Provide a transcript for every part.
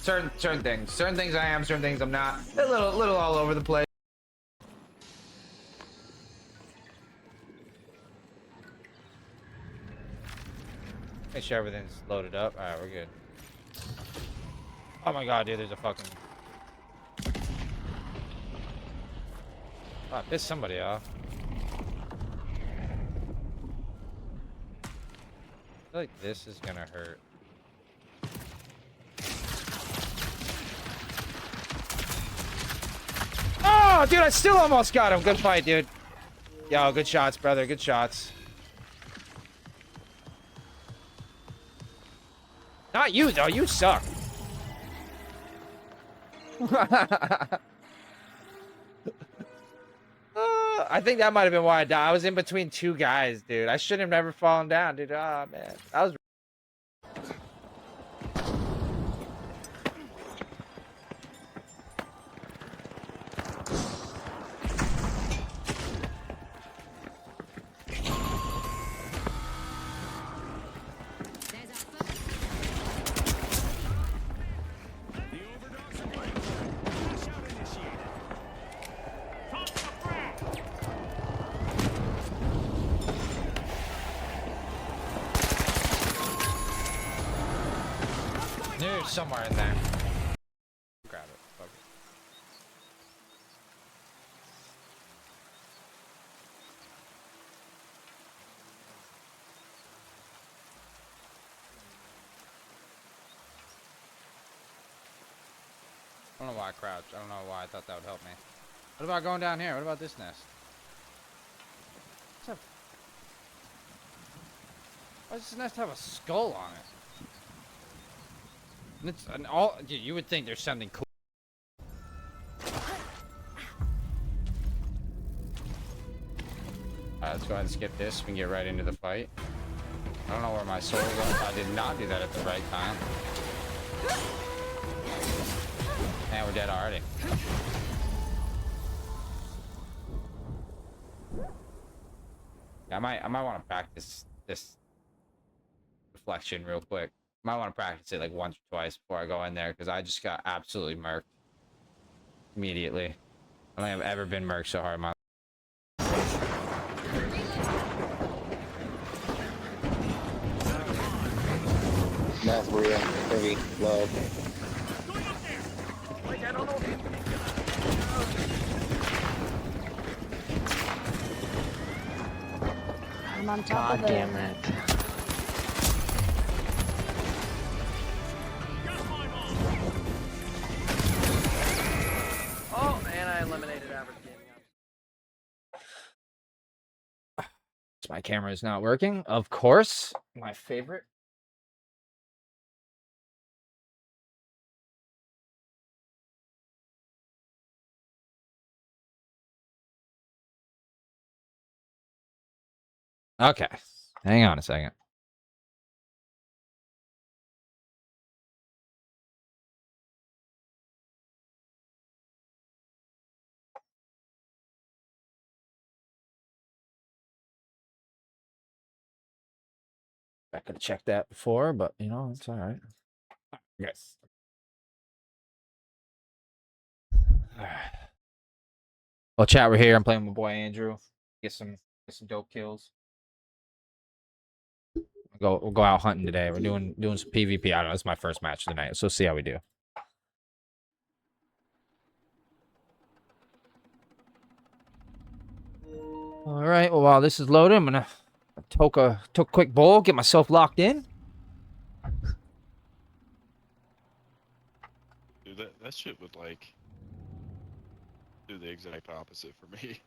Certain things. Certain things I am, certain things I'm not. A little all over the place. Make sure everything's loaded up. All right, we're good. Oh my god, dude, there's a fucking... Oh, I pissed somebody off. I feel like this is gonna hurt. Oh, dude, I still almost got him. Good fight, dude. Yo, good shots, brother. Good shots. Not you, though. You suck. I think that might have been why I died. I was in between two guys, dude. I should have never fallen down, dude. Oh, man. That was... There's somewhere in there. Grab it. Fuck it. I don't know why I crouched. I don't know why I thought that would help me. What about going down here? What about this nest? What's up? Why does this nest have a skull on it? And it's an all. You would think there's something cool. Alright, let's go ahead and skip this. We can get right into the fight. I don't know where my soul is. I did not do that at the right time. Man, we're dead already. Yeah, I might want to practice this reflection real quick. Might want to practice it like once or twice before I go in there, because I just got absolutely murked immediately. I don't think I've ever been murked so hard in my life. That's real. Heavy love. I'm on top of it. God damn it. Oh, and I eliminated average gaming. My camera is not working. Of course. My favorite. Okay. Hang on a second. I could have checked that before, but you know, it's all right. Yes. All right. Well, chat, we're here. I'm playing with my boy Andrew. Get some dope kills. We'll go out hunting today. We're doing some PvP. I don't know. It's my first match of the night, so see how we do. All right. Well, while this is loaded, I'm gonna took a quick bowl, get myself locked in. Dude, that shit would like do the exact opposite for me.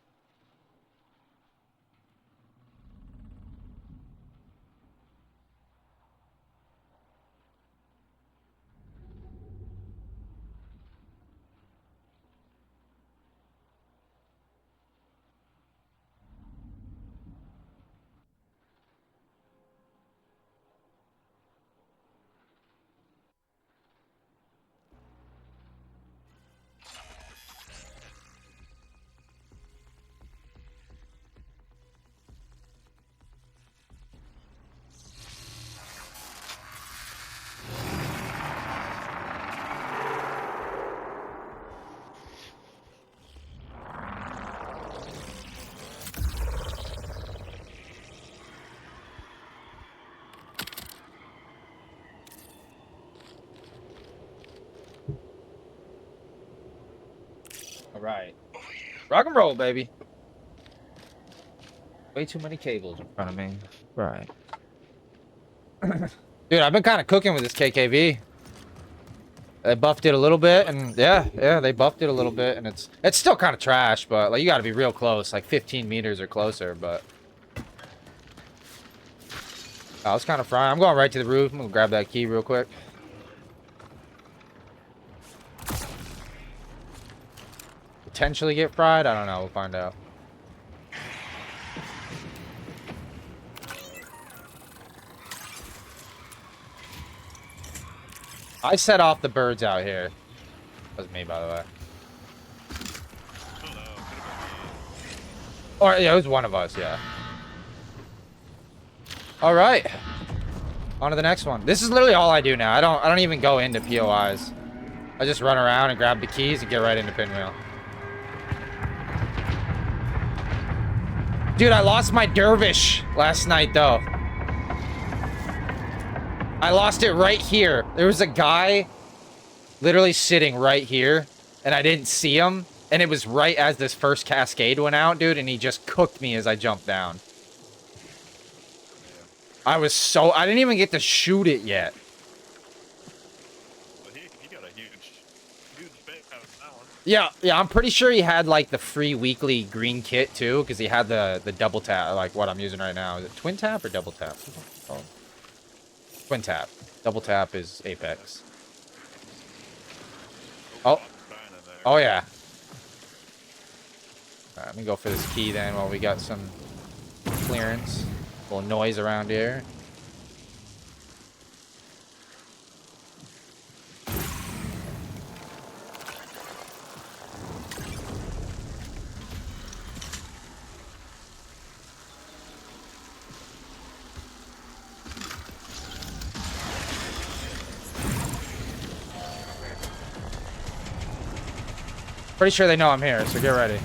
All right. Rock and roll, baby. Way too many cables in front of me. Right. Dude, I've been kind of cooking with this KKV. They buffed it a little bit, and yeah, they buffed it a little bit, and it's still kind of trash, but like you got to be real close, like 15 meters or closer. But I was kind of frying. I'm going right to the roof. I'm gonna grab that key real quick. Potentially get fried. I don't know. We'll find out. I set off the birds out here. That was me, by the way. I don't know. Could have been me. Or yeah, it was one of us. Yeah. All right. On to the next one. This is literally all I do now. I don't even go into POIs. I just run around and grab the keys and get right into Pinwheel. Dude, I lost my dervish last night though. I lost it right here. There was a guy literally sitting right here and I didn't see him. And it was right as this first cascade went out, dude, and he just cooked me as I jumped down. I didn't even get to shoot it yet. But he got a huge bit out of that one. Yeah, I'm pretty sure he had like the free weekly green kit too, because he had the double tap, like what I'm using right now. Is it twin tap or double tap? Oh. Twin tap. Double tap is Apex. Oh. Oh yeah. Alright, let me go for this key then while we got some clearance. A little noise around here. Pretty sure they know I'm here, so get ready.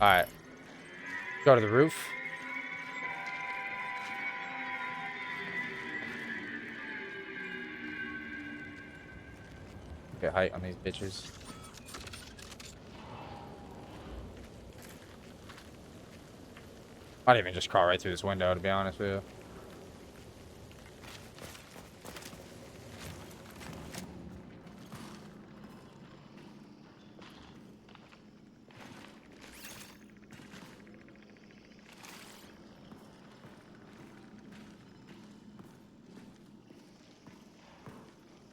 Alright. Go to the roof. Get height on these bitches. I'd even just crawl right through this window, to be honest with you.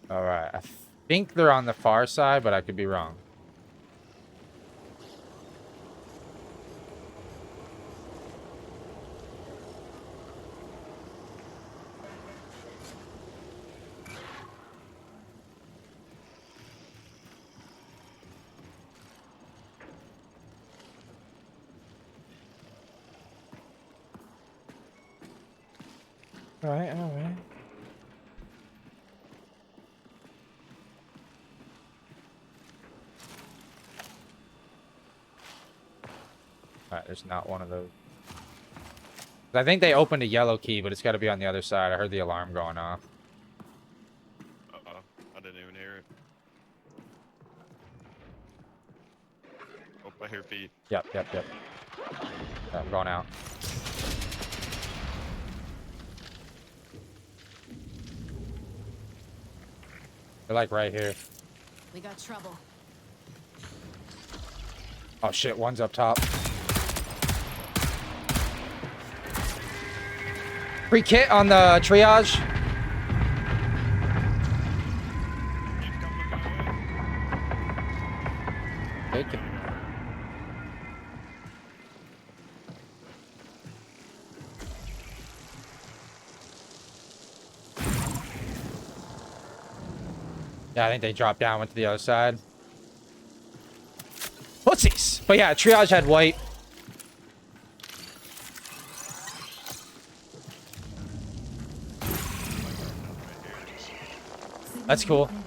Alright, I think they're on the far side, but I could be wrong. Alright, alright. Alright, there's not one of those. I think they opened a yellow key, but it's got to be on the other side. I heard the alarm going off. Uh-oh. I didn't even hear it. Oh, I hear feet. Yep. Yeah, I'm going out. They're like right here. We got trouble. Oh shit, one's up top. Free kit on the triage. Keep coming my way. Take it. Yeah, I think they dropped down, went to the other side. Pussies! But yeah, triage had white. That's cool. Oh,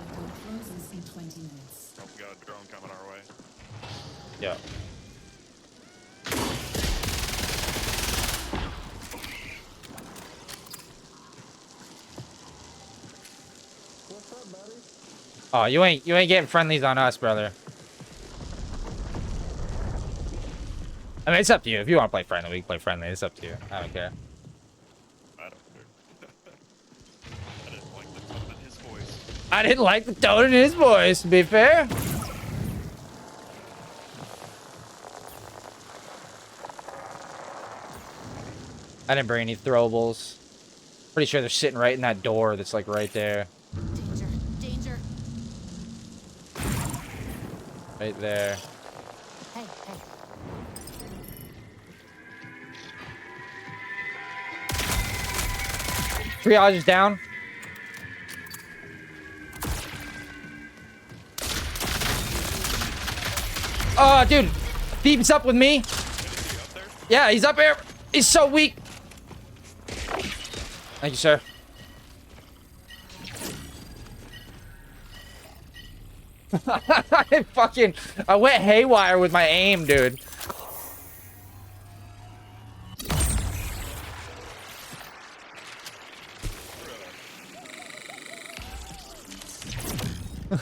we got a drone coming our way. Yeah. Oh, you ain't getting friendlies on us, brother. I mean, it's up to you. If you want to play friendly, we can play friendly. It's up to you. I don't care. I don't care. I didn't like the tone in his voice. I didn't like the tone in his voice, to be fair. I didn't bring any throwables. Pretty sure they're sitting right in that door that's like right there. Danger, danger. Right there. Hey, hey. Triage is down. Oh, dude. Thief's up with me. Yeah, he's up here. He's so weak. Thank you, sir. I went haywire with my aim, dude. I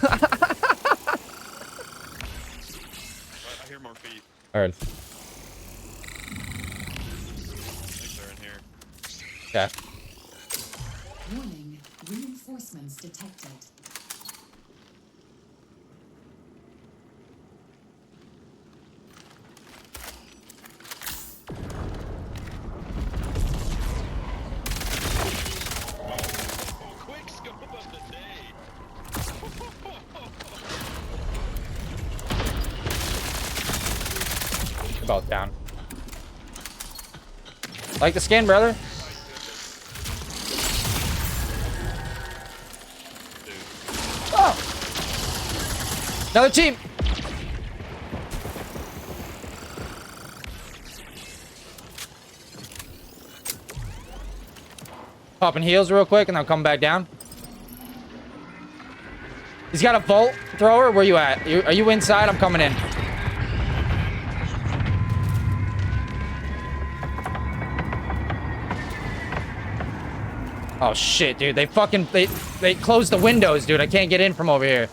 hear more feet. Alright. I think they're in here. Yeah. Warning, reinforcements detected. Quick scope of the day. They're both down. Like the skin, brother? Oh! Another team! Popping heals real quick and I'll come back down. He's got a bolt thrower. Where you at? Are you inside? I'm coming in. Oh shit, dude. They closed the windows, dude. I can't get in from over here.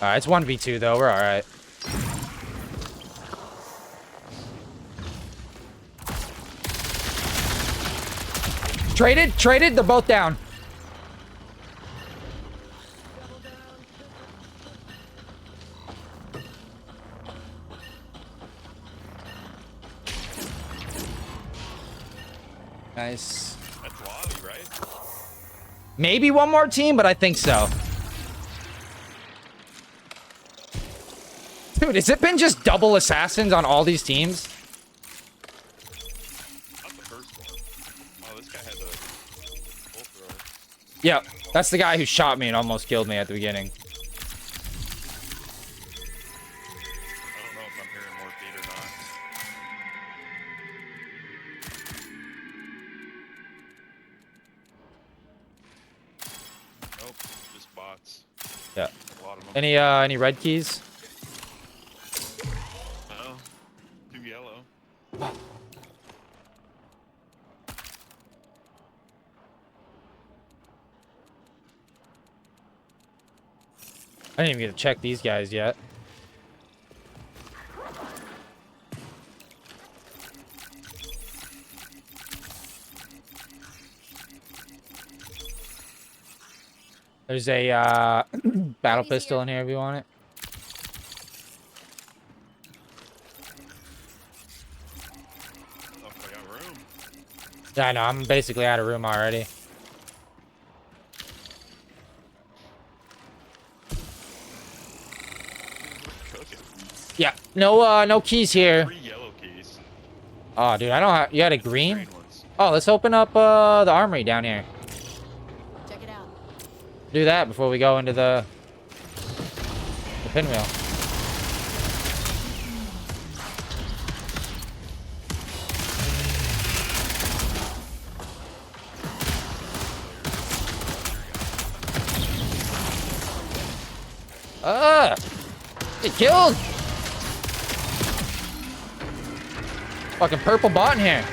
Alright, it's 1v2 though. We're alright. Traded. They're both down. Nice. That's lobby, right? Maybe one more team, but I think so. Dude, has it been just double assassins on all these teams? Not the first one. Oh, this guy had a full thrower. Yep, that's the guy who shot me and almost killed me at the beginning. I don't know if I'm hearing more feet or not. Nope, just bots. Yeah. A lot of them. Any red keys? No. 2 yellow. I didn't even get to check these guys yet. There's a battle pistol in here if you want it. Oh, I got room. Yeah, I know. I'm basically out of room already. Cooking. Yeah. No keys here. 3 yellow keys. Oh, dude, I don't have. You had a green? Green ones. Oh, let's open up the armory down here. Check it out. Do that before we go into the pinwheel. Get killed! Fucking purple bot in here.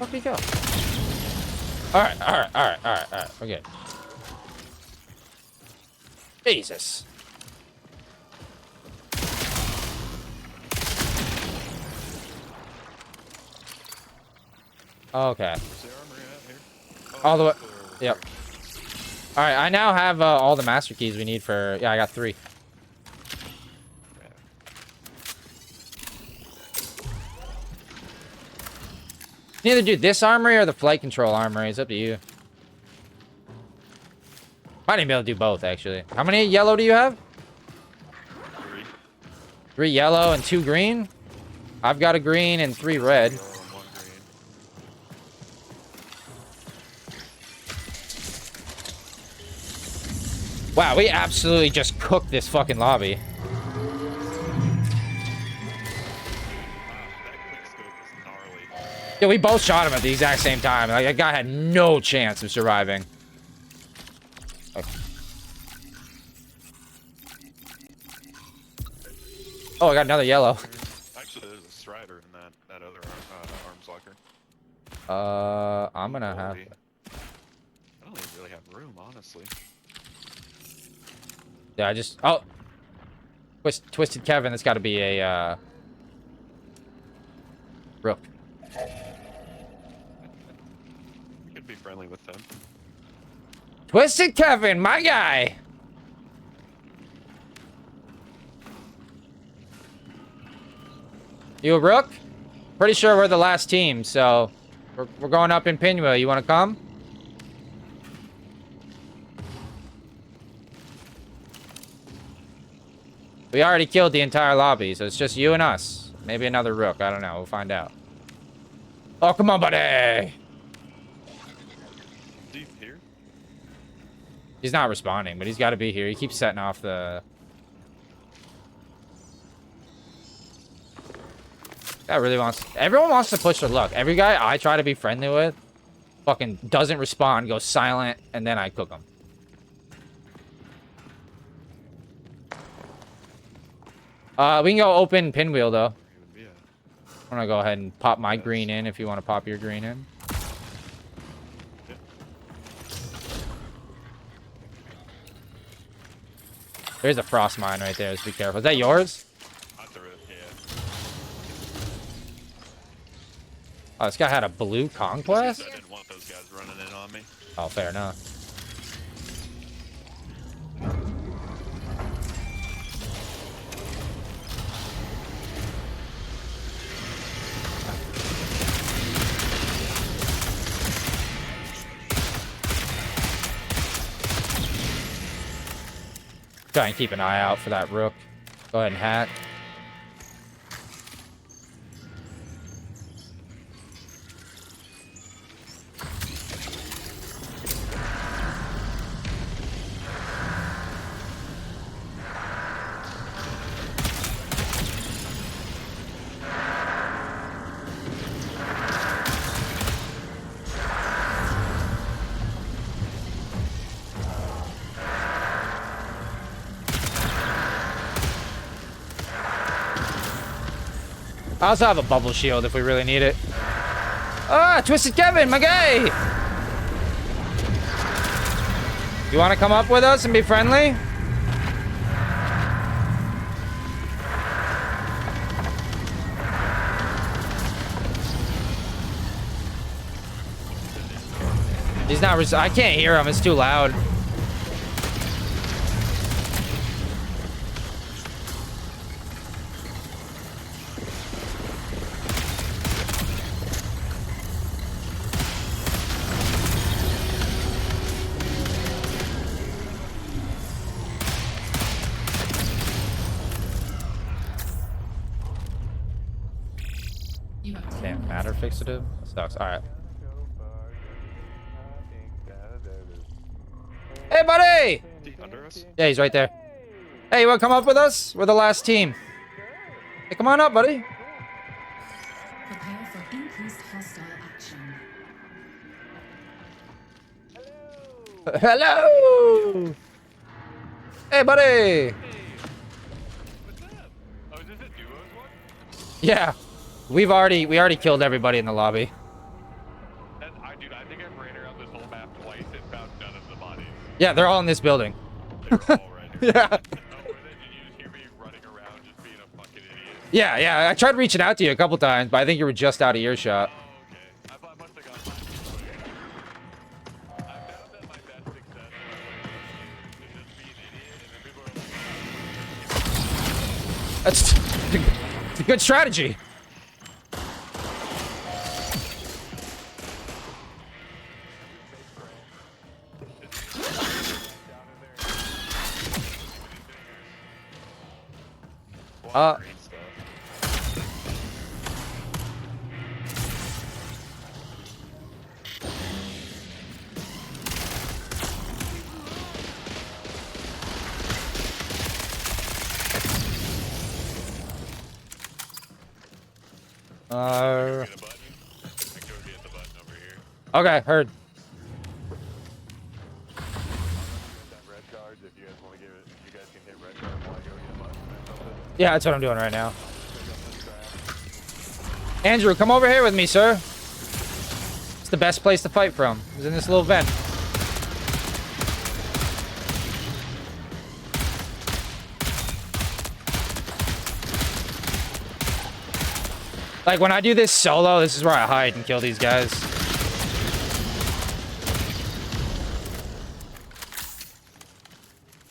Where did he go? Alright, alright, alright, alright, alright. Okay. Jesus. Okay. Where's the armory at here? Oh, All the way. clear over Yep. here. Alright, I now have all the master keys we need for... Yeah, I got 3. Yeah. You can either do this armory or the flight control armory. It's up to you. Might even be able to do both, actually. How many yellow do you have? 3. 3 yellow and 2 green? I've got a green and 3 red. Yellow and 1 green. Wow, we absolutely just cooked this fucking lobby. Wow, that quick scope was gnarly. Yeah, we both shot him at the exact same time. Like, that guy had no chance of surviving. Okay. Oh, I got another yellow. Actually, there's a strider in that other arms locker. I'm gonna have... Holy. I don't even really have room, honestly. Yeah, I just... Oh! Twisted Kevin, that's gotta be a, Rook. We could be friendly with them. Twisted Kevin, my guy! You a Rook? Pretty sure we're the last team, so... We're going up in Pinwheel. You wanna come? We already killed the entire lobby, so it's just you and us. Maybe another Rook. I don't know. We'll find out. Oh, come on, buddy! Deep here? He's not responding, but he's got to be here. He keeps setting off the... Guy really wants... Everyone wants to push their luck. Every guy I try to be friendly with fucking doesn't respond, goes silent, and then I cook him. We can go open Pinwheel, though. Yeah. I'm gonna go ahead and pop my green in if you want to pop your green in. There's a frost mine right there, so be careful. Is that yours? I threw it, yeah. Oh, this guy had a blue conquest? I didn't want those guys running in on me. Oh, fair enough. Try and keep an eye out for that Rook. Go ahead and hack. I also have a bubble shield if we really need it. Ah, Twisted Kevin, my guy! You want to come up with us and be friendly? He's not... I can't hear him. It's too loud. You have Damn, matter fixative? That sucks. Alright. Hey, buddy! Deep under us? Yeah, he's right there. Hey, you want to come up with us? We're the last team. Hey, come on up, buddy. prepare for increased hostile action. Hello! Hey, buddy! What's up? Oh, is this a duos one? Yeah. We already killed everybody in the lobby. Yeah, they're all in this building. They were all right here. Yeah. Oh, were they? Did you just hear me running around just being a fucking idiot? Yeah, yeah. I tried reaching out to you a couple times, but I think you were just out of earshot. Oh, okay. I must have gone last quick. I found that my best success is to just be an idiot, and then people are like, That's it's a good strategy. green stuff. Uh, Get a button. I can go get the button over here. okay, heard. That red card, if you guys want to give it, you guys can hit red card while I go get a button or something. Yeah, that's what I'm doing right now. Andrew, come over here with me, sir. It's the best place to fight from. It's in this little vent. Like, when I do this solo, this is where I hide and kill these guys.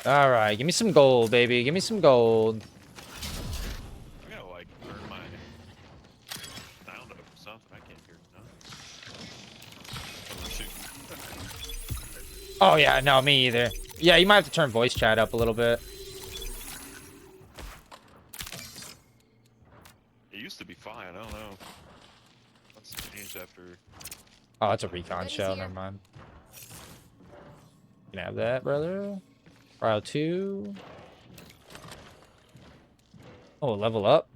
Alright, give me some gold, baby. Give me some gold. I gotta like turn my sound up or something. I can't hear nothing. Oh, yeah, no, me either. Yeah, you might have to turn voice chat up a little bit. It used to be fine. I don't know. What's changed after? Oh, it's a recon Enemy's shell. here. Never mind. You can have that, brother. Trial 2. Oh, level up.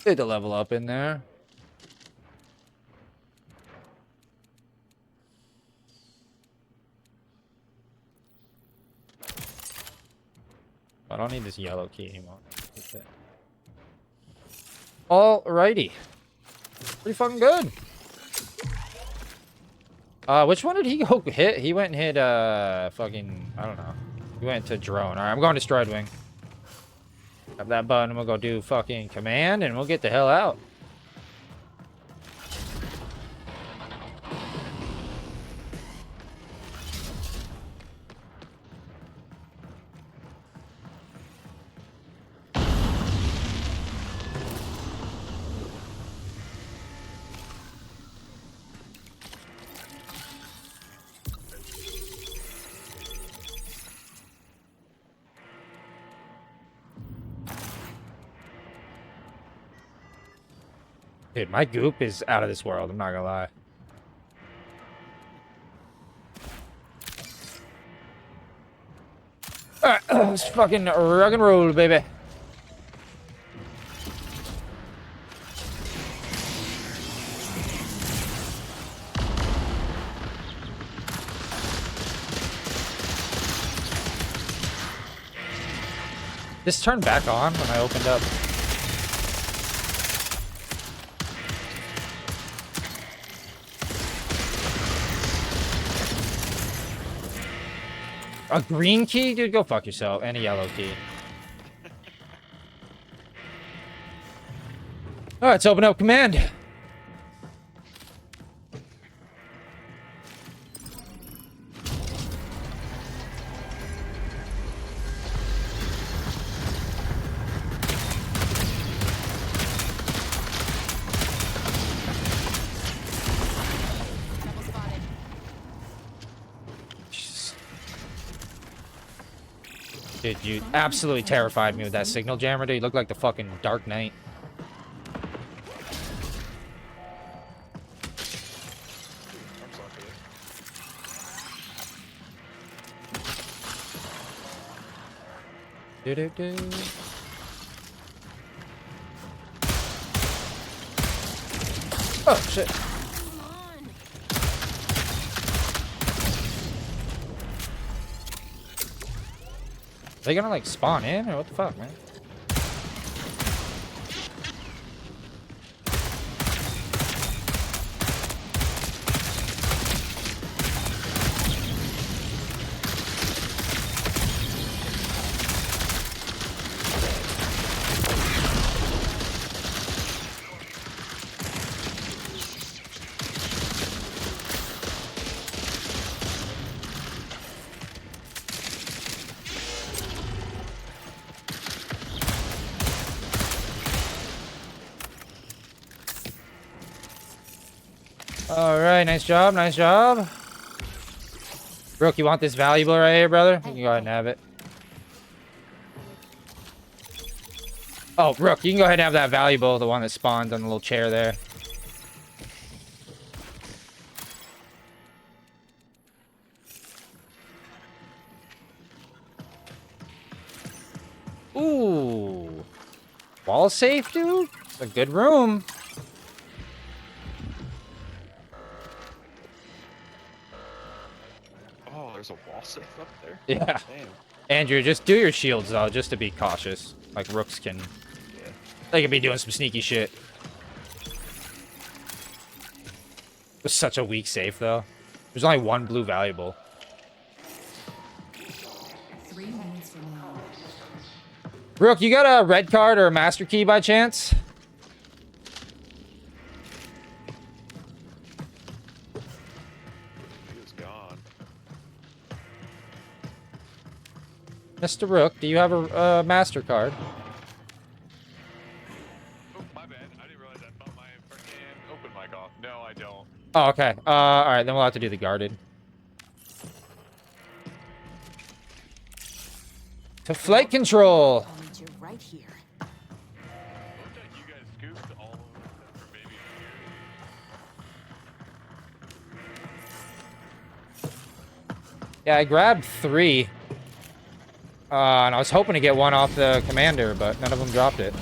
Need to level up in there. I don't need this yellow key anymore. Okay. Alrighty. Pretty fucking good. Which one did he go hit? He went and hit, fucking, I don't know. He went to drone. Alright, I'm going to Stride Wing. Have that button, we'll go do fucking command, and we'll get the hell out. Dude, my goop is out of this world, I'm not gonna lie. Alright, let's fucking rock and roll, baby. This turned back on when I opened up. A green key? Dude, go fuck yourself. And a yellow key. Alright, let's open up command. Rebel spotted. Jesus. Dude, you absolutely terrified me with that signal jammer, dude. You look like the fucking Dark Knight. Do-do-do. Oh, shit. Come on. Are they gonna, like, spawn in, or what the fuck, man? All right, nice job, nice job. Brooke, you want this valuable right here, brother? You can go ahead and have it. Oh, Brooke, you can go ahead and have that valuable, the one that spawned on the little chair there. Ooh. Wall safe, dude? It's a good room. Oh, there's a wall safe up there? Yeah. Damn. Andrew, just do your shields, though, just to be cautious. Like, rooks can... Yeah. They could be doing some sneaky shit. It was such a weak safe, though. There's only one blue valuable. 3 minutes remaining. Rook, you got a red card or a master key by chance? He was gone. Mr. Rook, do you have a master card? Oh, my bad. I didn't realize I thought my freaking open mic off. No, I don't. Oh, okay. Alright, then we'll have to do the guarded. To flight control! I'll meet you right here. Looks like you guys scooped all of them except for maybe here. Yeah, I grabbed 3. And I was hoping to get one off the commander, but none of them dropped it.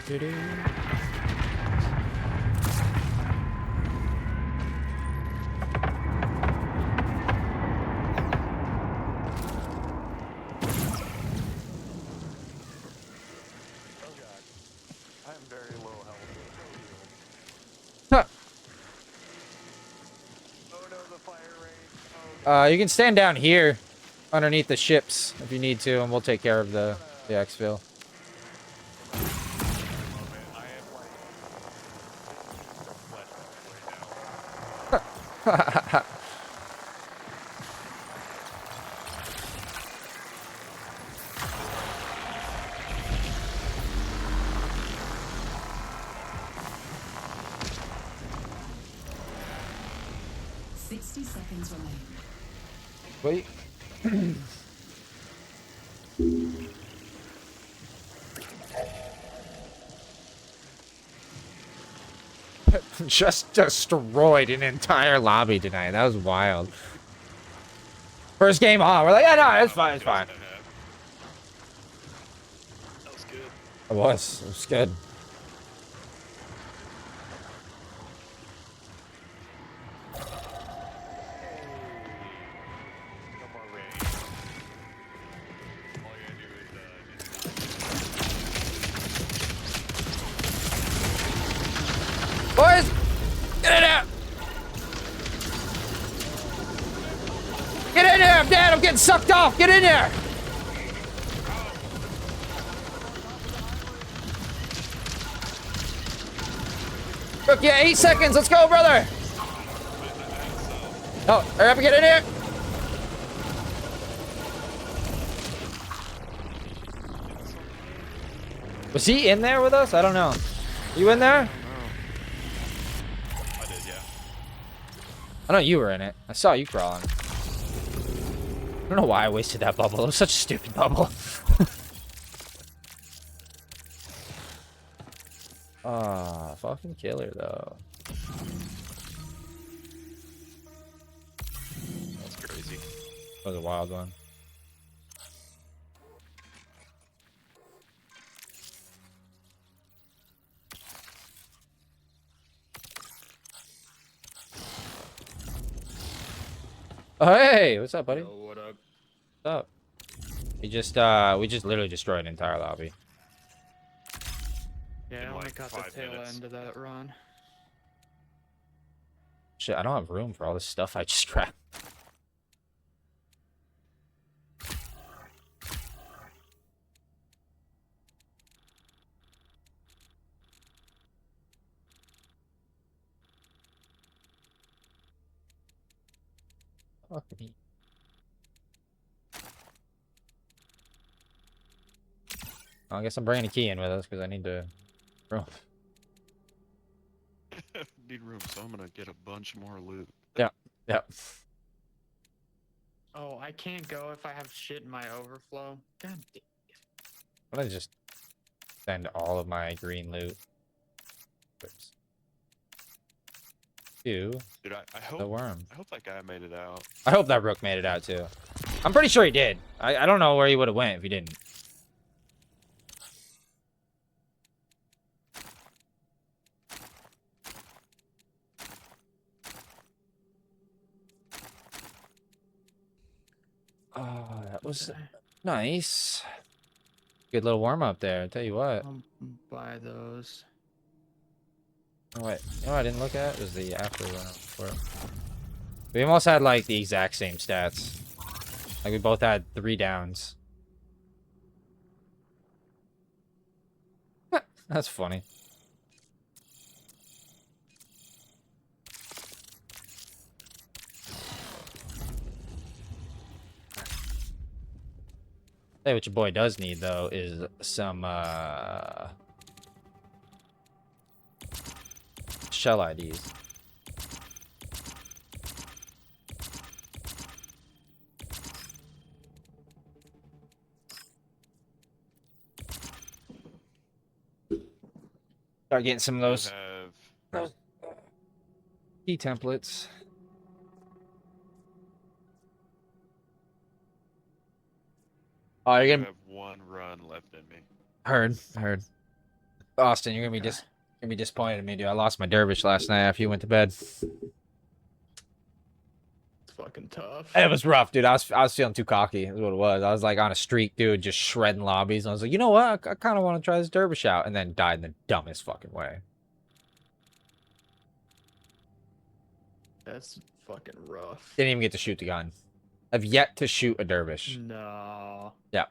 Doo-doo. Oh god. I am very low health. Huh. Oh no, the fire rate. Oh, You can stand down here underneath the ships if you need to, and we'll take care of the exfil. man, I am like so fleshed right now. 60 seconds remaining. Wait. Just destroyed an entire lobby tonight. That was wild. First game on, we're like, yeah, no, it's fine, it's fine. That was good. It was good. No more rain. All you gotta do is Boys, get in there! Get in there, Dad! I'm getting sucked off. Get in there! Look, yeah, 8 seconds. Let's go, brother. Oh, hurry up and get in here. Was he in there with us? I don't know. You in there? I did, yeah. I know you were in it. I saw you crawling. I don't know why I wasted that bubble. It was such a stupid bubble. Ah, fucking killer though. That's crazy. That was a wild one. Oh, hey, what's up, buddy? Yo, what up? What's up? We just literally destroyed an entire lobby. Yeah, I In only like caught 5 the tail minutes. end of that run. Shit, I don't have room for all this stuff I just grabbed. Fuck me. Well, I guess I'm bringing a key in with us because I need to. Bro. Need room, so I'm gonna get a bunch more loot. Yeah. Yeah. Oh, I can't go if I have shit in my overflow. God damn. Why don't I just send all of my green loot? Oops. To Dude, I the hope worm. that guy made it out. I hope that Rook made it out too. I'm pretty sure he did. I don't know where he would have went if he didn't. Oh, that was nice. Good little warm up there. I tell you what. I'll buy those. Oh wait, you know what I didn't look at? It was the after one for it. We almost had like the exact same stats. Like we both had 3 downs. That's funny. Hey, what your boy does need though is some shell IDs. Start getting some of those Have key templates. Oh, you're I gonna have 1 run left in me. heard. Austin, you're gonna be disappointed in me, dude. I lost my dervish last night after you went to bed. It's fucking tough. It was rough, dude. I was feeling too cocky. Is what it was. I was like on a streak, dude, just shredding lobbies. And I was like, you know what? I kind of want to try this dervish out, and then died in the dumbest fucking way. That's fucking rough. Didn't even get to shoot the gun. I've yet to shoot a dervish. No. Yeah.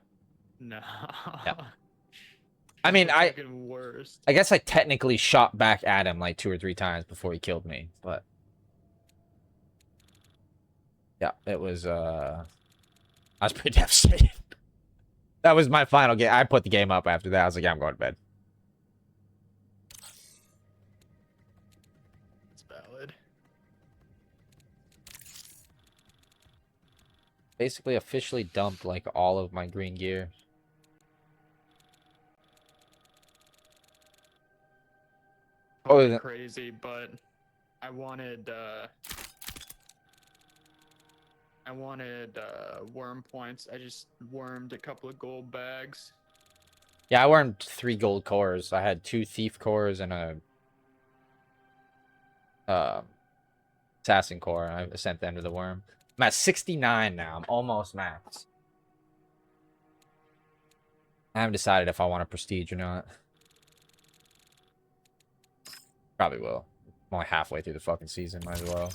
No. Yeah. I mean, I Fucking worst. guess I technically shot back at him like 2 or 3 times before he killed me, but yeah, it was I was pretty devastated. That was my final game. I put the game up after that. I was like, yeah, I'm going to bed. It's valid. Basically officially dumped like all of my green gear. Oh, Crazy, but I wanted worm points. I just wormed a couple of gold bags. yeah, I wormed 3 gold cores. I had 2 thief cores and a assassin core. I sent them to the worm. I'm at 69 now. I'm almost max. I haven't decided if I want a prestige or not. Probably will. I'm only halfway through the fucking season. Might as well.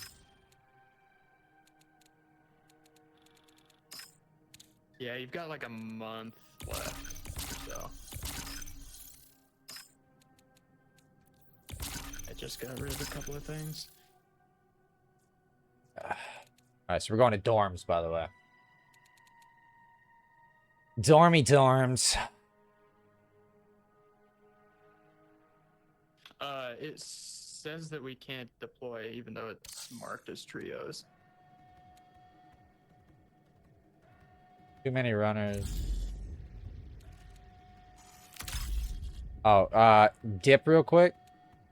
Yeah, you've got like a month left or so. I just got rid of a couple of things. Alright, so we're going to dorms, by the way. Dorms. It says that we can't deploy even though it's marked as trios. Too many runners. Oh, dip real quick.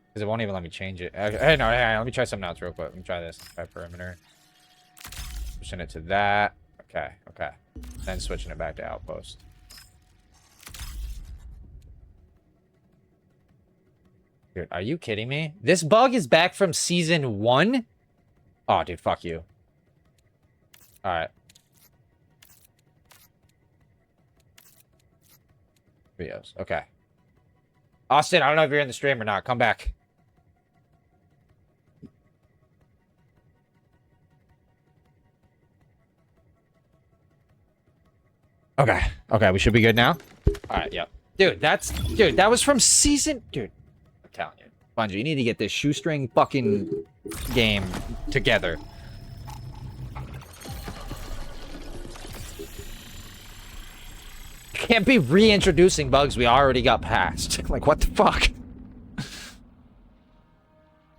Because it won't even let me change it. Hey, no, hey, let me try something else real quick. Let me try this. Try perimeter. Switching it to that. Okay. Then switching it back to Outpost. Dude, are you kidding me? This bug is back from season 1? Oh, dude, fuck you. Alright. Videos. Okay. Austin, I don't know if you're in the stream or not. Come back. Okay, we should be good now. Alright, yep. Dude, that was from season... Dude, I'm telling you. Bungie, you need to get this shoestring fucking game together. can't be reintroducing bugs we already got past. Like, what the fuck?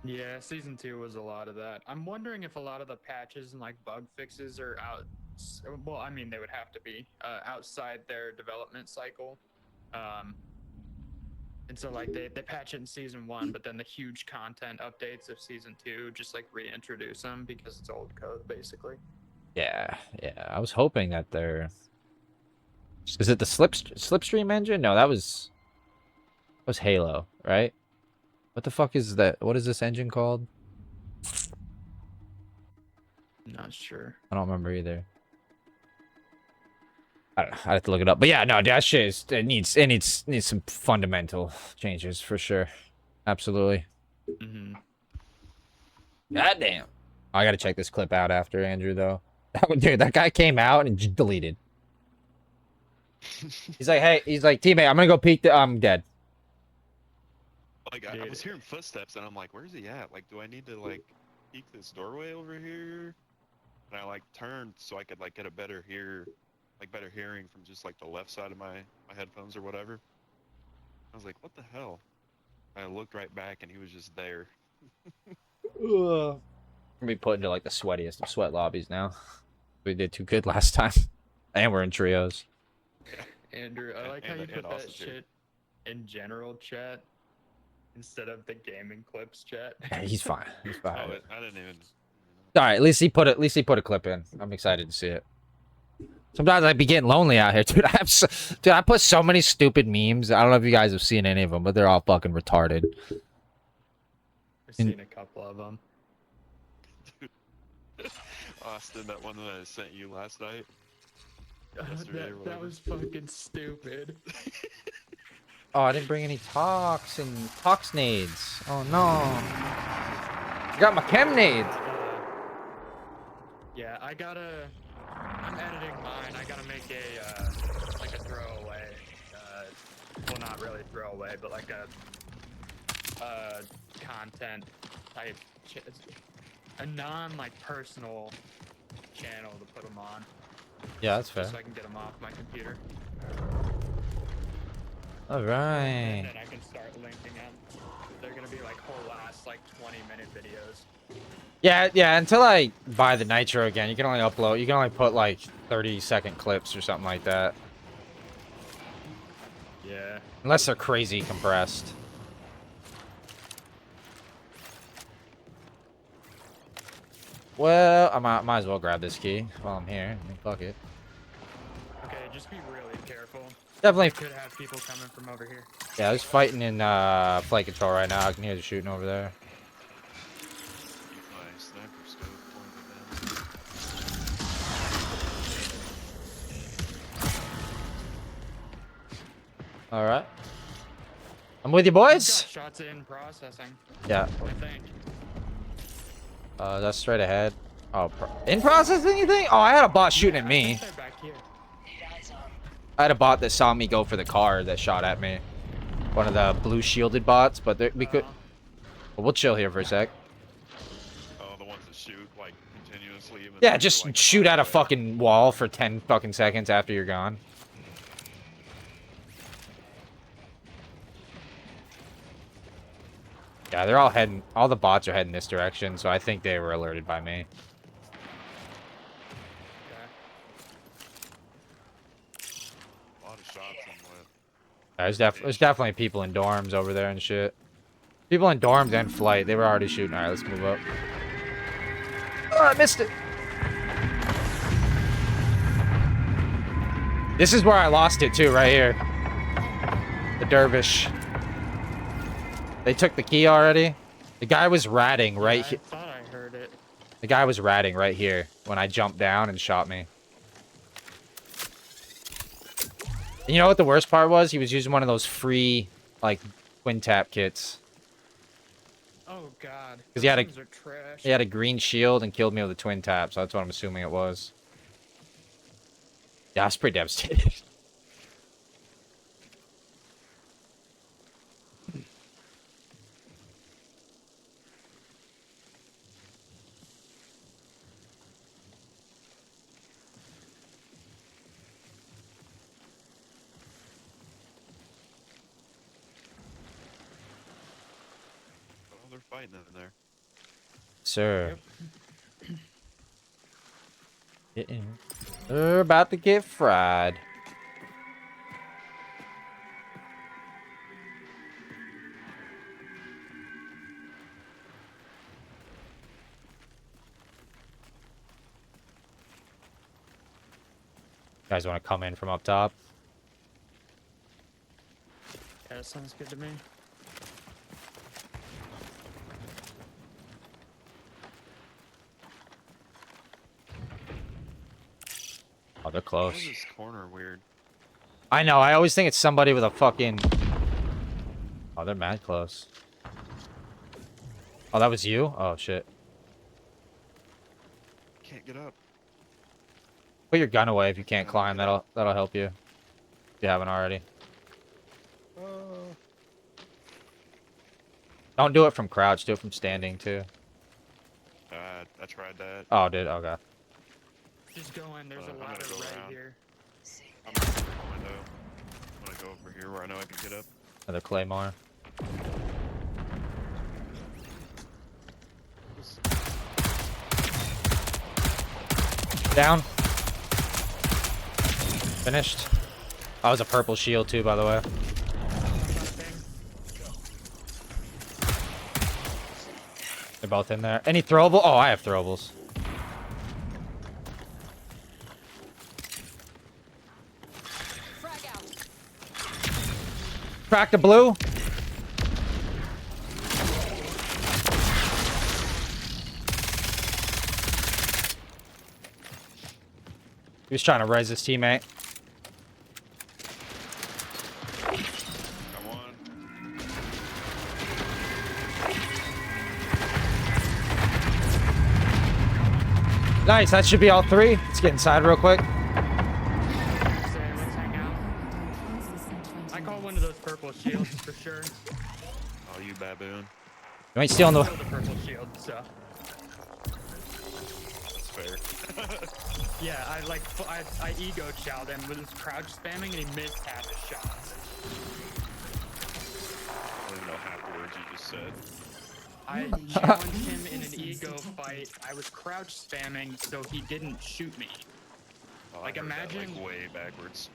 Yeah, season 2 was a lot of that. I'm wondering if a lot of the patches and like bug fixes are out. Well, I mean, they would have to be outside their development cycle. And so like they patch it in season 1, but then the huge content updates of season 2 just like reintroduce them because it's old code basically. Yeah, yeah. I was hoping that they're. Is it the Slipstream engine? No, that was Halo, right? What the fuck is that? What is this engine called? Not sure. I don't remember either. I don't know. I have to look it up. But yeah, no, that shit needs some fundamental changes for sure. Absolutely. Mm-hmm. God damn. I gotta check this clip out after Andrew though. Dude, that guy came out and just deleted. He's like, hey, teammate, I'm gonna go peek I'm dead. Like I was hearing footsteps and I'm like, where's he at? Like, do I need to like peek this doorway over here? And I like turned so I could like get a better hearing from just like the left side of my headphones or whatever. I was like, what the hell? I looked right back and he was just there. Gonna be put into like the sweatiest of sweat lobbies now. We did too good last time. And we're in trios. Andrew, I like how you put Austin that too. shit in general chat instead of the gaming clips chat. He's fine. He's fine. Oh, I didn't even. Alright, at least he put a clip in. I'm excited to see it. Sometimes I be getting lonely out here, dude. I put so many stupid memes. I don't know if you guys have seen any of them, but they're all fucking retarded. I've seen a couple of them. Austin, that one that I sent you last night. Yesterday or That whatever. was fucking stupid. Oh, I didn't bring any tox nades. Oh no. I got my chem nades. Yeah, I'm editing mine. I gotta make a like a throwaway. Well, not really throwaway, but like a content type, a non like personal channel to put them on. Yeah, that's fair. Just so I can get them off my computer. All And right. then I can start linking them. They're gonna be like whole last like 20-minute videos. Yeah, until I buy the Nitro again, you can only put like 30-second clips or something like that. Yeah. Unless they're crazy compressed. Well, I might as well grab this key while I'm here. I mean, fuck it. Okay, just be really careful. Definitely. Could have people coming from over here. Yeah, there's fighting in flight control right now. I can hear the shooting over there. My sniper scope pointed down. All right. I'm with you, boys. Got shots in processing. Yeah. I think. That's straight ahead. Oh, in process anything? Oh, I had a bot shooting at me. They're back here. I had a bot that saw me go for the car that shot at me. One of the blue shielded bots, but we could. Well, we'll chill here for a sec. Oh, the ones that shoot like continuously. Even Yeah, though just you're, like, shoot at a away. fucking wall for 10 fucking seconds after you're gone. Yeah, they're all heading. All the bots are heading this direction, so I think they were alerted by me. A lot of shots in what? There's definitely people in dorms over there and shit. People in dorms and flight. They were already shooting. All right, let's move up. Oh, I missed it. This is where I lost it too, right here. The dervish. They took the key already. The guy was ratting right here. I thought I heard it. The guy was ratting right here when I jumped down and shot me. And you know what the worst part was? He was using one of those free, like, twin tap kits. Oh god. 'Cause he had a- Those are trash. He had a green shield and killed me with a twin tap, so that's what I'm assuming it was. Yeah, I was pretty devastated. fighting in there. Sir. They're about to get fried. You guys want to come in from up top? Yeah, that sounds good to me. Oh, they're Why close. is this corner weird? I know. I always think it's somebody with a fucking... Oh, they're mad close. Oh, that was you? Oh, shit. Can't get up. Put your gun away if you can't Yeah, climb. get up. That'll help you. If you haven't already. Don't do it from crouch. Do it from standing, too. I tried that. Oh, dude. Okay. Just go in. There's I'm a gonna ladder go right around. here. I'm gonna go through the window. I'm gonna go over here where I know I can get up. Another claymore. Down. Finished. That was a purple shield, too, by the way. They're both in there. Any throwable? Oh, I have throwables. Frag out. Crack the blue. He was trying to res his teammate. Got one. Nice, that should be all three. Let's get inside real quick. Say, let's hang out. I call one of those purple shields for sure. Oh, you baboon. You ain't stealing the... Kill the purple shield, so. That's fair. Yeah, I ego chowed him with his crouch spamming and he missed half his shots. I don't even know half the words you just said. I challenged him in an ego fight. I was crouch spamming so he didn't shoot me. Oh, Like, I heard that, imagine- like, way backwards.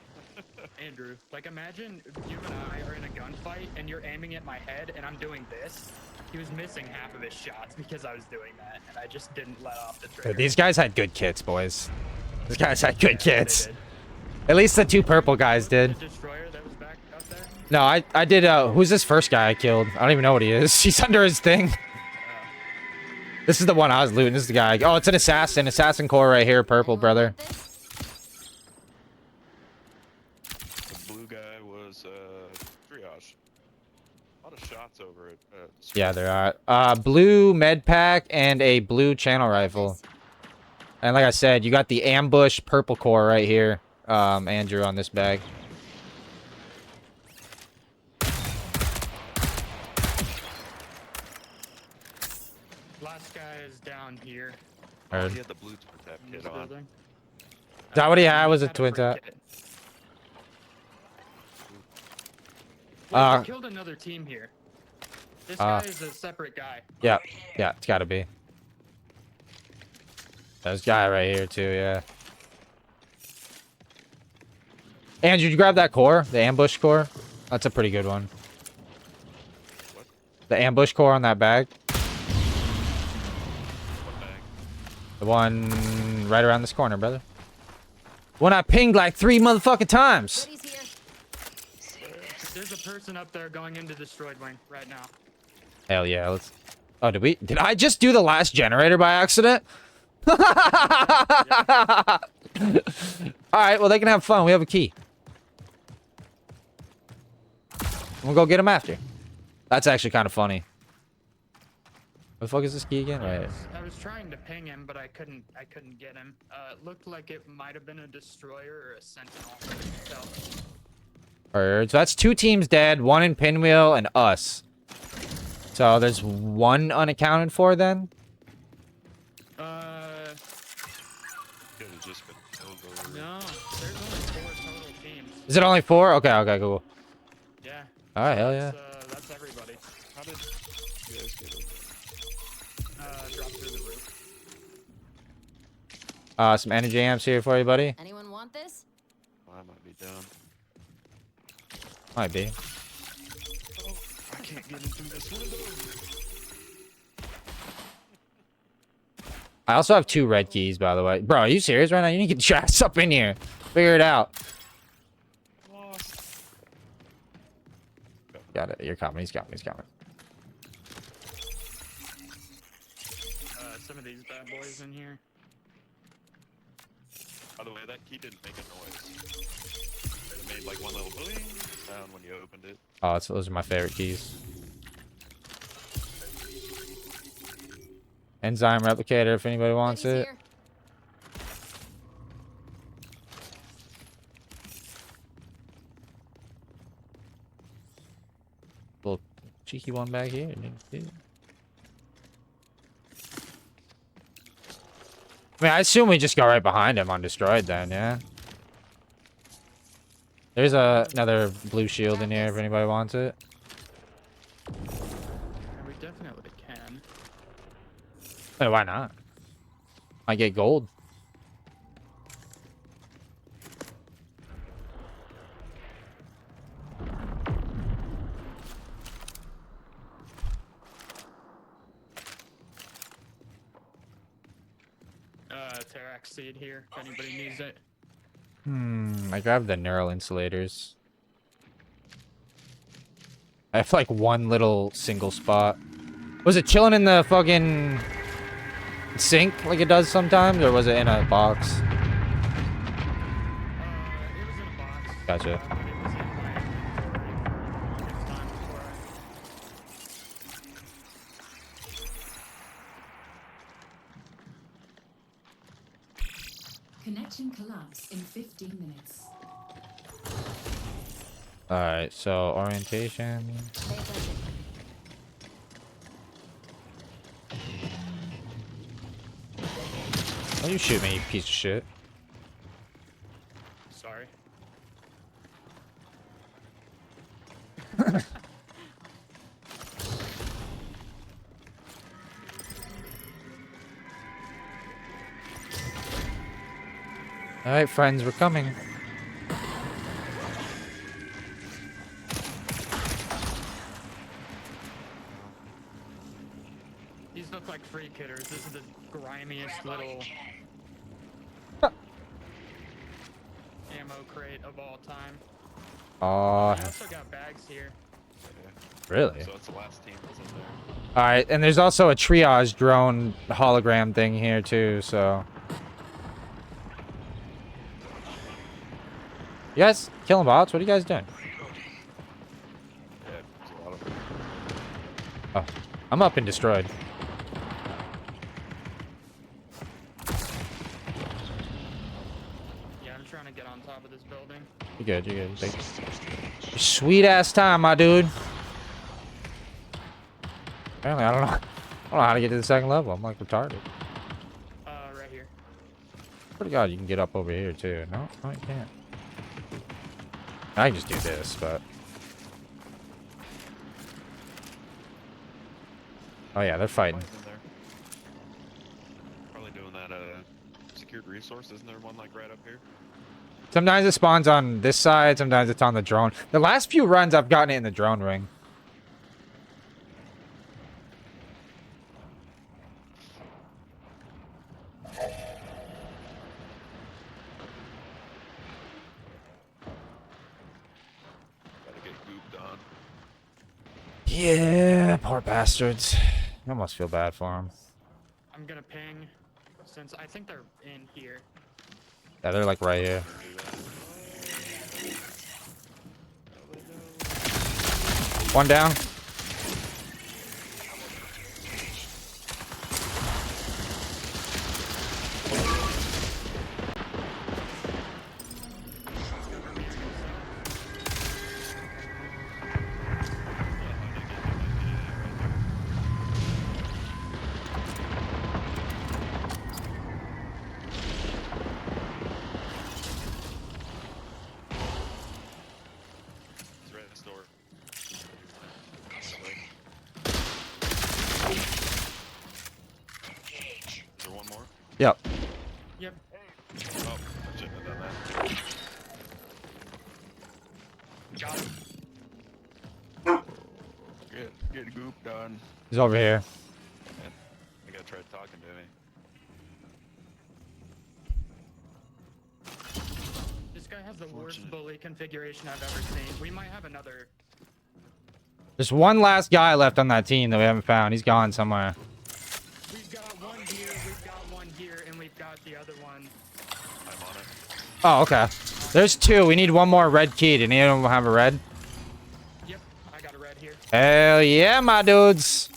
Andrew, like imagine you and I are in a gunfight and you're aiming at my head and I'm doing this. He was missing half of his shots because I was doing that and I just didn't let off the trigger. Dude, these guys had good kits, boys. These guys had good Yeah, they kits. did. At least the two purple guys Was did. the destroyer that was back up there? No, I did, who's this first guy I killed? I don't even know what he is. He's under his thing. This is the one I was looting. This is the guy. Oh, it's an assassin. Assassin core right here, purple, brother. The blue guy was, triage. A lot of shots over it. Yeah, there are. Blue med pack and a blue channel rifle. And like I said, you got the ambush purple core right here, Andrew, on this bag. Last guy is down here. Oh, Heard. he had the blue twin tap In kit this on. building. Is that what he had? Was He a had twin free tap? kit. Wait, Uh, we killed another team here. This uh, guy is a separate guy. Yeah, yeah, it's gotta be. There's a guy right here too, yeah. Andrew, did you grab that core? The ambush core? That's a pretty good one. What? The ambush core on that bag. What bag? The one right around this corner, brother. One I pinged like 3 motherfucking times. Goodies here. There's a person up there going into destroyed wing right now. Hell yeah, let's... Oh, did I just do the last generator by accident? Alright, well they can have fun. We have a key. We'll go get him after. That's actually kind of funny. What the fuck is this key again? Right. I was trying to ping him, but I couldn't get him. It looked like it might have been a destroyer or a sentinel. So, Alright, so that's 2 teams dead, 1 in Pinwheel, and us. So there's 1 unaccounted for then? Could have just been killed over. no, there's only 4 total teams. Is it only 4? Okay, okay, cool. Yeah. Alright, hell yeah. That's everybody. How did you guys get over? Some energy amps here for you, buddy. Anyone want this? I might be done. Might be. Oh, I can't get in through this window. I also have 2 red keys, by the way. Bro, are you serious right now? You need to get your ass up in here. Figure it out. Lost. Got it. You're coming. He's coming. He's coming. Some of these bad boys in here. By the way, that key didn't make a noise. It made like one little bling sound when you opened it. Oh, those are my favorite keys. Enzyme replicator, if anybody wants Goodies it. here. Little cheeky one back here. I mean, I assume we just go right behind him undestroyed then, yeah? There's another blue shield in here if anybody wants it. Yeah, we definitely can. Hey, why not? Might get gold. Terax seed here if anybody needs it. I grabbed the neural insulators. I have like one little single spot. Was it chilling in the fucking sink like it does sometimes, or was it in a box? It was in a box. Gotcha. But it was in my inventory. It was time before Connection collapse in 15 minutes. Alright, so orientation. Pay attention. Oh, you shoot me, you piece of shit. Sorry. Alright, friends, we're coming. These look like free kitters. This is the grimiest little ammo crate of all time. Oh, I also got bags here. really? So it's the last team that's in there. Alright, and there's also a triage drone hologram thing here too, so. You guys killing bots? What are you guys doing? Yeah, there's a lot of them. Oh, I'm up and destroyed. Yeah, I'm trying to get on top of this building. You're good, you're good. Take your sweet ass time, my dude. Apparently, I don't know how to get to the second level. I'm like retarded. Right here. Swear to God, you can get up over here too. No, no, you can't. I can just do this, but. Oh yeah, they're fighting. Somebody's in there. Probably doing that secured resource. Isn't there one like right up here? Sometimes it spawns on this side, sometimes it's on the drone. The last few runs, I've gotten it in the drone ring. Gotta get gooped on. Yeah, poor bastards. I almost feel bad for them. I'm gonna ping, since I think they're in here. Yeah, they're like right here. Do that. One down. It's right next door. Got him. Get goop done. He's over here. I gotta try talking to me. This guy has the worst bully configuration I've ever seen. We might have another. There's one last guy left on that team that we haven't found. He's gone somewhere. We've got one here, and we've got the other one. I'm on it. Oh, okay. There's two. We need one more red key. Did anyone have a red? Yep, I got a red here. Hell yeah, my dudes.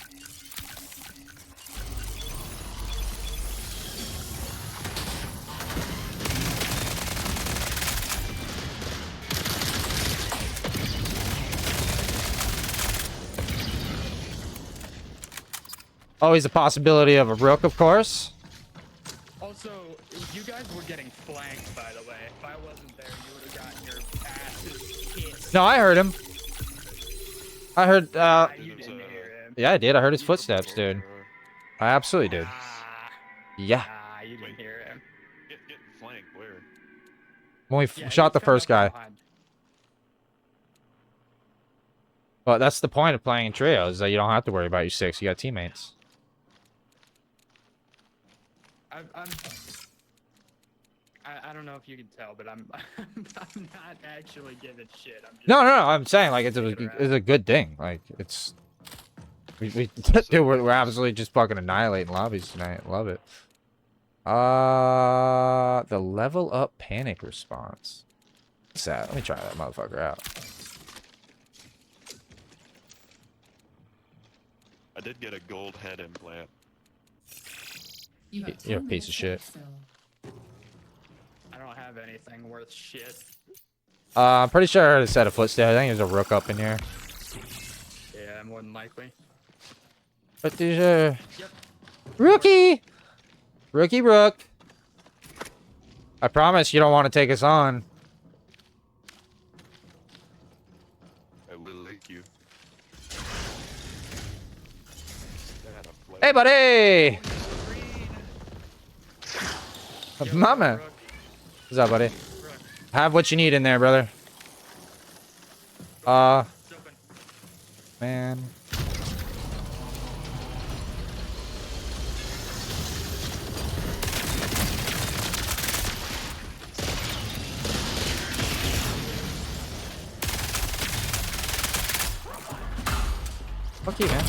Always a possibility of a rook, of course. Also, you guys were getting flanked, by the way. If I wasn't there, you would have gotten your asses kicked. No, I heard him. I heard, You didn't hear him. yeah, I did. I heard his footsteps, dude. I absolutely did. Yeah. You didn't hear him. Get flanked. Where? When we Yeah, shot he's the coming first up guy. behind. But that's the point of playing in trios, is that you don't have to worry about your six. You got teammates. I don't know if you can tell, but I'm I'm not actually giving shit. I'm just No, I'm saying, like, it's a good thing. Like, it's... dude, we're absolutely just fucking annihilating lobbies tonight. Love it. The level up panic response. What's that? Let me try that motherfucker out. I did get a gold head implant. You have You're a 10 piece of shit. minutes left, Phil. I don't have anything worth shit. I'm pretty sure I heard a set of footsteps. I think there's a rook up in here. Yeah, more than likely. But there's a... Yep. Rookie! Rookie rook. I promise you don't want to take us on. I will lick you. Hey, buddy! Yo, Mama. Rook, What's up, buddy? Rook, Have what you need in there, brother. it's open. Man. Fuck you, man.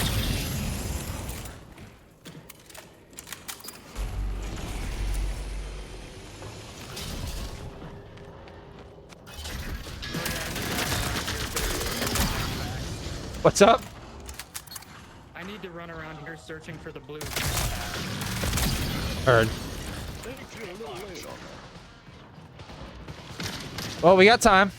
What's up? I need to run around here searching for the blue. Heard. Well, we got time.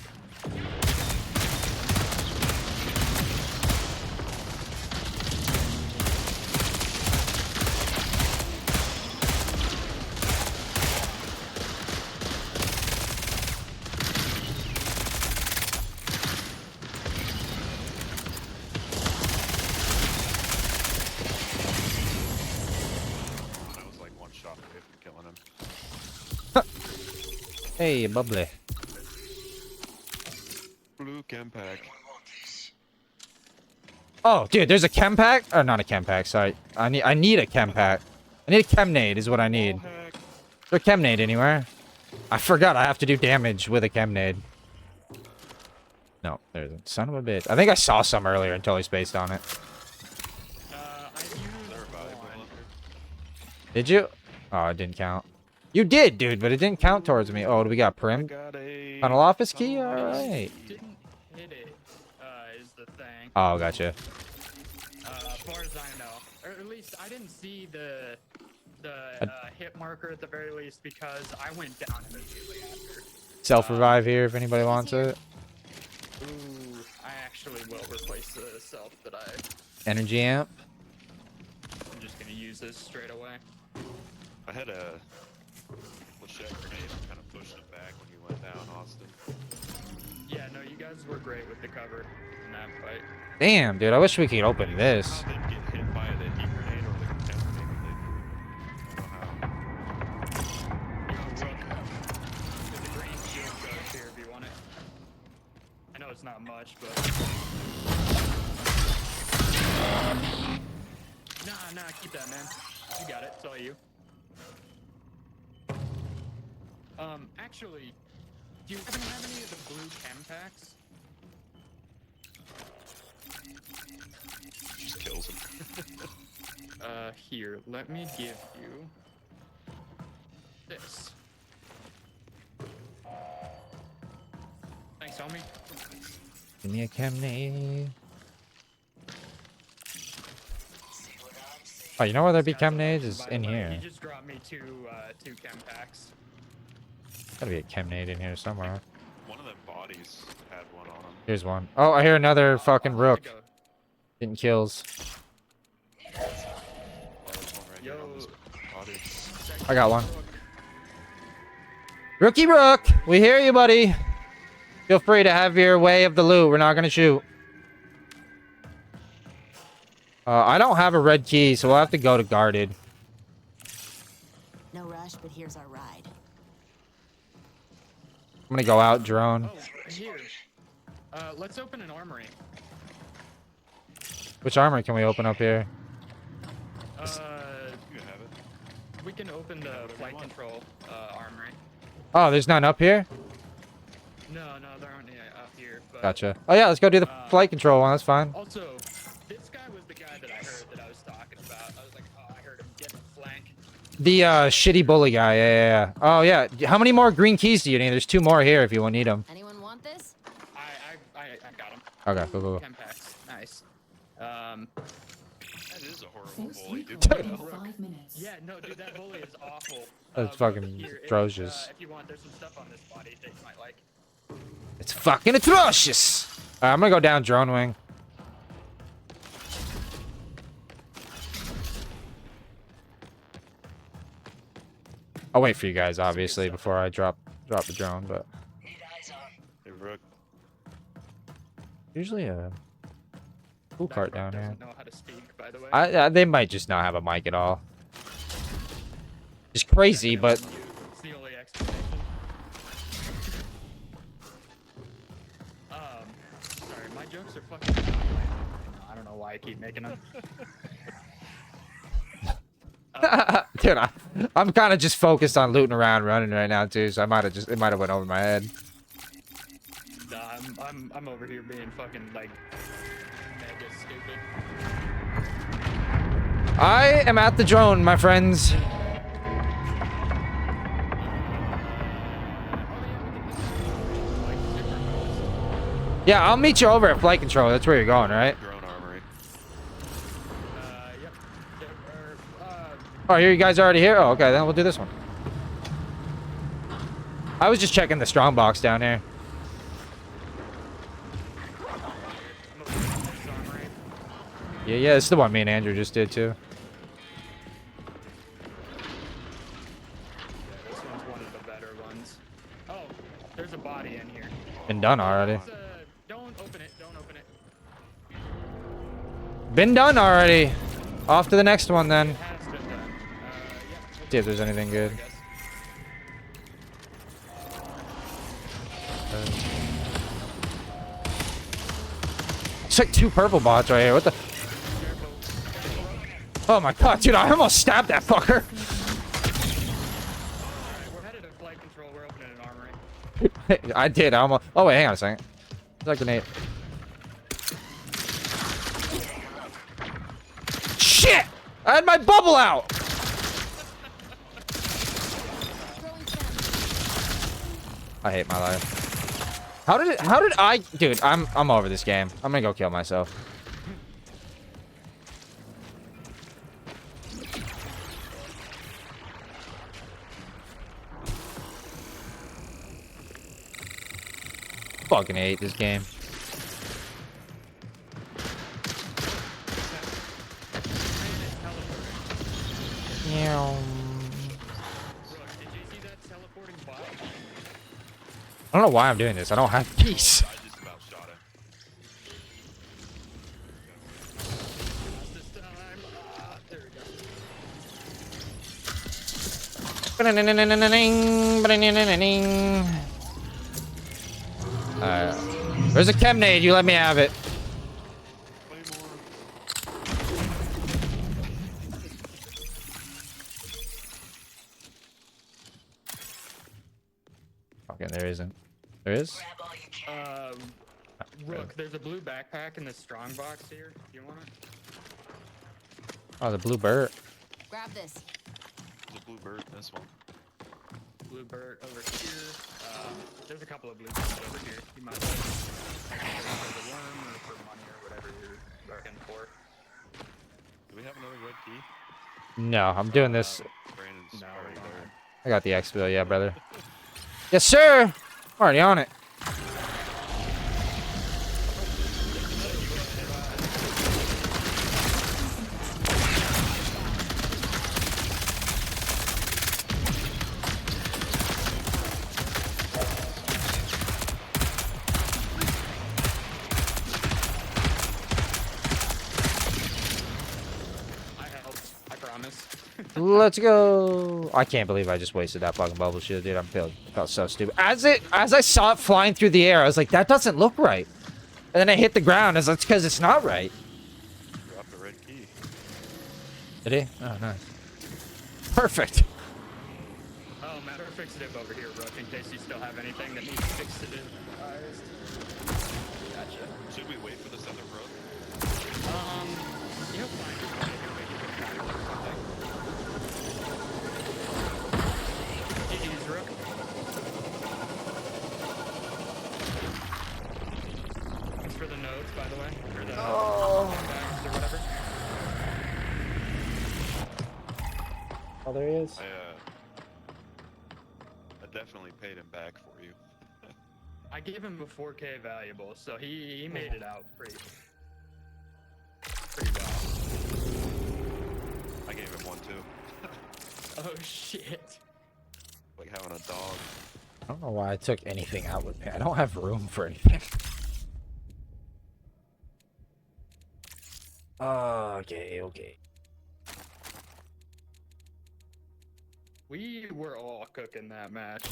I was like one shot away from killing him. Hey, bubbly. Blue chem pack. Oh, dude, there's a chem pack? Or not a chem pack, sorry. I need a chem pack. I need a chemnade is what I need. Heck. Is there a chemnade anywhere? I forgot I have to do damage with a chemnade. No, there isn't. Son of a bitch. I think I saw some earlier and totally spaced on it. I used one. Did you? Oh, it didn't count. You did, dude, but it didn't count towards me. Oh, do we got prim? Got a Tunnel office key? Alright. Didn't hit it, is the thing. Oh, gotcha. As far as I know. Or at least I didn't see the hit marker at the very least because I went down immediately after. Self-revive here if anybody wants it. Ooh, I actually will replace the self that Energy amp. I'm just gonna use this straight away. I had a flechette grenade and kind of pushed him back when he went down, Austin. Yeah, no, you guys were great with the cover in that fight. Damn, dude, I wish we could open this. Didn't get hit by the heat grenade or the chem grenade when they threw. I don't know how. Yo, Rook, there's a green shield code here if you want it. I know it's not much, but. Nah, keep that, man. You got it. It's all you. Actually, do you happen to have any of the blue chem packs? Just kills him. Here, let me give you this. Thanks, homie. Give me a chem nade. Oh, you know where there'd be chem nades? Is By the in way, here. He just dropped me two chem packs. Gotta be a chem nade in here somewhere. One of them bodies had one on him. Here's one. Oh, I hear another fucking rook. Go. Getting kills. Oh, there's one right here on this body. I got one. Rookie Rook! We hear you, buddy. Feel free to have your way of the loot. We're not gonna shoot. I don't have a red key, so we'll have to go to guarded. No rush, but here's our ride. I'm gonna go out drone. Oh, here. Let's open an armory. Which armor can we open up here? You have it. We can open the flight control armory. Oh, there's none up here? No, there aren't any up here. But, Gotcha. Oh yeah, let's go do the flight control one. That's fine. Also, this guy was the guy that I heard that I was talking about. I was like, oh, I heard him getting a flank. The shitty bully guy. Yeah. Oh yeah. How many more green keys do you need? There's 2 more here if you need them. Anyone want this? I got him. Okay, cool. Chem packs. Nice. That is a horrible First bully, dude. recall in 5 minutes. Yeah, no, dude, that bully is awful. That's but fucking here, atrocious. If you want, there's some stuff on this body that you might like. It's fucking atrocious. I'm gonna go down drone wing. I'll wait for you guys, obviously, before I drop the drone. But Hey, Rook. usually a pool That cart Rook down here. doesn't know how to speak, by the way. They might just not have a mic at all. It's crazy, but It's the only explanation. Sorry, my jokes are fucking. I don't know why I keep making them. dude, I'm kind of just focused on looting around, running right now too. So it might have went over my head. Nah, I'm over here being fucking like mega stupid. I am at the drone, my friends. Yeah, I'll meet you over at flight control. That's where you're going, right? Drone armory. Yep. Oh, here you guys already here? Oh, okay, then we'll do this one. I was just checking the strong box down here. Yeah, it's the one me and Andrew just did too. Yeah, this one's one of the better ones. Oh, there's a body in here. Been done already. Don't open it. Don't open it. Been done already. Off to the next one then. It has been done. Yeah. See if there's anything good. I guess. It's like 2 purple bots right here. What the? Oh my god, dude! I almost stabbed that fucker. Alright, we're headed to flight control. We're opening an armory. I did. I almost. Oh wait, hang on a second. There's a grenade. Shit! I had my bubble out. I hate my life. How did I, dude? I'm over this game. I'm gonna go kill myself. Fucking hate this game. Yeah. Brooke, did you see that teleporting bot? I don't know why I'm doing this. I don't have peace. I just about shot him. This time. There we go. Alright. There's a chem nade. You let me have it. Okay, there isn't. There is? Rook, there's a blue backpack in the strong box here. Do you want it? Oh, the blue bird. Grab this. There's a blue bird in this one. Blue bird over here. There's a couple of blue birds over here. You might for the worm or for money or whatever you're looking for. Do we have another red key? No, I'm doing this. Brandon's No, already we don't. there. I got the expo, yeah, brother. Yes, sir. Already on it. I helped. I promise. Let's go. I can't believe I just wasted that fucking bubble shield, dude. Felt so stupid. As I saw it flying through the air, I was like, that doesn't look right. And then I hit the ground. It's because it's not right. Dropped a red key. Did he? Oh, nice. Perfect. Oh, matter of fixative over here, Rook, in case you still have anything that needs fixative. Gotcha. Should we wait for this other road? You'll find it. GG's, Rook. Thanks for the notes, by the way. Or the contacts or whatever. Oh, there he is. I definitely paid him back for you. I gave him a 4K valuable, so he made it out pretty well. I gave him one too. Oh shit. Like having a dog. I don't know why I took anything out with me. I don't have room for anything. Okay. We were all cooking that match.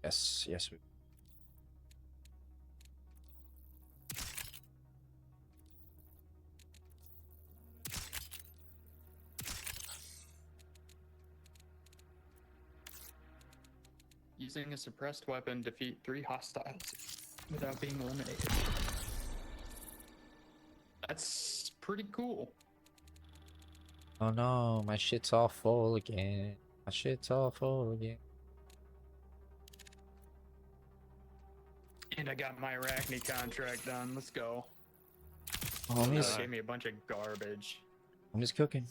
Yes. We... Using a suppressed weapon, defeat 3 hostiles without being eliminated. That's pretty cool. Oh no, my shit's all full again. And I got my Arachne contract done. Let's go. Homies, Gave me a bunch of garbage. I'm just cooking.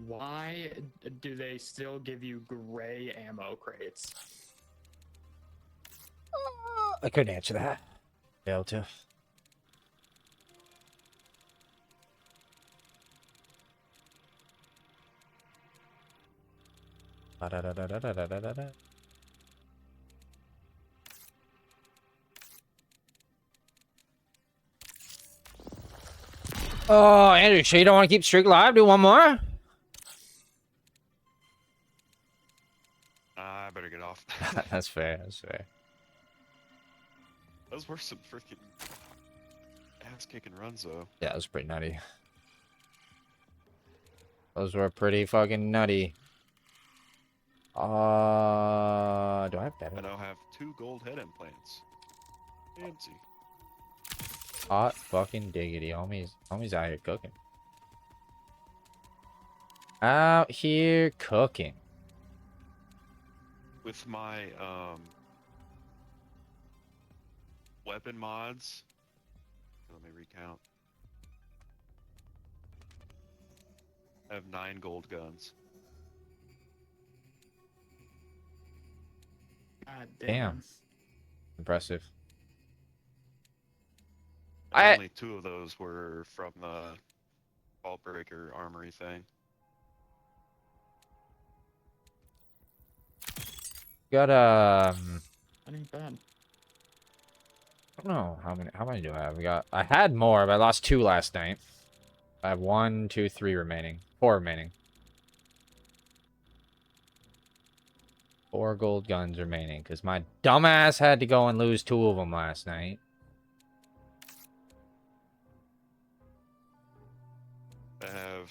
Why do they still give you gray ammo crates? I couldn't answer that. Be able to. Da-da-da-da-da-da-da-da. Oh, Andrew, sure you don't want to keep streak live? Do one more? I better get off. That's fair. Those were some freaking ass-kicking runs, though. Yeah, that was pretty nutty. Those were pretty fucking nutty. Do I have I better? now have 2 gold head implants. Fancy. Hot fucking diggity. Homies out here cooking. Out here cooking. With my weapon mods. Let me recount. I have 9 gold guns. God Damn. Impressive. And only 2 of those were from the Vault Breaker armory thing. Got That ain't bad. I don't know how many do I have? I had more, but I lost 2 last night. I have 1, 2, 3 remaining. 4 remaining. 4 gold guns remaining because my dumbass had to go and lose 2 of them last night. I have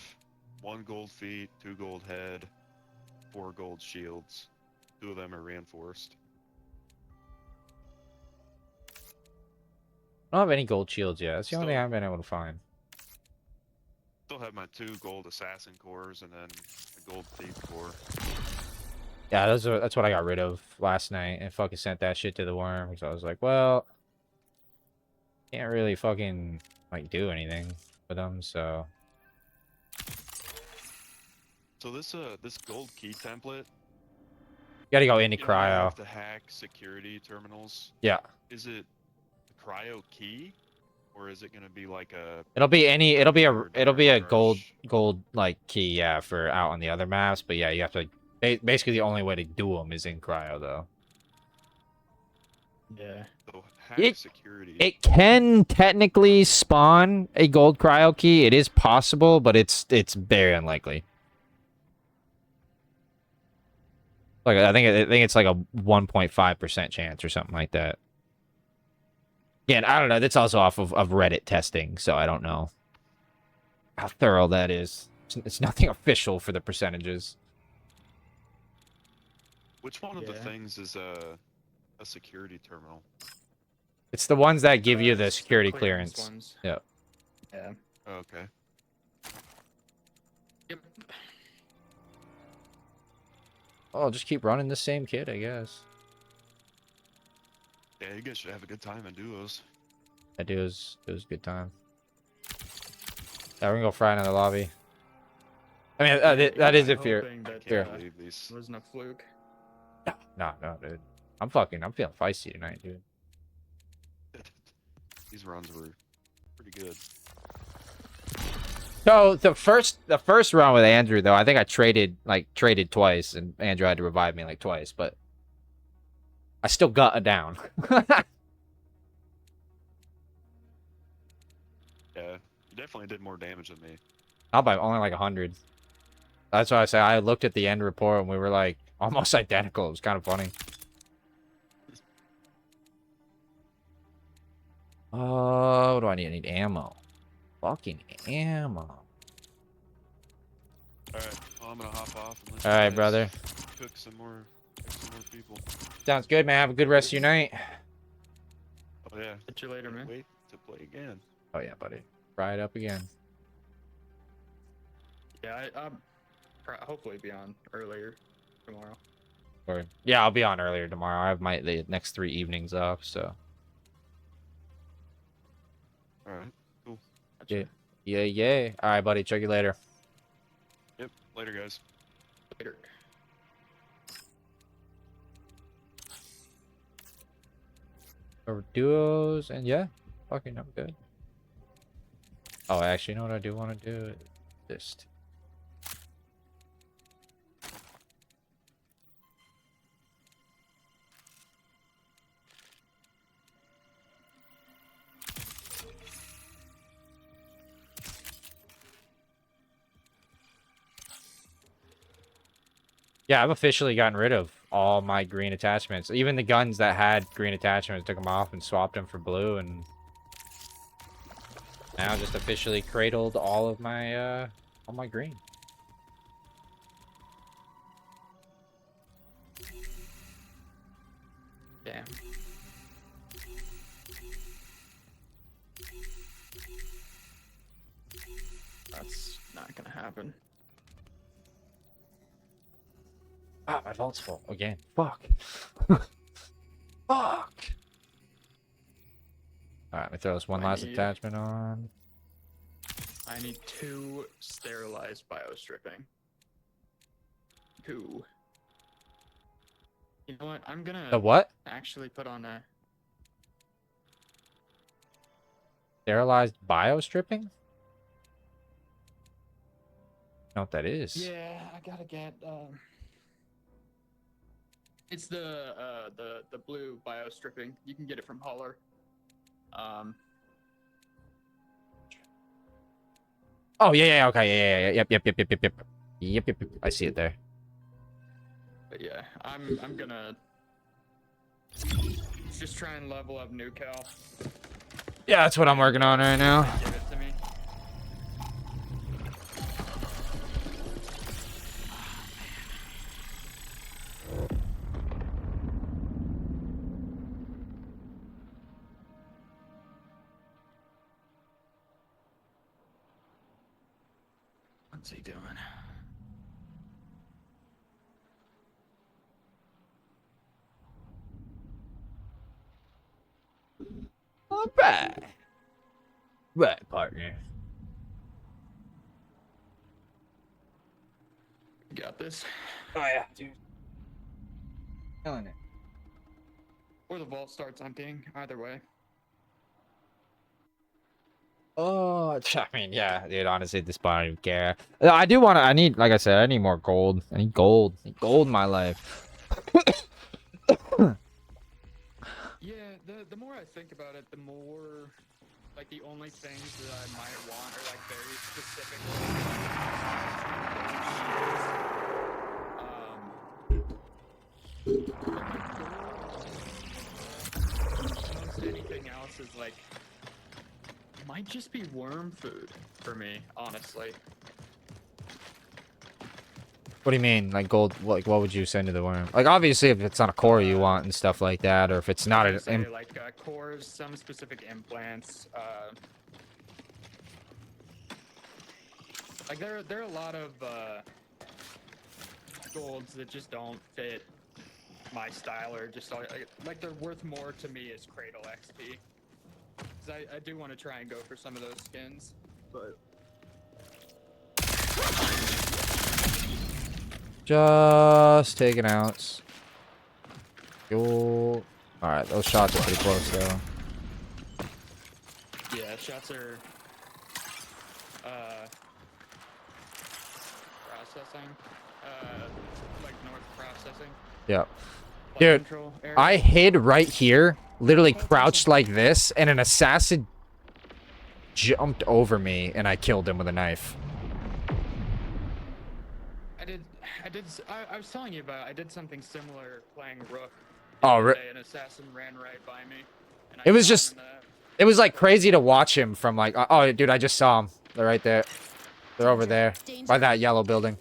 1 gold feet, 2 gold head, 4 gold shields. 2 of them are reinforced. I don't have any gold shields yet. That's the only thing I've been able to find. Still have my 2 gold assassin cores and then a gold thief core. Yeah, that's what I got rid of last night and fucking sent that shit to the worm. So I was like, well, can't really fucking like do anything with them. So This gold key template. you gotta go into You know how you cryo. have to hack security terminals. Yeah, Is it a cryo key, or is it gonna be like a? it'll be a rush? gold like key, yeah, for out on the other maps. But yeah, you have to basically the only way to do them is in cryo though. Yeah. So hack It- security. It can technically spawn a gold cryo key. It is possible, but it's very unlikely. Like I think it's like a 1.5% chance or something like that. Yeah, and I don't know. That's also off of Reddit testing, so I don't know how thorough that is. It's nothing official for the percentages. Which one of the Yeah. things is a security terminal? It's the ones that give you the It's security clearance. ones. Yeah. Yeah. Oh, okay. Yep. Oh, just keep running the same kid, I guess. Yeah, you guys should have a good time in duos. It was a good time. Yeah, we're gonna go fry in the lobby. I mean, that is if you're. Hoping that, Here. Can't believe these. wasn't a fluke. No, dude. I'm feeling feisty tonight, dude. These runs were pretty good. So the first round with Andrew though, I think I traded twice, and Andrew had to revive me like twice, but I still got it down. Yeah, you definitely did more damage than me. Not by only like 100. That's why I say I looked at the end report and we were like almost identical. It was kind of funny. Oh, what do I need? I need ammo. Fucking ammo. Alright, well, I'm gonna hop off. And let All you right, guys brother. Cook some more people. Sounds good, man. Have a good rest of your night. Oh yeah. Catch you later, Can't man. wait to play again. Oh yeah, buddy. Fry it up again. Yeah, I'll hopefully be on earlier tomorrow. Or yeah, I'll be on earlier tomorrow. I have the next 3 evenings off, so Alright, cool. yeah, yeah. All right, buddy. Check you later. Yep, later guys. Later. Or duos, and yeah, fucking I'm good. Oh, actually, you know what I do want to do? This. Yeah, I've officially gotten rid of all my green attachments. Even the guns that had green attachments, took them off and swapped them for blue, and now just officially cradled all my green. Damn. That's not gonna happen. Ah, my vault's full again. Fuck. Fuck. All right, let me throw this one I last need- attachment on. I need 2 sterilized biostripping. 2. You know what? I'm gonna The what? actually put on a. Sterilized biostripping? Know what that is? Yeah, I gotta get. It's the blue biostripping. You can get it from Holler. Oh yeah, okay, yeah. Yep. I see it there. But yeah, I'm gonna just try and level up new cal. Yeah, that's what I'm working on right now. Give it to me. What's he doing? All right. Right, partner. You got this. Oh yeah, dude. Killing it. Or the vault starts emptying. Either way. Oh, I mean, yeah, dude. Honestly, at this point, I don't even care. I do want to. I need, like I said, I need more gold. I need gold. I need gold in my life. Yeah, the more I think about it, the more like the only things that I might want are like very specific. Almost anything else is like might just be worm food for me, honestly. What do you mean, like gold? Like, what would you send to the worm? Like, obviously, if it's not a core you want and stuff like that, or if it's not an. Say, like cores, some specific implants. Like there are a lot of golds that just don't fit my style, or just like they're worth more to me as Cradle XP. Cause I do want to try and go for some of those skins, but. Just taking outs. Yo. Alright, those shots are pretty close, though. Yeah, shots are processing. Like north processing. Yep. Flight Dude, control area. I hid right here, literally crouched like this, and an assassin jumped over me, and I killed him with a knife. I was telling you about. I did something similar playing Rook. Oh, An assassin ran right by me. And it was just, it was like crazy to watch him from like, oh, dude, I just saw him. They're right there. They're over there by that yellow building.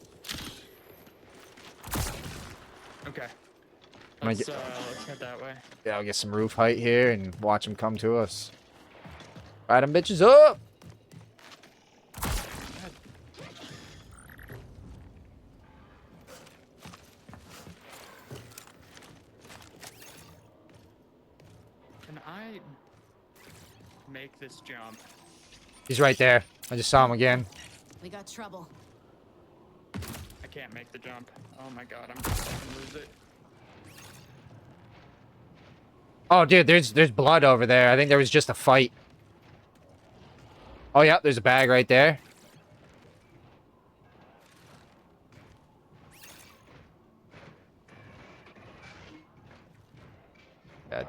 Okay. Let's Let's head that way. Yeah, I'll get some roof height here and watch him come to us. Ride them bitches up! Can I make this jump? He's right there. I just saw him again. We got trouble. I can't make the jump. Oh my god, I'm just gonna lose it. Oh, dude, there's blood over there. I think there was just a fight. Oh, yeah, there's a bag right there. God.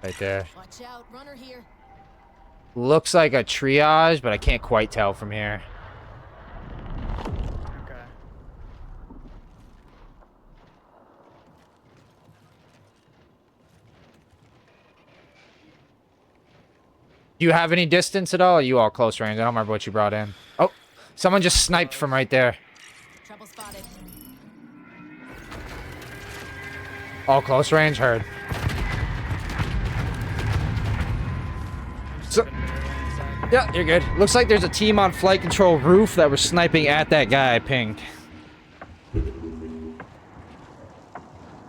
Right there. Watch out, runner here. Looks like a triage, but I can't quite tell from here. Okay. Do you have any distance at all? Or are you all close range? I don't remember what you brought in. Oh, someone just sniped from right there. Trouble spotted. All close range, heard. So, yeah, you're good. Looks like there's a team on flight control roof that was sniping at that guy I pinged.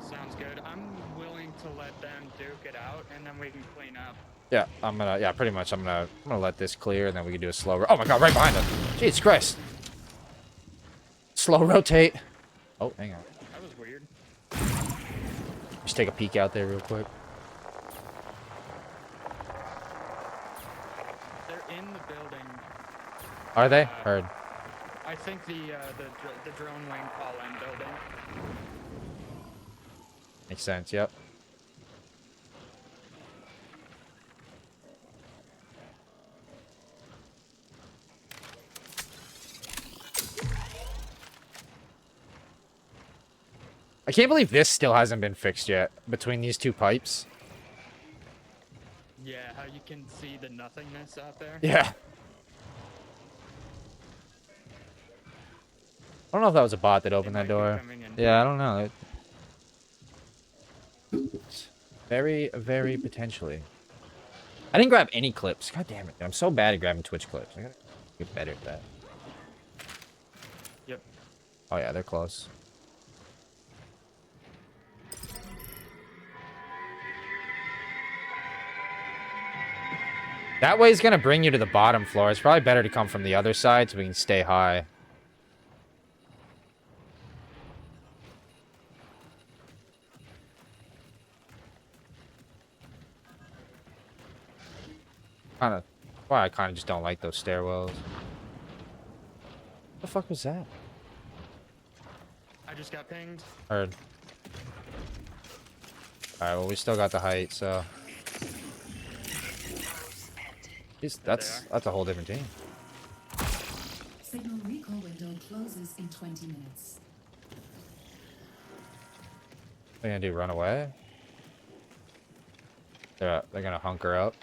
Sounds good. I'm willing to let them duke it out, and then we can clean up. Yeah, pretty much. I'm gonna let this clear, and then we can do a slow. Oh my god, right behind us. Jesus Christ. Slow rotate. Oh, hang on. That was weird. Just take a peek out there real quick. They're in the building. Are they? Heard. I think the drone wing call-in building. Makes sense. Yep. I can't believe this still hasn't been fixed yet between these two pipes. Yeah, how you can see the nothingness out there. Yeah. I don't know if that was a bot that They opened that might be door. coming in. Yeah, I don't know. Very, very potentially. I didn't grab any clips. God damn it. I'm so bad at grabbing Twitch clips. I gotta get better at that. Yep. Oh yeah, they're close. That way is gonna bring you to the bottom floor. It's probably better to come from the other side so we can stay high. Why I kind of just don't like those stairwells. What the fuck was that? I just got pinged. Heard. Alright, well we still got the height, so. Jeez, that's a whole different team. Signal recall window closes in 20 minutes. They're gonna do run away? They're gonna hunker up.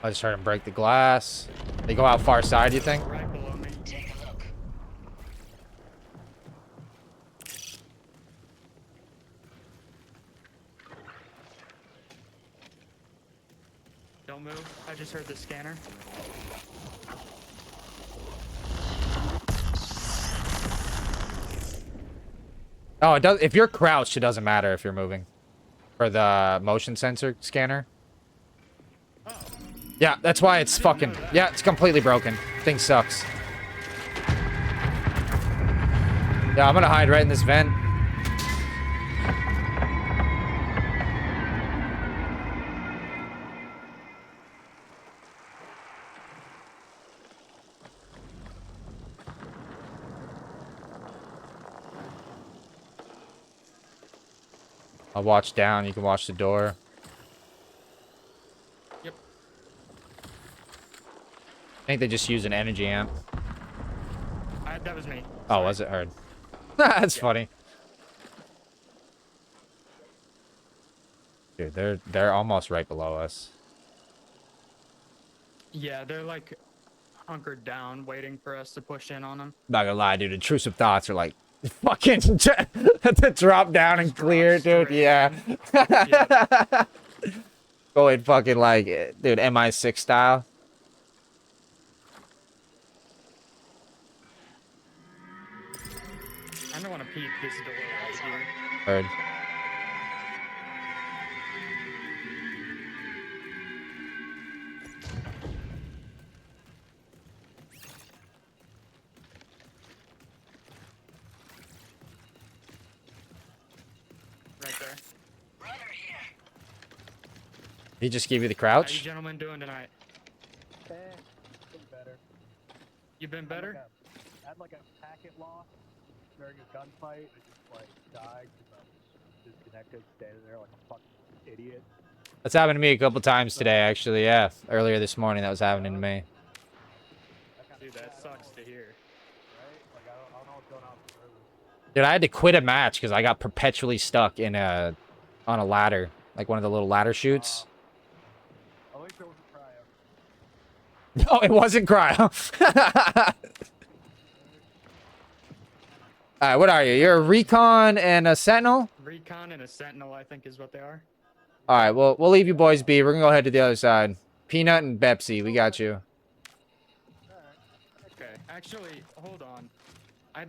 I just heard him break the glass. They go out far side, you think? Right below me. Take a look. Don't move. I just heard the scanner. Oh, it does. If you're crouched, it doesn't matter if you're moving. For the motion sensor scanner. Oh. Yeah, that's why it's fucking... Yeah, it's completely broken. Thing sucks. Yeah, I'm gonna hide right in this vent. I'll watch down. You can watch the door. Yep. I think they just use an energy amp. That was me. Oh, was it? Heard. That's funny. Dude, they're almost right below us. Yeah, they're like hunkered down, waiting for us to push in on them. Not gonna lie, dude. Intrusive thoughts are like fucking to drop down and clear, dude. Yeah. Going fucking like, dude, MI6 style. I don't want to peek this door right here. Heard. Right there. He just gave you the How you crouch? gentlemen doing tonight? Been better. You been better? I had like a packet loss during a gunfight. I just like died because I was disconnected, standing there like a fucking idiot. That's happened to me a couple times today, actually. Yeah, earlier this morning that was happening to me. Dude, that sucks to hear. Right? Like I don't know what's going on with the server. Dude, I had to quit a match because I got perpetually stuck in on a ladder, like one of the little ladder chutes. At least there was a cryo. No, it wasn't cryo. Alright, what are you? You're a recon and a sentinel? Recon and a sentinel, I think, is what they are. Alright, well, we'll leave you boys be. We're gonna go head to the other side. Peanut and Pepsi, we got you. Okay, actually, hold on. I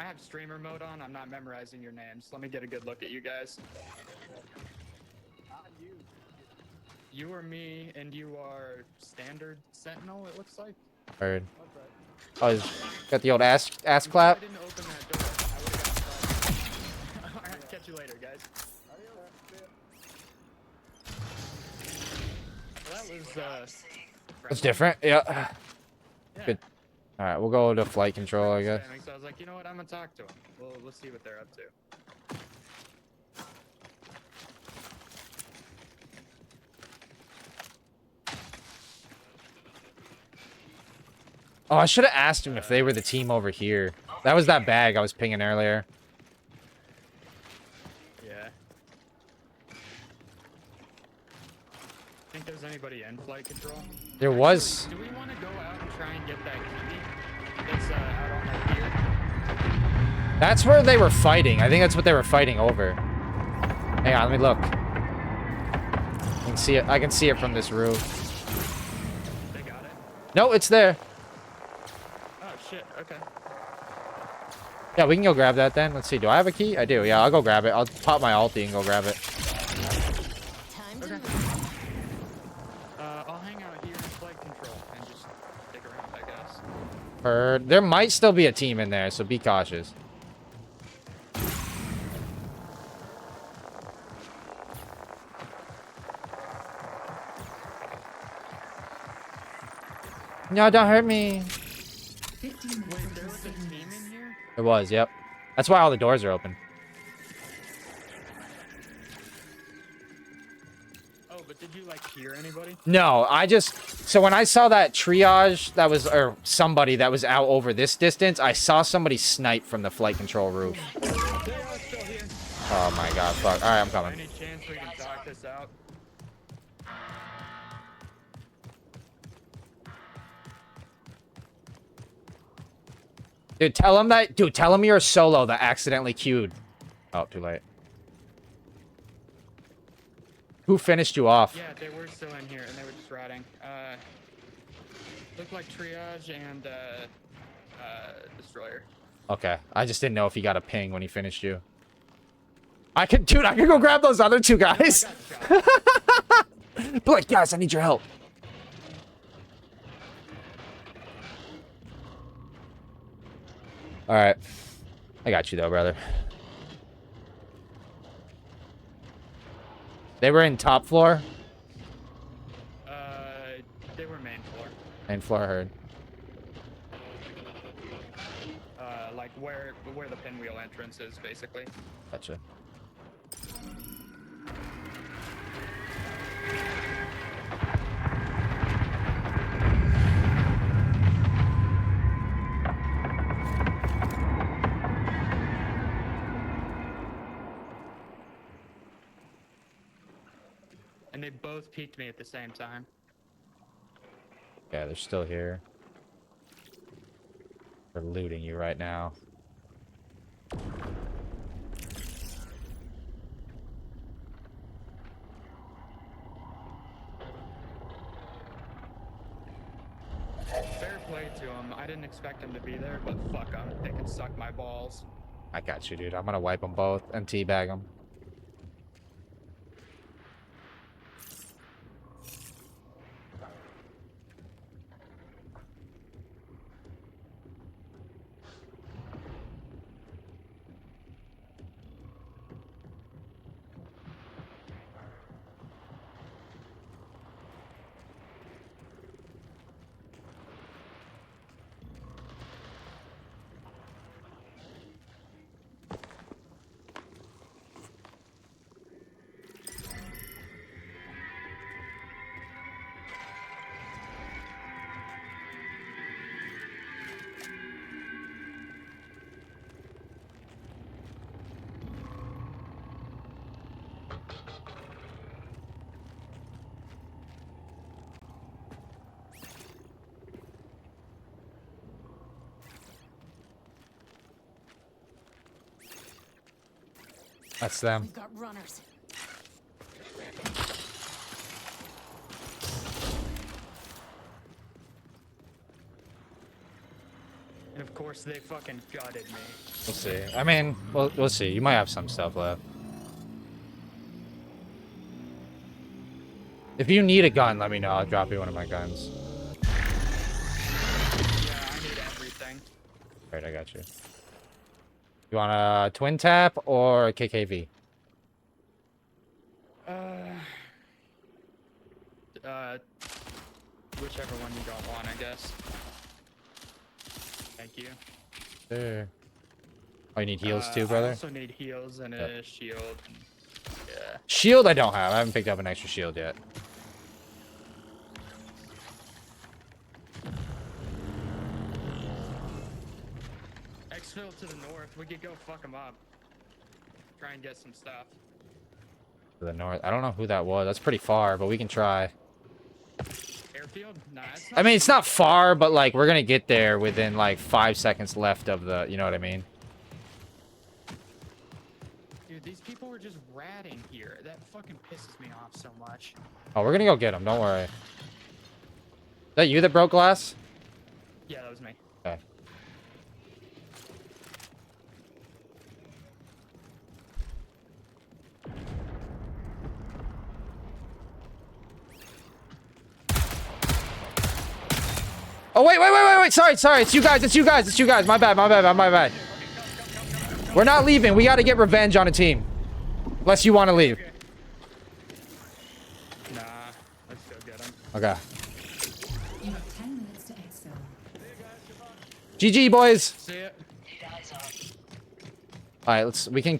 have streamer mode on. I'm not memorizing your names. Let me get a good look at you guys. Not you. You are me, and you are standard sentinel. It looks like. Heard. That's right. Oh, got the old ass clap? I didn't open that door. I would have got. Alright, catch you later, guys. Well, that was That's different. Yeah. Yeah. Good. Alright, we'll go to flight control, I guess. So I was like, you know what? I'm gonna talk to them. We'll see what they're up to. Oh, I should have asked him if they were the team over here. That was that bag I was pinging earlier. Yeah. Think there's anybody in flight control? There was. Do we want to go out and try and get that key that's out on that pier? That's where they were fighting. I think that's what they were fighting over. Hang on, let me look. I can see it. I can see it from this roof. They got it. No, it's there. Oh shit. Okay. Yeah, we can go grab that then. Let's see. Do I have a key? I do. Yeah, I'll go grab it. I'll pop my ulti and go grab it. Time to move. I'll hang out here in flight control and just stick around, I guess. Heard. There might still be a team in there, so be cautious. No, don't hurt me. 15 minutes Wait, until there was a city team limits. in here? There was, yep. That's why all the doors are open. Oh, but did you like hear anybody? No, I just... So when I saw that triage that was... Or somebody that was out over this distance, I saw somebody snipe from the flight control roof. They are still here. Oh my god, fuck. Alright, I'm coming. Any chance we can talk this out? Dude, tell him that... Dude, tell him you're a solo that accidentally queued. Oh, too late. Who finished you off? Yeah, they were still in here and they were just rotting. Looked like triage and destroyer. Okay. I just didn't know if he got a ping when he finished you. I could... Dude, I could go grab those other two guys. I got shot. Be like, guys, I need your help. Alright. I got you though, brother. They were in top floor? They were main floor. Main floor, I heard. Like where the pinwheel entrance is, basically. Gotcha. And they both peeked me at the same time. Yeah, they're still here. They're looting you right now. Fair play to them. I didn't expect them to be there, but fuck them. They can suck my balls. I got you, dude. I'm gonna wipe them both and teabag them. That's them. We've got runners. And of course, they fucking gutted me. We'll see. I mean, we'll see. You might have some stuff left. If you need a gun, let me know. I'll drop you one of my guns. Yeah, I need everything. Alright, I got you. You want a twin tap or a KKV? Whichever one you don't want, I guess. Thank you. Sure. Oh, you need heals too, brother? I also need heals and a shield. Yeah. Shield I don't have. I haven't picked up an extra shield yet. Airfield to the north. We could go fuck them up. Try and get some stuff. To the north. I don't know who that was. That's pretty far, but we can try. Airfield? Nah, it's I mean, it's not far, but like we're gonna get there within like 5 seconds left of the. You know what I mean? Dude, these people were just ratting here. That fucking pisses me off so much. Oh, we're gonna go get them. Don't worry. Is that you that broke glass? Yeah, that was me. Okay. Oh, wait. Sorry. It's you guys. My bad. We're not leaving. We got to get revenge on a team. Unless you want to leave. Nah, let's go get them. Okay. You have 10 minutes to exfil. GG, boys. See ya. All right, we can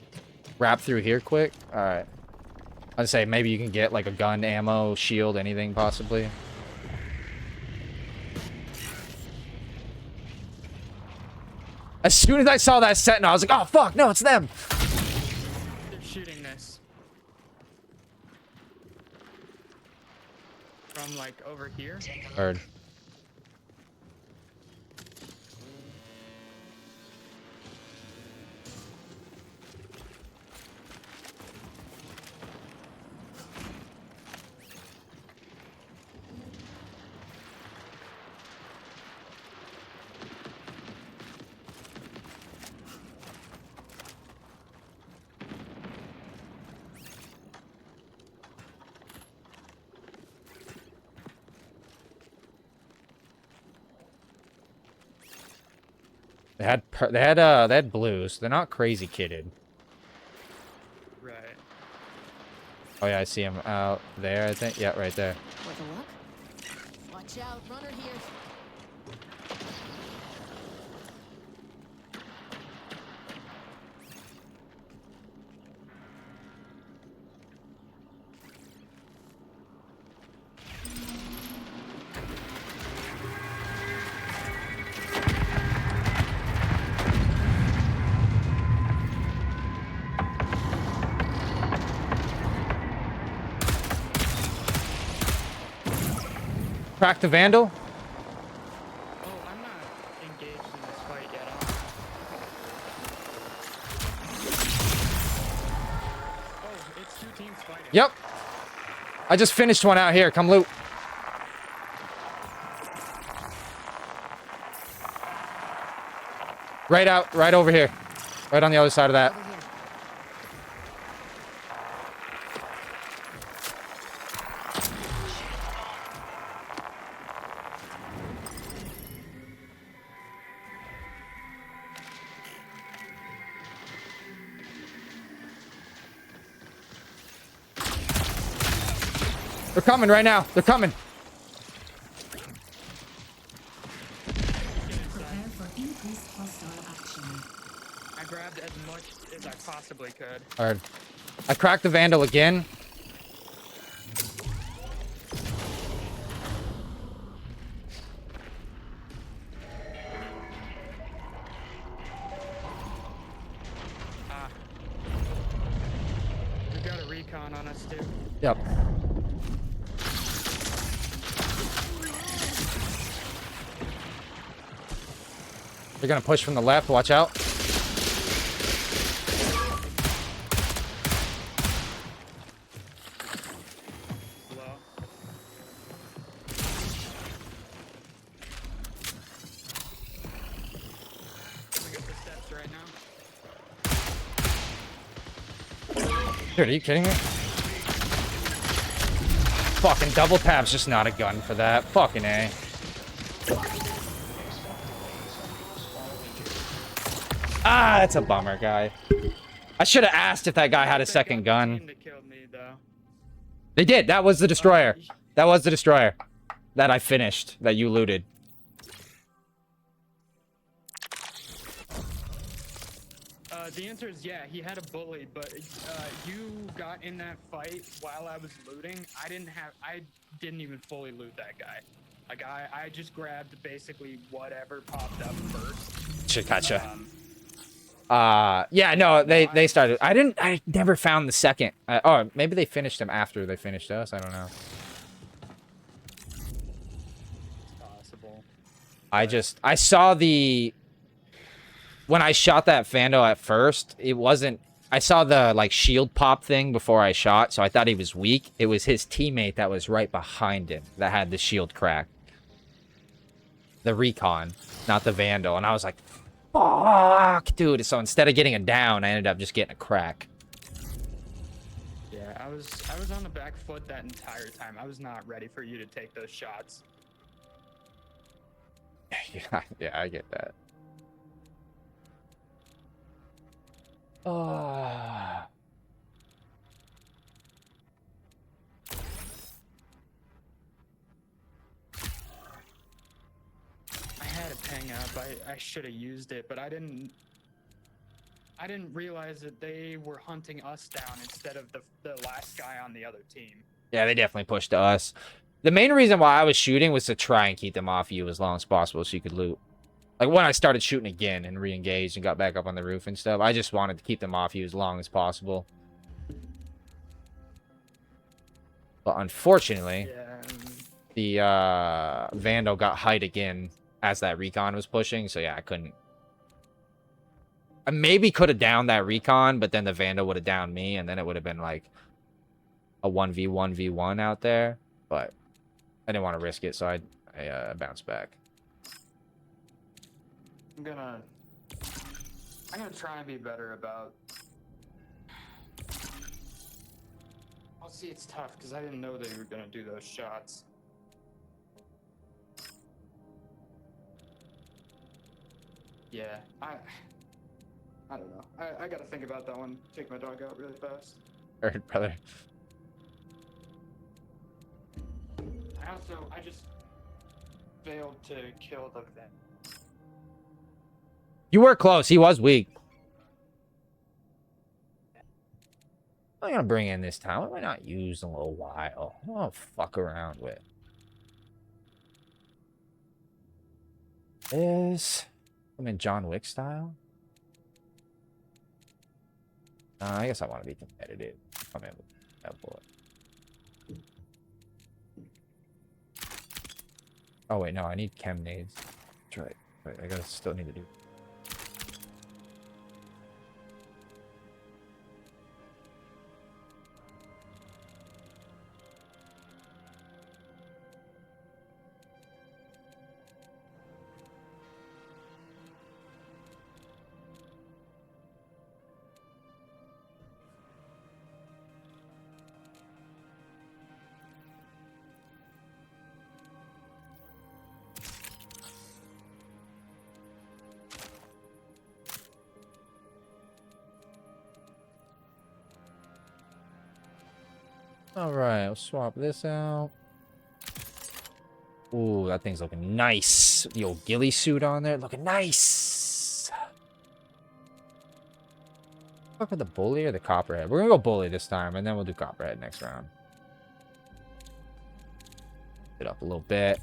wrap through here quick. All right. I'd say maybe you can get like a gun, ammo, shield, anything possibly. As soon as I saw that sentinel, I was like, oh, fuck, no, it's them. They're shooting this. From, like, over here? Heard. They had blues. They're not crazy kitted. Right. Oh yeah, I see him out there, I think. Yeah, right there. Worth a look. Watch out, runner here. Crack the Vandal. Oh, I'm not engaged in this fight yet. Oh, it's two teams fighting. Yep. I just finished one out here. Come loot. Right over here. Right on the other side of that. Over here. They're coming right now. They're coming. Prepare for increased hostile action. I grabbed as much as I possibly could. Alright. I cracked the Vandal again. Ah. We've got a recon on us, too. Yep. They're gonna push from the left. Watch out. Low. Coming up the steps right now. Dude, are you kidding me? Fucking double tap's just not a gun for that. Fucking A. Ah, that's a bummer, guy. I should have asked if that guy had a second gun. Team that killed me, though. They did. That was the destroyer. That was the destroyer. That I finished. That you looted. The answer is yeah, he had a bully, but you got in that fight while I was looting. I didn't even fully loot that guy. Like I just grabbed basically whatever popped up first. Gotcha. Yeah, no, they started. I never found the second. Oh, maybe they finished them after they finished us. I don't know. It's possible. I saw when I shot that Vando at first, it wasn't, I saw the like shield pop thing before I shot, so I thought he was weak. It was his teammate that was right behind him that had the shield crack. The recon, not the Vandal. And I was like, fuck, dude. So instead of getting a down, I ended up just getting a crack. Yeah, I was on the back foot that entire time. I was not ready for you to take those shots. Yeah, I get that. Oh. I had a ping up. I should have used it, but I didn't realize that they were hunting us down instead of the last guy on the other team. Yeah, they definitely pushed to us. The main reason why I was shooting was to try and keep them off you as long as possible so you could loot. Like, when I started shooting again and re-engaged and got back up on the roof and stuff, I just wanted to keep them off you as long as possible. But unfortunately, Yeah. the Vandal got height again as that recon was pushing, so yeah, I couldn't. I maybe could have downed that recon, but then the Vandal would have downed me, and then it would have been like a 1v1v1 out there. But I didn't want to risk it, so I bounced back. I'm gonna try and be better about. I'll see. It's tough because I didn't know they were gonna do those shots. Yeah, I don't know. I gotta think about that one. Take my dog out really fast. Alright, brother. I just failed to kill the vet. You were close. He was weak. I'm gonna bring in this time. What am I not used in a little while? I don't fuck around with. I'm in John Wick style. I guess I want to be competitive. I'm in with that boy. Oh wait, no, I need chem nades. That's right. Wait, I gotta still need to do. Alright, I'll swap this out. Ooh, that thing's looking nice. The old ghillie suit on there, looking nice. Fuck with the bully or the copperhead? We're gonna go bully this time, and then we'll do copperhead next round. It up a little bit.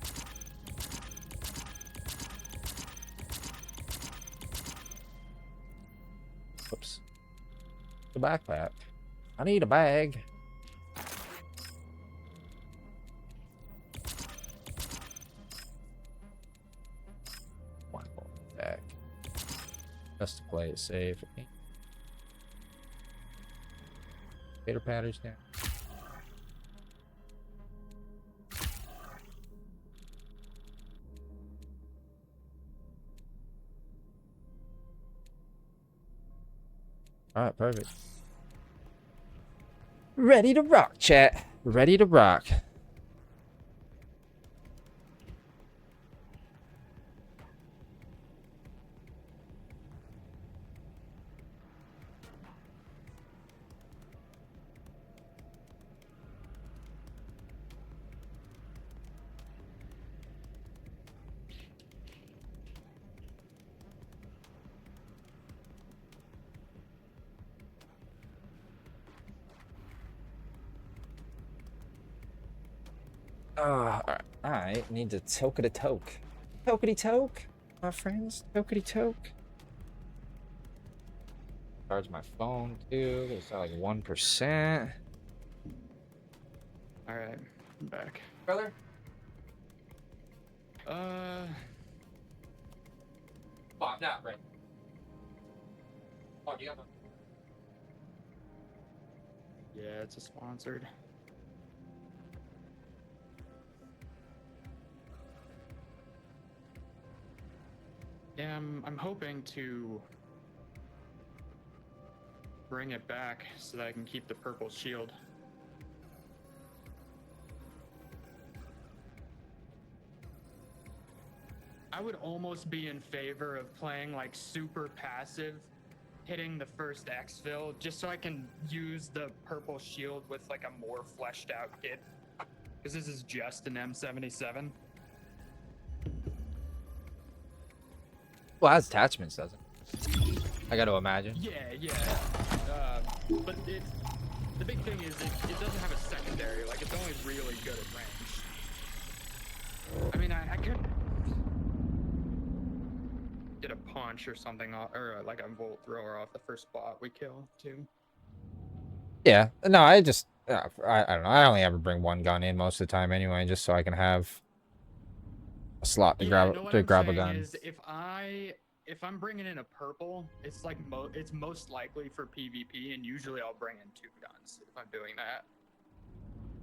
Oops. The backpack. I need a bag. Back. Just to play it safe. Gator patterns there. Alright, perfect. Ready to rock, chat. Ready to rock. I need to tokety toke. Tokety toke, my friends. Tokety toke. Charge my phone too. It's at like 1%. All right, I'm back. Brother. Uh, Oh, I'm not right. Oh, you got my... yeah, it's a sponsored. Yeah, I'm hoping to bring it back so that I can keep the purple shield. I would almost be in favor of playing like super passive, hitting the first exfil, just so I can use the purple shield with like a more fleshed out kit. Because this is just an M77. Well, it has attachments, doesn't it? I got to imagine. Yeah. But the big thing is it doesn't have a secondary. Like, it's only really good at range. I mean, I could get a punch or something, or like a volt thrower off the first spot we kill, too. Yeah. No, I just... I don't know. I only ever bring one gun in most of the time anyway, just so I can have a slot to grab what to I'm grab a saying gun. is if I'm bringing in a purple, it's like it's most likely for PvP, and usually I'll bring in 2 guns if I'm doing that.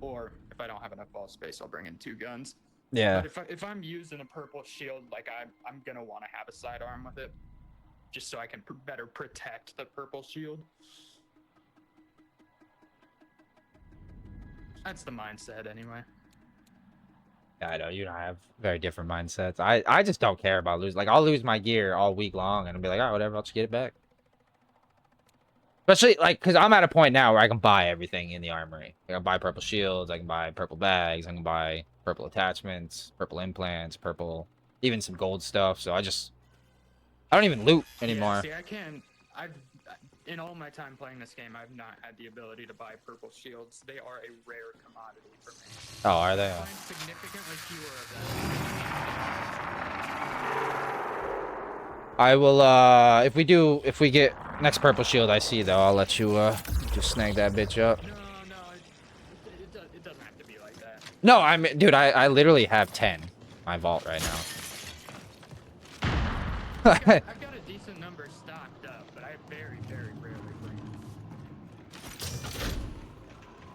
Or if I don't have enough ball space, I'll bring in 2 guns. Yeah. But if I'm using a purple shield, like I'm gonna want to have a sidearm with it, just so I can better protect the purple shield. That's the mindset, anyway. Yeah, I know you and I have very different mindsets. I just don't care about losing. Like, I'll lose my gear all week long, and I'll be like, oh, whatever, I'll just get it back. Especially, like, because I'm at a point now where I can buy everything in the armory. I can buy purple shields, I can buy purple bags, I can buy purple attachments, purple implants, purple, even some gold stuff. So I don't even loot anymore. Yeah, see, in all my time playing this game, I've not had the ability to buy purple shields. They are a rare commodity for me. Oh, are they? I find significantly fewer of them. I will, if we get next purple shield I see, though, I'll let you, just snag that bitch up. No, it doesn't have to be like that. No, dude, I literally have 10 in my vault right now. I've got a decent number stocked up, but I very, very rarely bring them.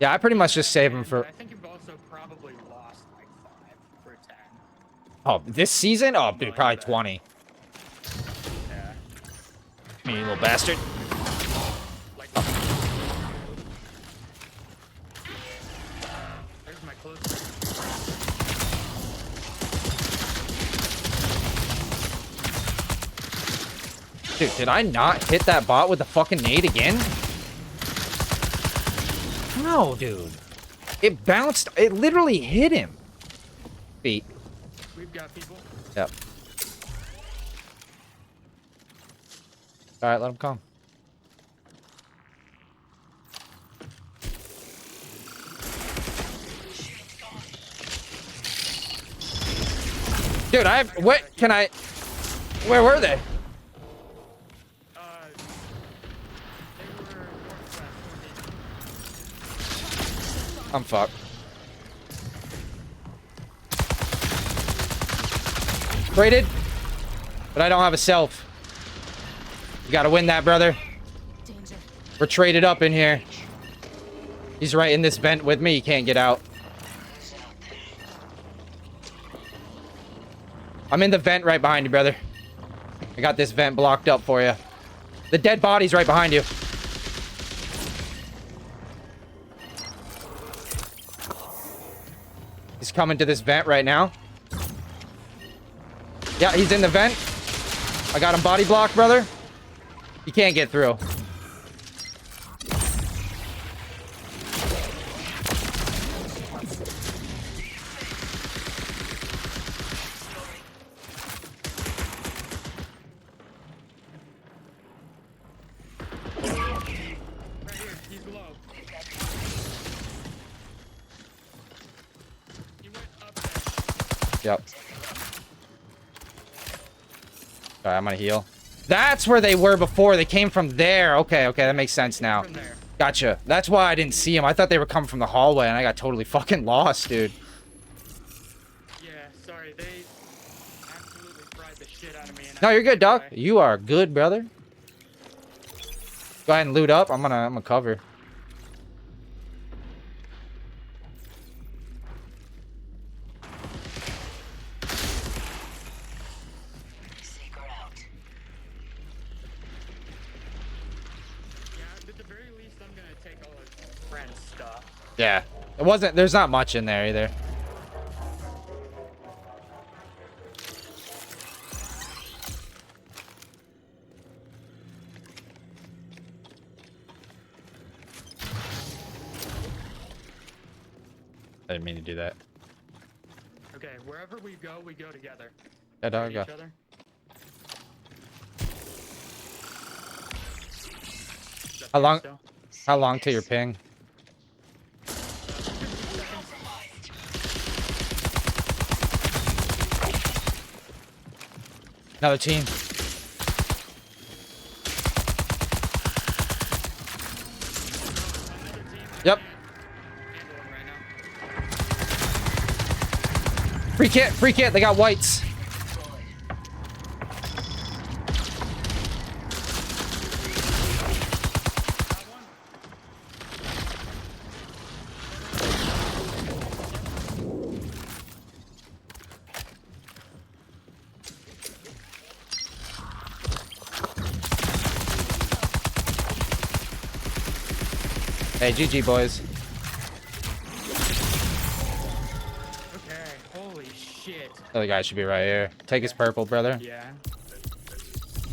Yeah, I pretty much just save them for... I think you've also probably lost like 5 or 10. Oh, this season? Oh, dude, probably 20. Yeah. Me, you little bastard. Like, there's my close. Dude, did I not hit that bot with the fucking nade again? No, dude. It bounced. It literally hit him. Feet. We've got people. Yep. Alright, let him come. Dude, what can I... Where were they? They were northwest. I'm fucked. Traded, but I don't have a self. You gotta win that, brother. Danger. We're traded up in here. He's right in this vent with me. He can't get out. I'm in the vent right behind you, brother. I got this vent blocked up for you. The dead body's right behind you. He's coming to this vent right now. Yeah, he's in the vent. I got him body blocked, brother. You can't get through. Right here, he's low. He went up there. Yep. Alright, I'm gonna heal. That's where they were before. They came from there. Okay, okay, that makes sense now. From there. Gotcha. That's why I didn't see them. I thought they were coming from the hallway, and I got totally fucking lost, dude. Yeah, sorry, they absolutely fried the shit out of me. And No, I you're good, ran Doc. away. You are good, brother. Go ahead and loot up. I'm gonna cover. Yeah, at the very least, I'm gonna take all his friend's stuff. Yeah. It wasn't. There's not much in there either. I didn't mean to do that. Okay, wherever we go together. Yeah, dog, Each go. other. Is that How fair long? still? How long till your ping? Another team. Yep. Handle him right now. Free kit. Free kit. They got whites. Got one. Hey, GG, boys. Okay, holy shit. Other guy should be right here. Take his purple, brother. Yeah.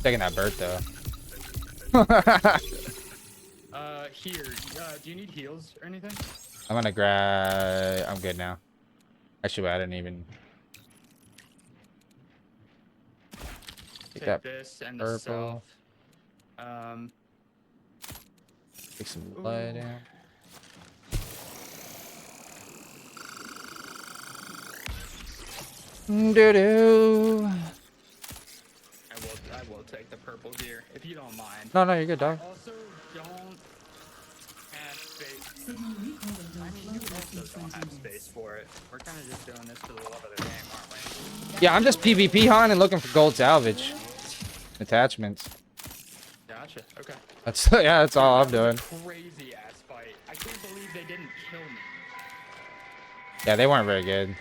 Taking that bird, though. Here. Do you need heals or anything? I'm gonna grab... I'm good now. Actually, I didn't even... Take that this and the purple. self. Take some blood Ooh. in. Doo-doo. I will take the purple gear if you don't mind. No, you're good, dog. Also, don't have space. Signal recall window I mean, you closes in also 20 don't have minutes. space for it. We're kind of just doing this for the love of the game, aren't we? Yeah, I'm just PvP hunting, looking for gold salvage. Attachments. Gotcha. Okay. That's yeah, that's all I'm doing. Crazy ass fight. I can't believe they didn't kill me. Yeah, they weren't very good.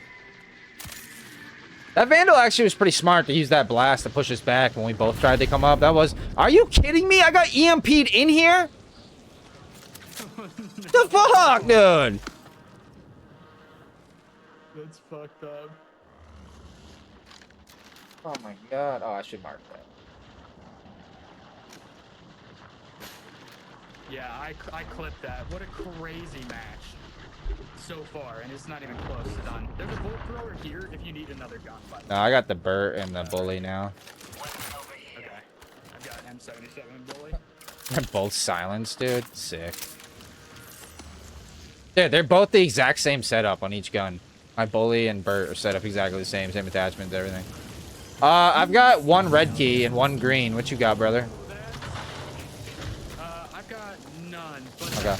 That Vandal actually was pretty smart to use that blast to push us back when we both tried to come up. That was... Are you kidding me? I got EMP'd in here? The fuck, dude? That's fucked up. Oh my god. Oh, I should mark that. Yeah, I clipped that. What a crazy match so far, and it's not even close to done. There's a bolt thrower here if you need another gun, by the way. No, I got the Burt and the Bully now. Okay. I've got M77 bully. They're both silenced, dude. Sick. Dude, they're both the exact same setup on each gun. My Bully and Burt are set up exactly the same attachments, everything. I've got one red key and one green. What you got, brother? I've got none, but Okay.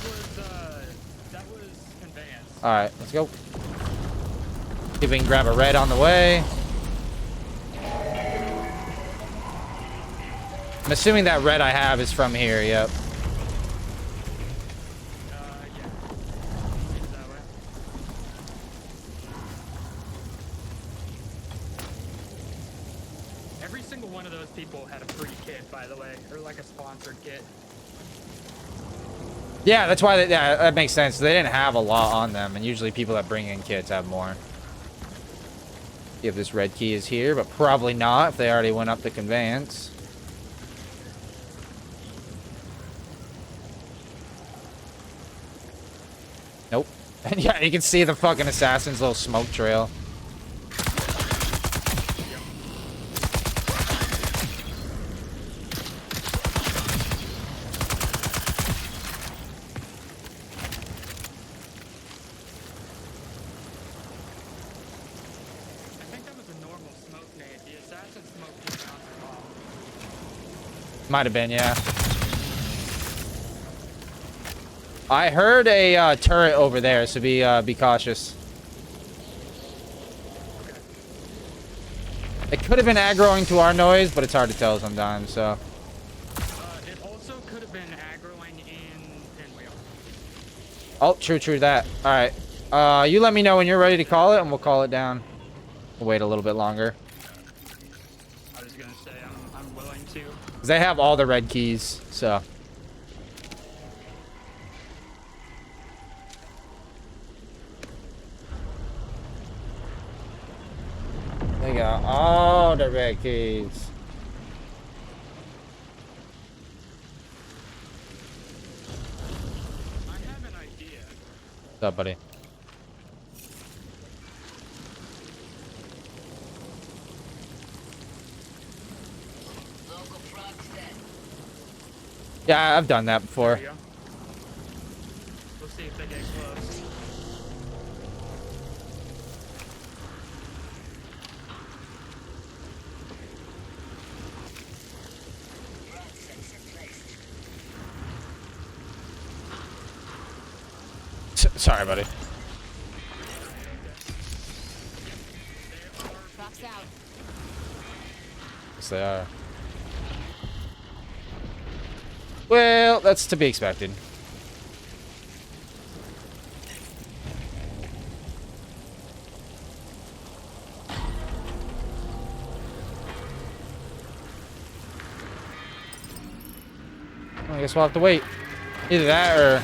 that was conveyance. Alright, let's go. See if we can grab a red on the way. I'm assuming that red I have is from here, yep. Yeah. It's that way. Every single one of those people had a free kit, by the way, or like a sponsored kit. Yeah, that's why, yeah, that makes sense. They didn't have a lot on them, and usually people that bring in kits have more. See if this red key is here, but probably not if they already went up the conveyance. Nope. And yeah, you can see the fucking assassin's little smoke trail. Might have been, yeah. I heard a turret over there, so be cautious. It could have been aggroing to our noise, but it's hard to tell sometimes, so. It also could have been aggroing in Pinwheel. Oh, true that. Alright. You let me know when you're ready to call it, and we'll call it down. We'll wait a little bit longer. I was gonna say I'm willing to. 'Cause they have all the red keys, so. They got all the red keys. I have an idea. What's up, buddy? Yeah, I've done that before. There you go. We'll see if they get close. Sorry, buddy. Rocks out. Yes, they are. Well, that's to be expected. Well, I guess we'll have to wait. Either that or...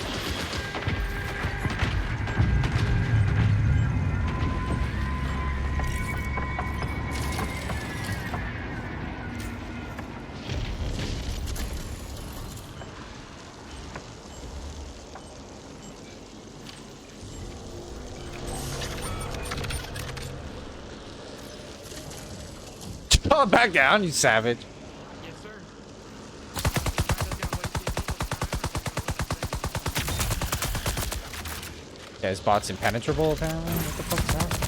Oh, back down, you savage. Yes, sir. Yeah, his bot's impenetrable, apparently. What the fuck is that?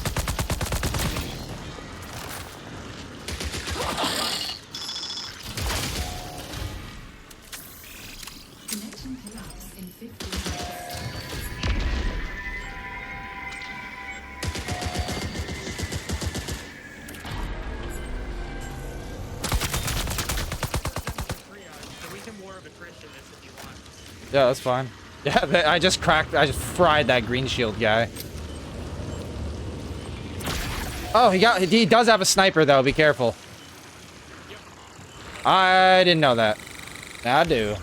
Connection collapse in 15 minutes. So we can war of attrition this if you want. Yeah, that's fine. Yeah, I just fried that green shield guy. Oh, he does have a sniper though, be careful. I didn't know that. Now I do.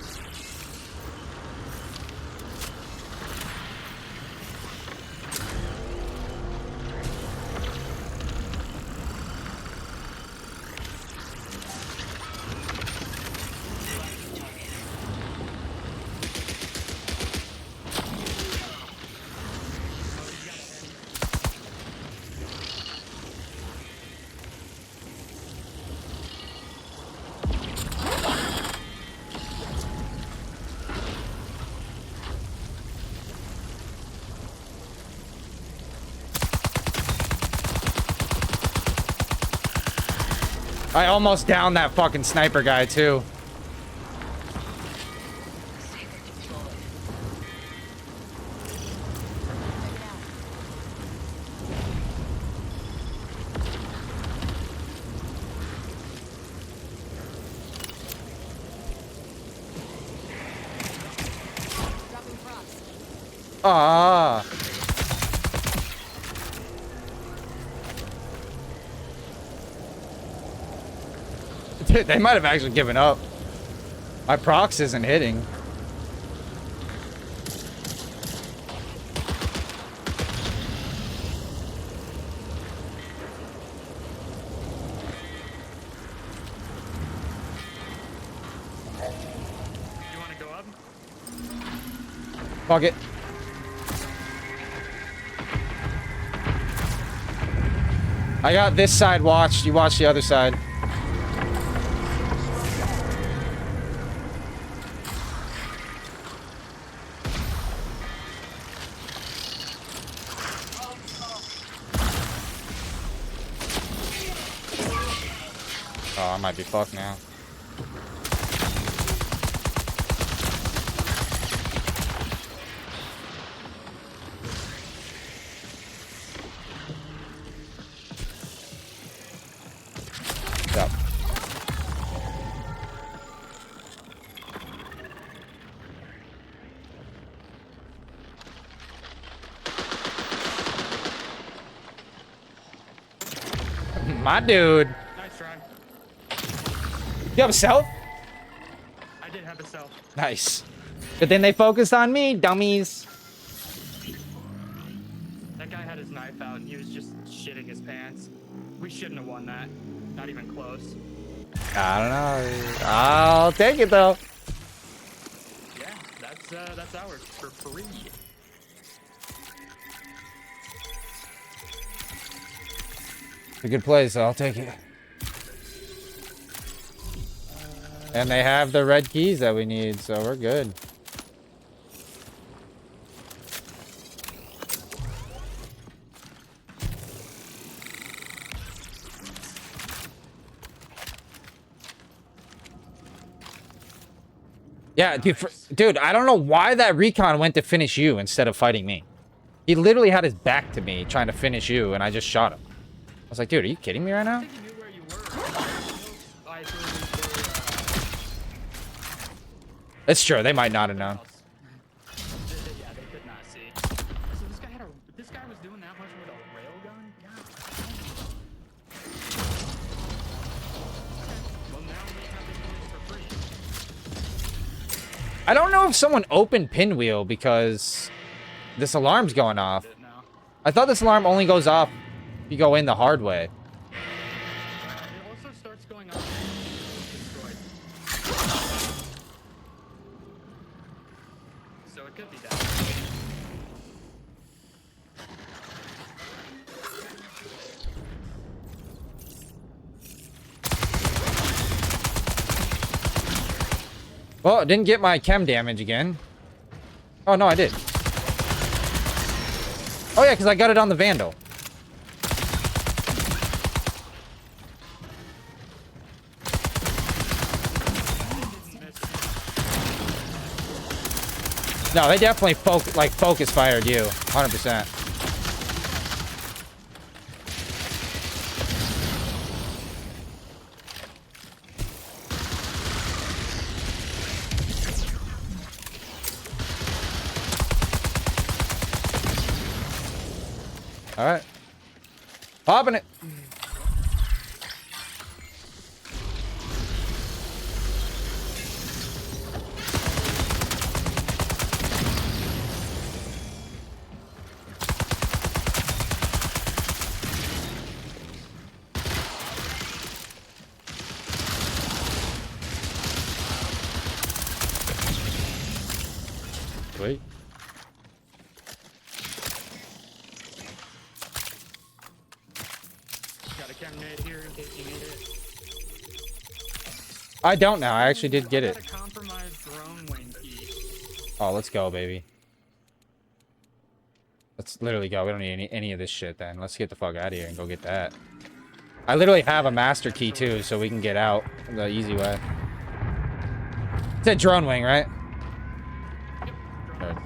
I almost downed that fucking sniper guy too. Dropping props. Ah. Dude, they might have actually given up. My prox isn't hitting. You want to go up? Fuck it. I got this side watched. You watch the other side. Oh, I might be fucked now. My dude. Nice try. You have a self? I did have a self. Nice. But then they focused on me, dummies. That guy had his knife out and he was just shitting his pants. We shouldn't have won that. Not even close. I don't know. I'll take it though. Yeah, that's ours for free. A good play, so I'll take it. And they have the red keys that we need, so we're good. Yeah, dude, I don't know why that recon went to finish you instead of fighting me. He literally had his back to me trying to finish you, and I just shot him. I was like, dude, are you kidding me right now? I think he knew where you were. I thought It's true. They might not have known. yeah, they could not see. So this guy was doing that much with a railgun? God. Well, now we have the units for free. I don't know if someone opened Pinwheel because this alarm's going off. I thought this alarm only goes off if you go in the hard way. It also starts going off when it's destroyed. So it could be that. Well, I didn't get my chem damage again. Oh, no, I did. Oh, yeah, because I got it on the Vandal. No, they definitely focus fired you. 100%. All right. Popping it. Sweet. Got a chem nade here in case you need it. I don't now. I actually did get I it. got a compromised drone wing key. Oh, let's go, baby. Let's literally go. We don't need any of this shit then. Let's get the fuck out of here and go get that. I literally have a master key too, so we can get out the easy way. It's a drone wing, right? Good.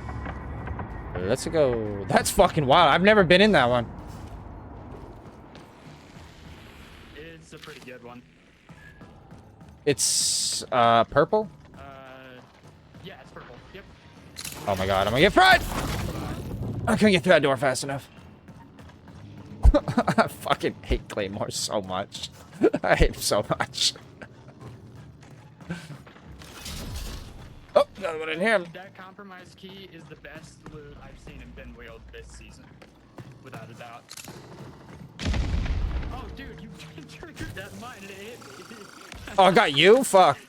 Let's go. That's fucking wild. I've never been in that one. It's a pretty good one. It's purple? Yeah, it's purple. Yep. Oh my god, I'm gonna get fried! I couldn't get through that door fast enough. I fucking hate Claymore so much. I hate him so much. Oh, another one in here. That compromised key is the best loot I've seen in Pinwheel this season. Without a doubt. Oh, dude, you triggered that mine and it hit me. Oh, I got you? Fuck.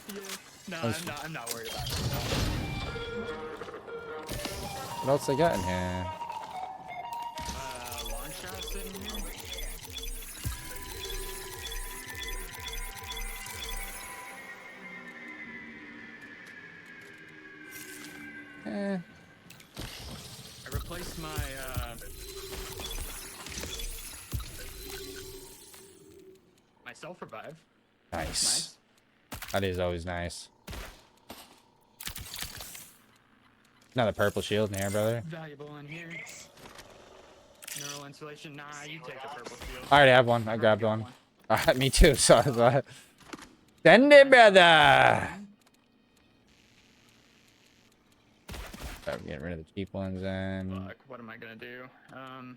Yeah. No, I'm not worried about it. What else they got in here? Long shot sitting here. I replaced my my self-revive. Nice. That is always nice. Another purple shield in here, brother. Valuable in here. Neural insulation. Nah, you take the purple shield. I already have one. I grabbed one. Me too, so I was like... Send it, brother! Alright, we're getting rid of the cheap ones then. Fuck, what am I gonna do? God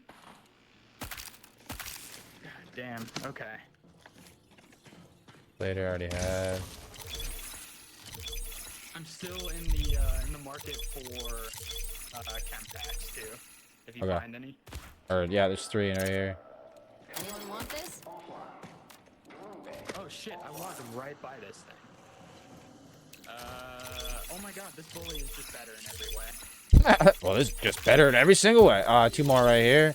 Damn. Okay. Later already had. I'm still in the market for chem packs too. If you Okay. find any. Or yeah, there's 3 right here. Anyone want this? Oh shit! I walked right by this thing. Oh my god, this bully is just better in every way. Well, this is just better in every single way. 2 more right here.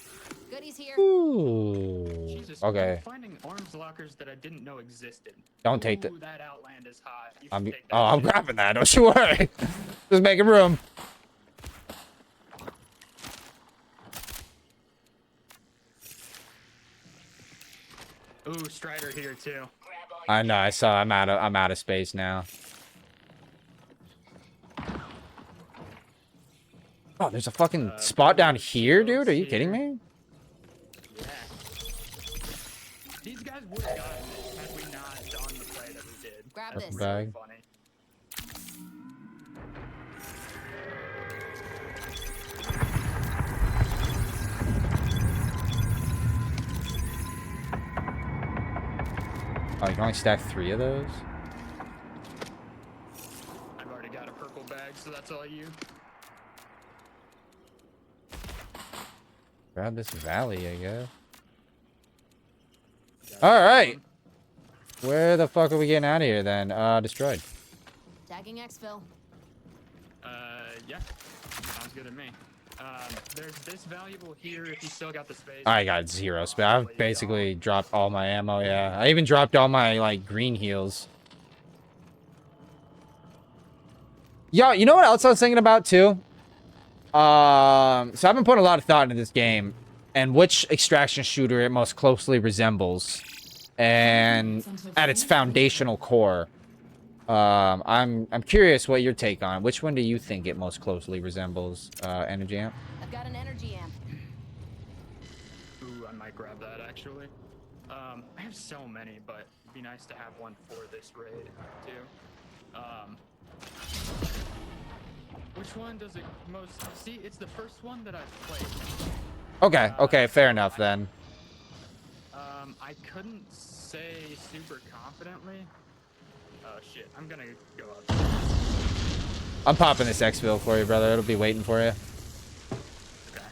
Goodies here. Ooh. Jesus, Okay. I'm finding arms lockers that I didn't know existed. Don't take the. Ooh, that Outland is hot. You should I'm. take that Oh, I'm shit. grabbing that. Don't you worry. Just making room. Ooh, Strider here too. I know. I saw. I'm out of space now. Oh, there's a fucking spot down here, dude. Are you kidding me? Yeah. These guys would have gotten this had we not done the play that we did. Grab That's this. so Bag. funny. Oh, you can only stack 3 of those. I've already got a purple bag, so that's all you. Grab this valley, I guess. All right. Where the fuck are we getting out of here then? Destroyed. Tagging exfil. Yeah. Sounds good to me. There's this valuable here if you still got the space. I got 0 space. I've basically dropped all my ammo. Yeah, I even dropped all my like green heals. Yo, you know what else I was thinking about too? So I've been putting a lot of thought into this game and which extraction shooter it most closely resembles, and at its foundational core. I'm curious what your take on. Which one do you think it most closely resembles? Energy amp. I've got an energy amp. Ooh, I might grab that actually. I have so many, but it'd be nice to have one for this raid too. Which one does it most? See, it's the first one that I've played. Okay, okay, fair enough then. I couldn't say super confidently. Oh shit, I'm gonna go up. I'm popping this exfil for you, brother. It'll be waiting for you. Okay.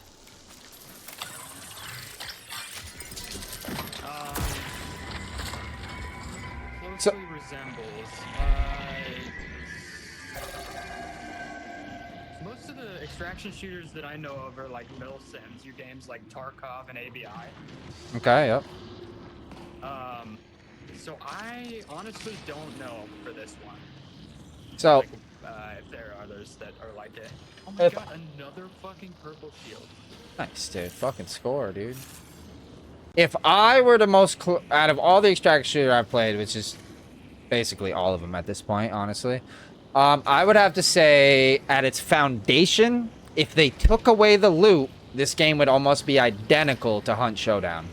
Closely resembles. Most of the extraction shooters that I know of are like milsims, your games like Tarkov and ABI. Okay, yep. So I honestly don't know for this one. So, Like, if there are others that are like it. Oh my If- god, another fucking purple shield. nice, dude. Fucking score, dude. If I were the most out of all the extraction shooter I've played, which is basically all of them at this point, honestly, I would have to say at its foundation, if they took away the loot, this game would almost be identical to Hunt Showdown.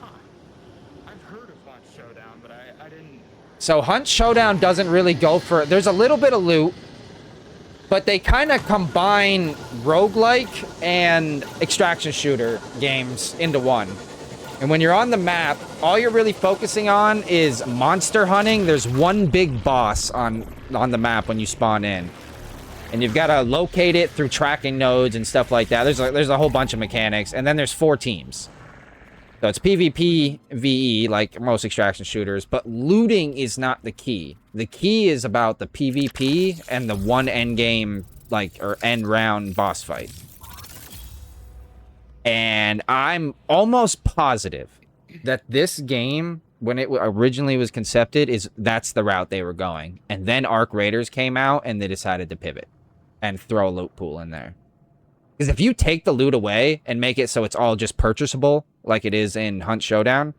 Huh. I've heard of Hunt Showdown, but I didn't. So Hunt Showdown doesn't really go for... There's a little bit of loot, but they kind of combine roguelike and extraction shooter games into one. And when you're on the map, all you're really focusing on is monster hunting. There's one big boss on the map when you spawn in. And you've got to locate it through tracking nodes and stuff like that. There's a whole bunch of mechanics. And then there's 4 teams. So it's PvP, VE, like most extraction shooters. But looting is not the key. The key is about the PvP and the one end game, like, or end round boss fight. And I'm almost positive that this game, when it originally was concepted, that's the route they were going. And then Arc Raiders came out and they decided to pivot and throw a loot pool in there. Because if you take the loot away and make it so it's all just purchasable, like it is in Hunt Showdown,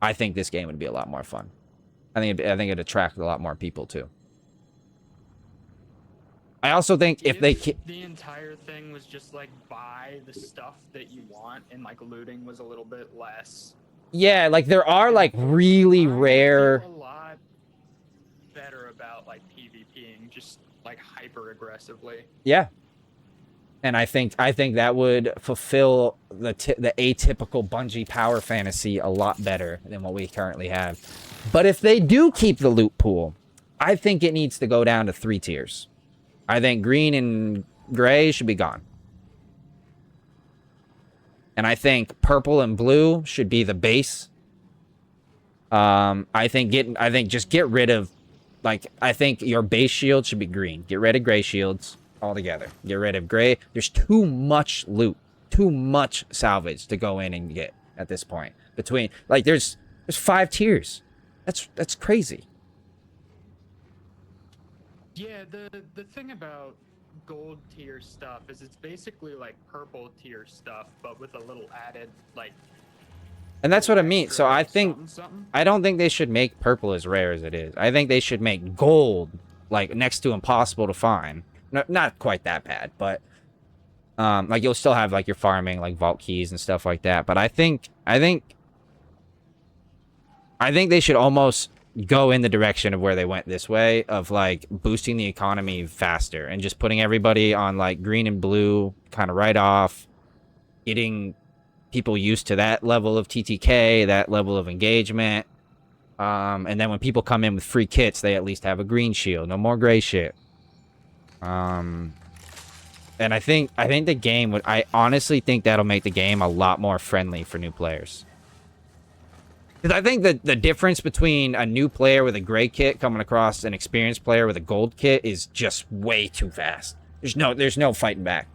I think this game would be a lot more fun. I think it'd attract a lot more people too. I also think if they... The entire thing was just like buy the stuff that you want and like looting was a little bit less. Yeah, like there are like really I rare... feel a lot better about like PvPing just like hyper aggressively. Yeah. And I think that would fulfill the atypical Bungie power fantasy a lot better than what we currently have. But if they do keep the loot pool, I think it needs to go down to 3 tiers. I think green and gray should be gone. And I think purple and blue should be the base. I think just get rid of, like, I think your base shield should be green. Get rid of gray shields altogether. Get rid of gray. There's too much loot, too much salvage to go in and get at this point. Between, like, there's 5 tiers. That's crazy. Yeah, the thing about gold tier stuff is it's basically like purple tier stuff, but with a little added, like. And that's what I mean. So I think something. I don't think they should make purple as rare as it is. I think they should make gold like next to impossible to find. No, not quite that bad, but like you'll still have like your farming, like vault keys and stuff like that. But I think they should almost go in the direction of where they went this way, of like boosting the economy faster and just putting everybody on like green and blue kind of right off, getting people used to that level of TTK, that level of engagement. And then when people come in with free kits, they at least have a green shield. No more gray shit. And I think the game would, I honestly think that'll make the game a lot more friendly for new players. Because I think that the difference between a new player with a gray kit coming across an experienced player with a gold kit is just way too fast. There's no fighting back.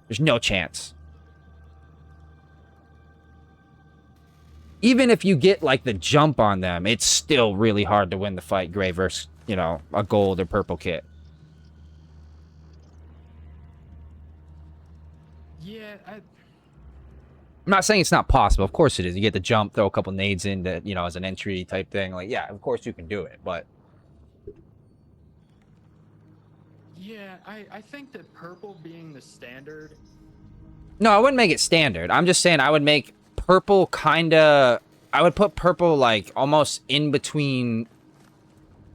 There's no chance. Even if you get like the jump on them, it's still really hard to win the fight gray versus, you know, a gold or purple kit. Yeah, I'm not saying it's not possible. Of course it is. You get the jump, throw a couple nades in that, you know, as an entry type thing. Like, yeah, of course you can do it, but yeah, I think that purple being the standard. no, I wouldn't make it standard. I'm just saying I would make purple kinda, I would put purple like almost in between,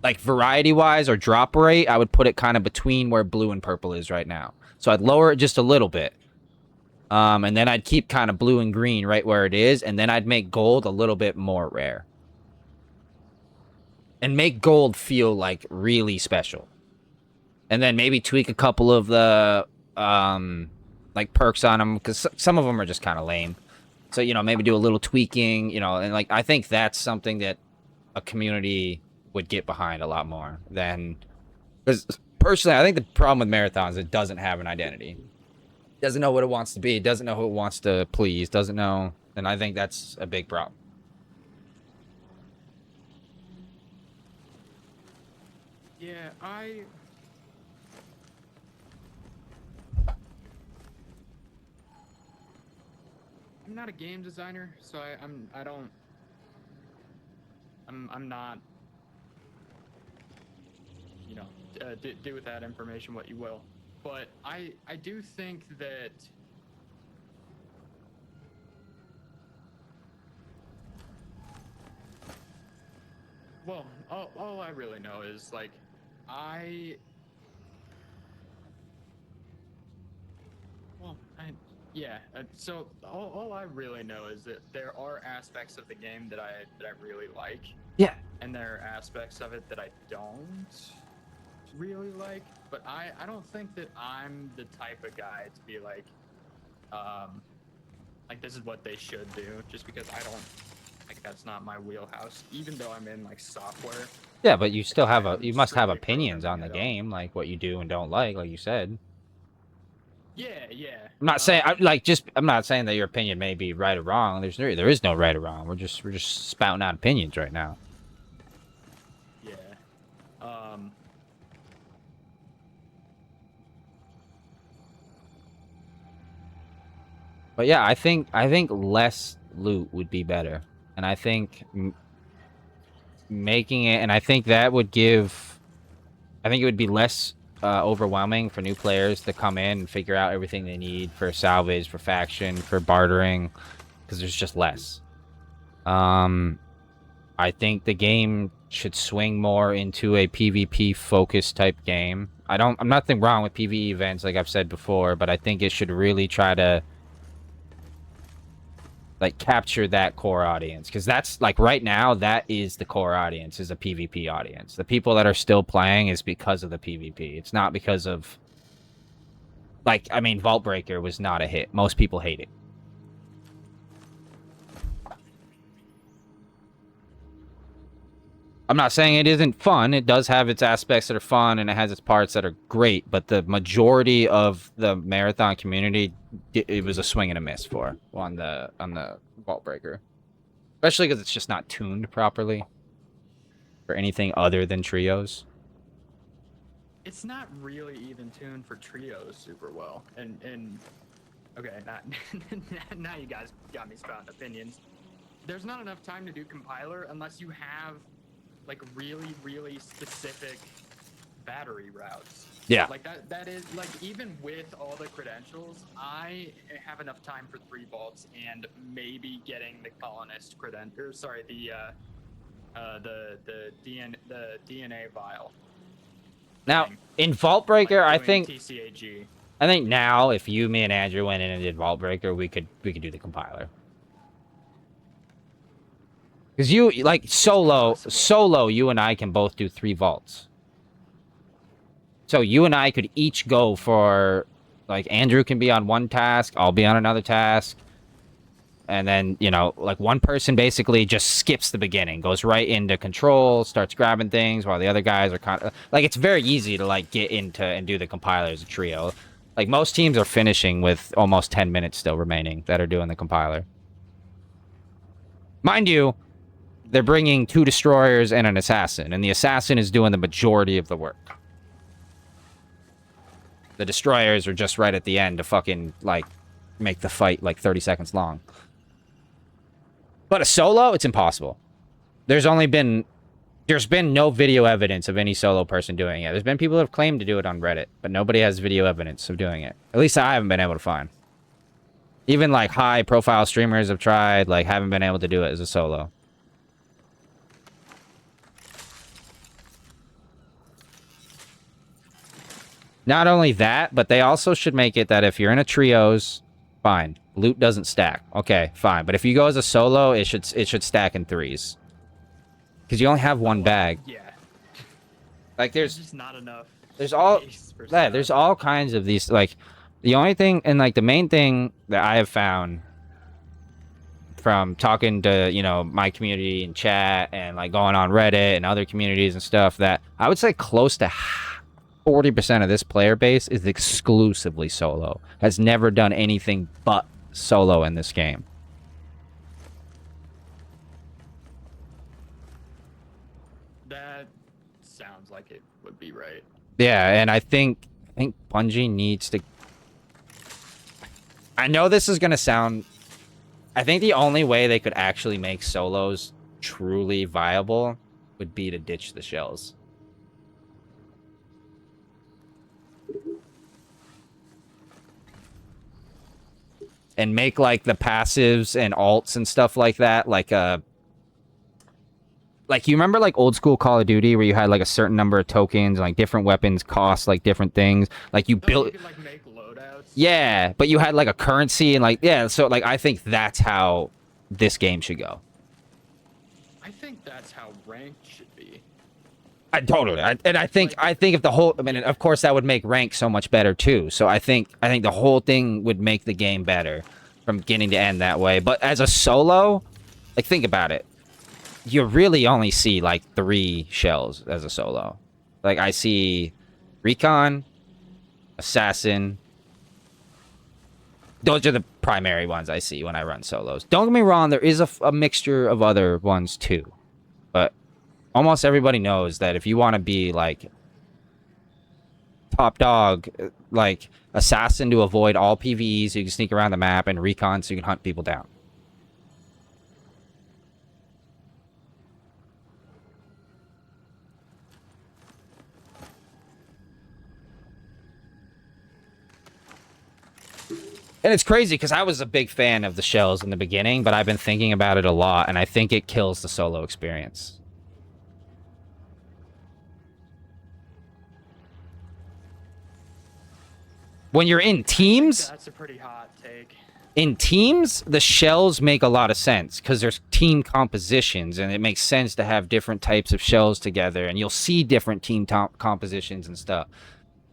like variety wise or drop rate. I would put it kind of between where blue and purple is right now. So I'd lower it just a little bit. And then I'd keep kind of blue and green right where it is, and then I'd make gold a little bit more rare. And make gold feel like really special. And then maybe tweak a couple of the like perks on them, because some of them are just kind of lame. So, you know, maybe do a little tweaking, you know, and like I think that's something that a community would get behind a lot more than, because personally I think the problem with marathons is it doesn't have an identity. Doesn't know what it wants to be, doesn't know who it wants to please, doesn't know, and I think that's a big problem. Yeah, I'm not a game designer, so I'm not, you know, do with that information what you will. But I do think that well, all I really know is like so all I really know is that there are aspects of the game that I really like. Yeah. And there are aspects of it that I don't really like, but I don't think that I'm the type of guy to be like this is what they should do, just because I don't, like, that's not my wheelhouse, even though I'm in like software. Yeah, but you still have you must have opinions on the game, like what you do and don't like you said. Yeah. I'm not saying I'm not saying that your opinion may be right or wrong. There is no right or wrong. We're just spouting out opinions right now. Yeah. But yeah, I think less loot would be better, and I think making it, and I think that would give, I think it would be less overwhelming for new players to come in and figure out everything they need for salvage, for faction, for bartering, because there's just less. I think the game should swing more into a PvP focused type game, I'm nothing wrong with PvE events, like I've said before, but I think it should really try to like capture that core audience, because that's like right now that is the core audience, is a PvP audience. The people that are still playing is because of the PvP. It's not because of, like, I mean, Vault Breaker was not a hit. Most people hate it. I'm not saying it isn't fun. It does have its aspects that are fun, and it has its parts that are great. But the majority of the marathon community, it was a swing and a miss for on the Vault Breaker, especially because it's just not tuned properly for anything other than trios. It's not really even tuned for trios super well. And okay, now you guys got me spouting opinions. There's not enough time to do compiler unless you have like really specific battery routes. Yeah. Like that is like, even with all the credentials, I have enough time for 3 vaults and maybe getting the colonist credential, sorry, the DNA vial. Now, in Vault Breaker, Like I doing think TCAG. now if you, me, and Andrew went in and did Vault Breaker, we could do the compiler. Because you, like, solo, you and I can both do 3 vaults. So you and I could each go for, like, Andrew can be on one task, I'll be on another task. And then, you know, like, one person basically just skips the beginning, goes right into control, starts grabbing things, while the other guys are kind of... Like, it's very easy to, like, get into and do the compiler as a trio. Like, most teams are finishing with almost 10 minutes still remaining that are doing the compiler. Mind you, they're bringing 2 destroyers and an assassin, and the assassin is doing the majority of the work. The destroyers are just right at the end to fucking, like, make the fight, like, 30 seconds long. But a solo, it's impossible. There's been no video evidence of any solo person doing it. There's been people that have claimed to do it on Reddit, but nobody has video evidence of doing it. At least I haven't been able to find. Even, like, high-profile streamers have tried, like, haven't been able to do it as a solo. Not only that, but they also should make it that if you're in a trios, fine. Loot doesn't stack. Okay, fine. But if you go as a solo, it should stack in 3s. Because you only have one bag. Yeah. Like, There's just not enough. there's all space for yeah, stuff. there's all kinds of these, like, the only thing, and like the main thing that I have found from talking to, you know, my community and chat and like going on Reddit and other communities and stuff, that I would say close to 40% of this player base is exclusively solo. Has never done anything but solo in this game. That sounds like it would be right. Yeah, and I think Bungie needs to... I know this is going to sound... I think the only way they could actually make solos truly viable would be to ditch the shells. And make, like, the passives and alts and stuff like that, like a... Like, you remember, like, old school Call of Duty where you had, like, a certain number of tokens, like, different weapons cost, like, different things? Like, you built... You could, like, make loadouts. Yeah, but you had, like, a currency and, like... Yeah, so, like, I think that's how this game should go. I think that's how ranked should be. I totally... I think if the whole... I mean, of course, that would make rank so much better, too. So, I think the whole thing would make the game better from beginning to end that way. But as a solo... Like, think about it. You really only see, like, 3 shells as a solo. Like, I see Recon, Assassin. Those are the primary ones I see when I run solos. Don't get me wrong, there is a mixture of other ones, too. But almost everybody knows that if you want to be, like, top dog, like, Assassin to avoid all PvEs so you can sneak around the map, and Recon so you can hunt people down. And it's crazy because I was a big fan of the shells in the beginning, but I've been thinking about it a lot, and I think it kills the solo experience. When you're in teams, That's a pretty hot take. in teams, the shells make a lot of sense because there's team compositions, and it makes sense to have different types of shells together, and you'll see different team compositions and stuff.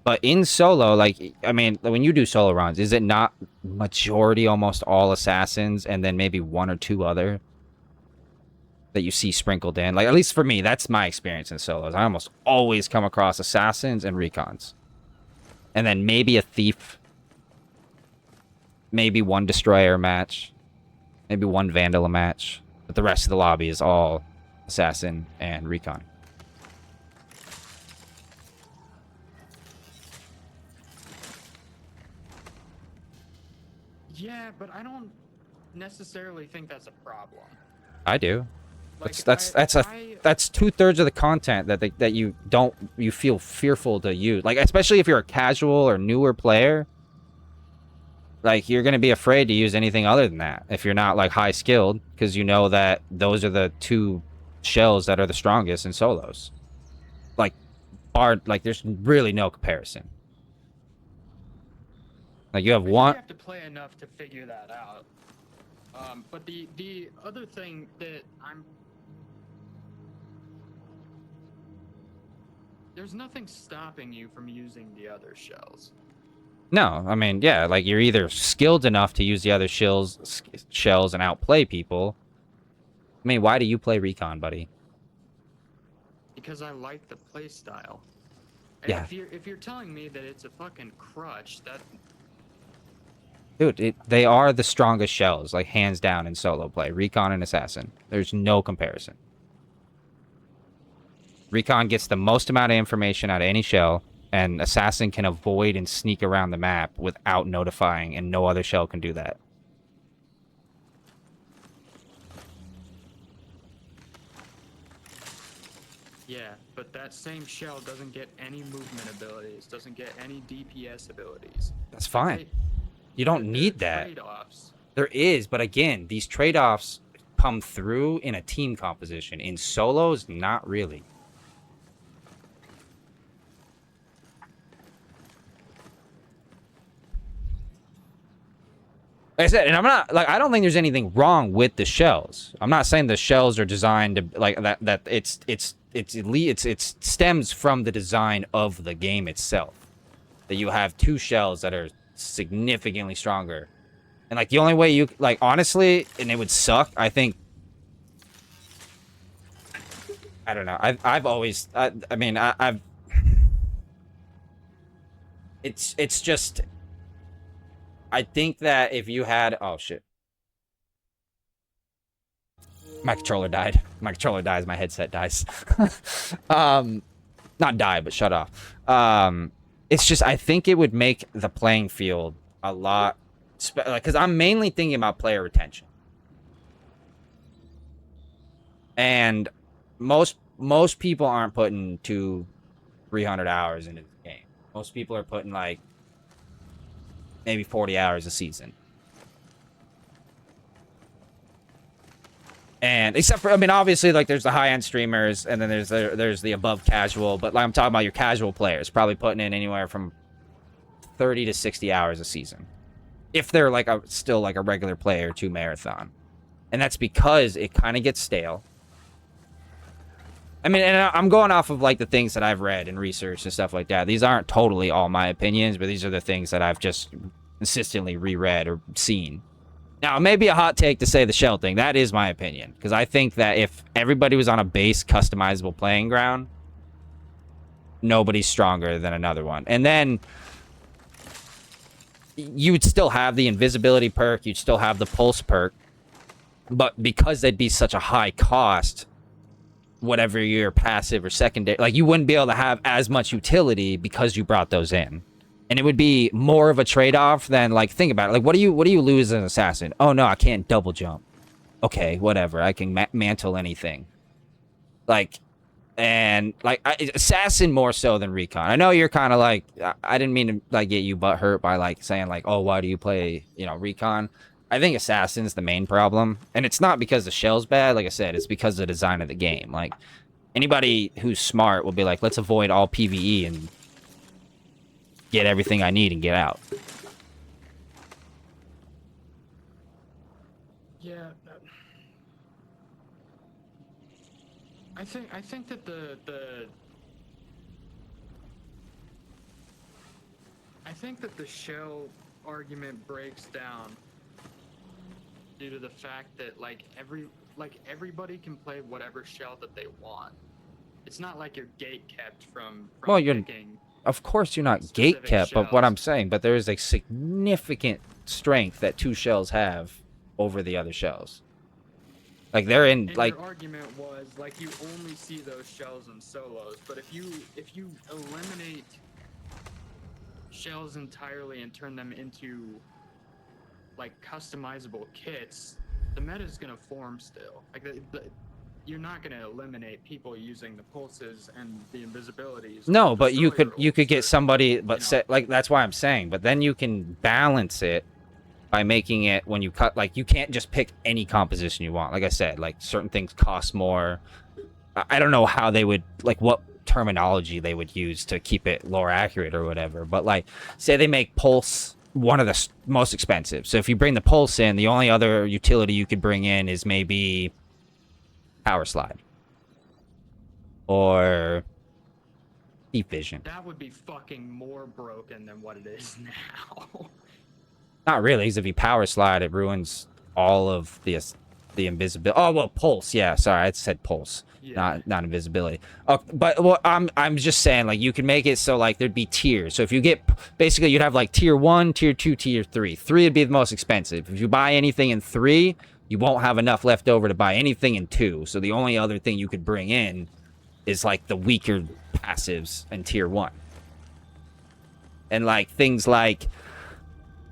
But in solo, like, I mean, when you do solo runs, is it not majority almost all assassins and then maybe one or two other that you see sprinkled in? Like, at least for me, that's my experience in solos. I almost always come across assassins and recons. And then maybe a thief. Maybe one destroyer match. Maybe one vandal match. But the rest of the lobby is all assassin and recon. Yeah, but I don't necessarily think that's a problem. I do. Like, That's 2/3 of the content that you feel fearful to use. Like, especially if you're a casual or newer player, like, you're gonna be afraid to use anything other than that if you're not like high skilled, because you know that those are the two shells that are the strongest in solos. Like, there's really no comparison. Like, you have You one. have to play enough to figure that out. But the other thing that there's nothing stopping you from using the other shells. No, I mean, yeah, like, you're either skilled enough to use the other shells and outplay people. I mean, why do you play recon, buddy? Because I like the play style. And Yeah. if you're telling me that it's a fucking crutch, that Dude, they are the strongest shells, like, hands down in solo play. Recon and Assassin. There's no comparison. Recon gets the most amount of information out of any shell, and Assassin can avoid and sneak around the map without notifying, and no other shell can do that. yeah, but that same shell doesn't get any movement abilities, doesn't get any DPS abilities. That's fine. They- You don't there need are that. Trade-offs. There is, but again, these trade-offs come through in a team composition. In solos, not really. Like I said, and I'm not, like, I don't think there's anything wrong with the shells. I'm not saying the shells are designed to, like, that it stems from the design of the game itself. That you have two shells that are significantly stronger. And, like, the only way you, like, honestly, and it would suck, I think, I don't know. I've always, I mean, I've, it's just, I think that if you had, oh shit. My controller died. My controller dies, my headset dies. Not die, but shut off. It's just, I think it would make the playing field a lot, like, because I'm mainly thinking about player retention. And most people aren't putting 200-300 hours into the game. Most people are putting, like, maybe 40 hours a season. And except for, I mean, obviously, like, there's the high-end streamers, and then there's the above casual, but, like, I'm talking about your casual players, probably putting in anywhere from 30 to 60 hours a season. If they're, like, still like a regular player to marathon. And that's because it kind of gets stale. I mean, and I'm going off of, like, the things that I've read and researched and stuff like that. These aren't totally all my opinions, but these are the things that I've just consistently reread or seen. Now, it may be a hot take to say the shell thing. That is my opinion. Because I think that if everybody was on a base customizable playing ground, nobody's stronger than another one. And then you would still have the invisibility perk. You'd still have the pulse perk. But because they'd be such a high cost, whatever your passive or secondary, like, you wouldn't be able to have as much utility because you brought those in. And it would be more of a trade-off than, like, think about it. Like, what do you lose as an assassin? Oh, no, I can't double jump. Okay, whatever. I can mantle anything. Like, and, like, assassin more so than recon. I know you're kind of like, I didn't mean to, like, get you butt hurt by, like, saying, like, oh, why do you play, you know, recon? I think assassin's the main problem. And it's not because the shell's bad. Like I said, it's because of the design of the game. Like, anybody who's smart will be like, let's avoid all PvE and get everything I need and get out. Yeah. I think that the shell argument breaks down due to the fact that everybody can play whatever shell that they want. It's not like you're gate kept from Well, you're picking. of course you're not Specific gate kept, but what shells. I'm saying, but there is a significant strength that 2 shells have over the other shells. Like they're in And like your argument was like you only see those shells in solos, but if you eliminate shells entirely and turn them into like customizable kits, the meta is gonna form still. Like you're not gonna eliminate people using the pulses and the invisibilities. no, or but you destroy could rules get or, somebody, but you know. say, like that's why I'm saying. But then you can balance it by making it when you cut. Like you can't just pick any composition you want. Like I said, like certain things cost more. I don't know how they would like what terminology they would use to keep it lore accurate or whatever. But like, say they make pulse one of the most expensive. So if you bring the pulse in, the only other utility you could bring in is maybe power slide or deep vision. That would be fucking more broken than what it is now. Not really, because if you power slide, it ruins all of the invisibility. Oh well, pulse. Yeah, sorry, I said pulse, Yeah. not invisibility. But well, I'm just saying, like you can make it so like there'd be tiers. So if you get basically, you'd have like tier 1, tier 2, tier 3. 3 would be the most expensive. If you buy anything in 3, you won't have enough left over to buy anything in 2. So the only other thing you could bring in is like the weaker passives in tier 1, and like things like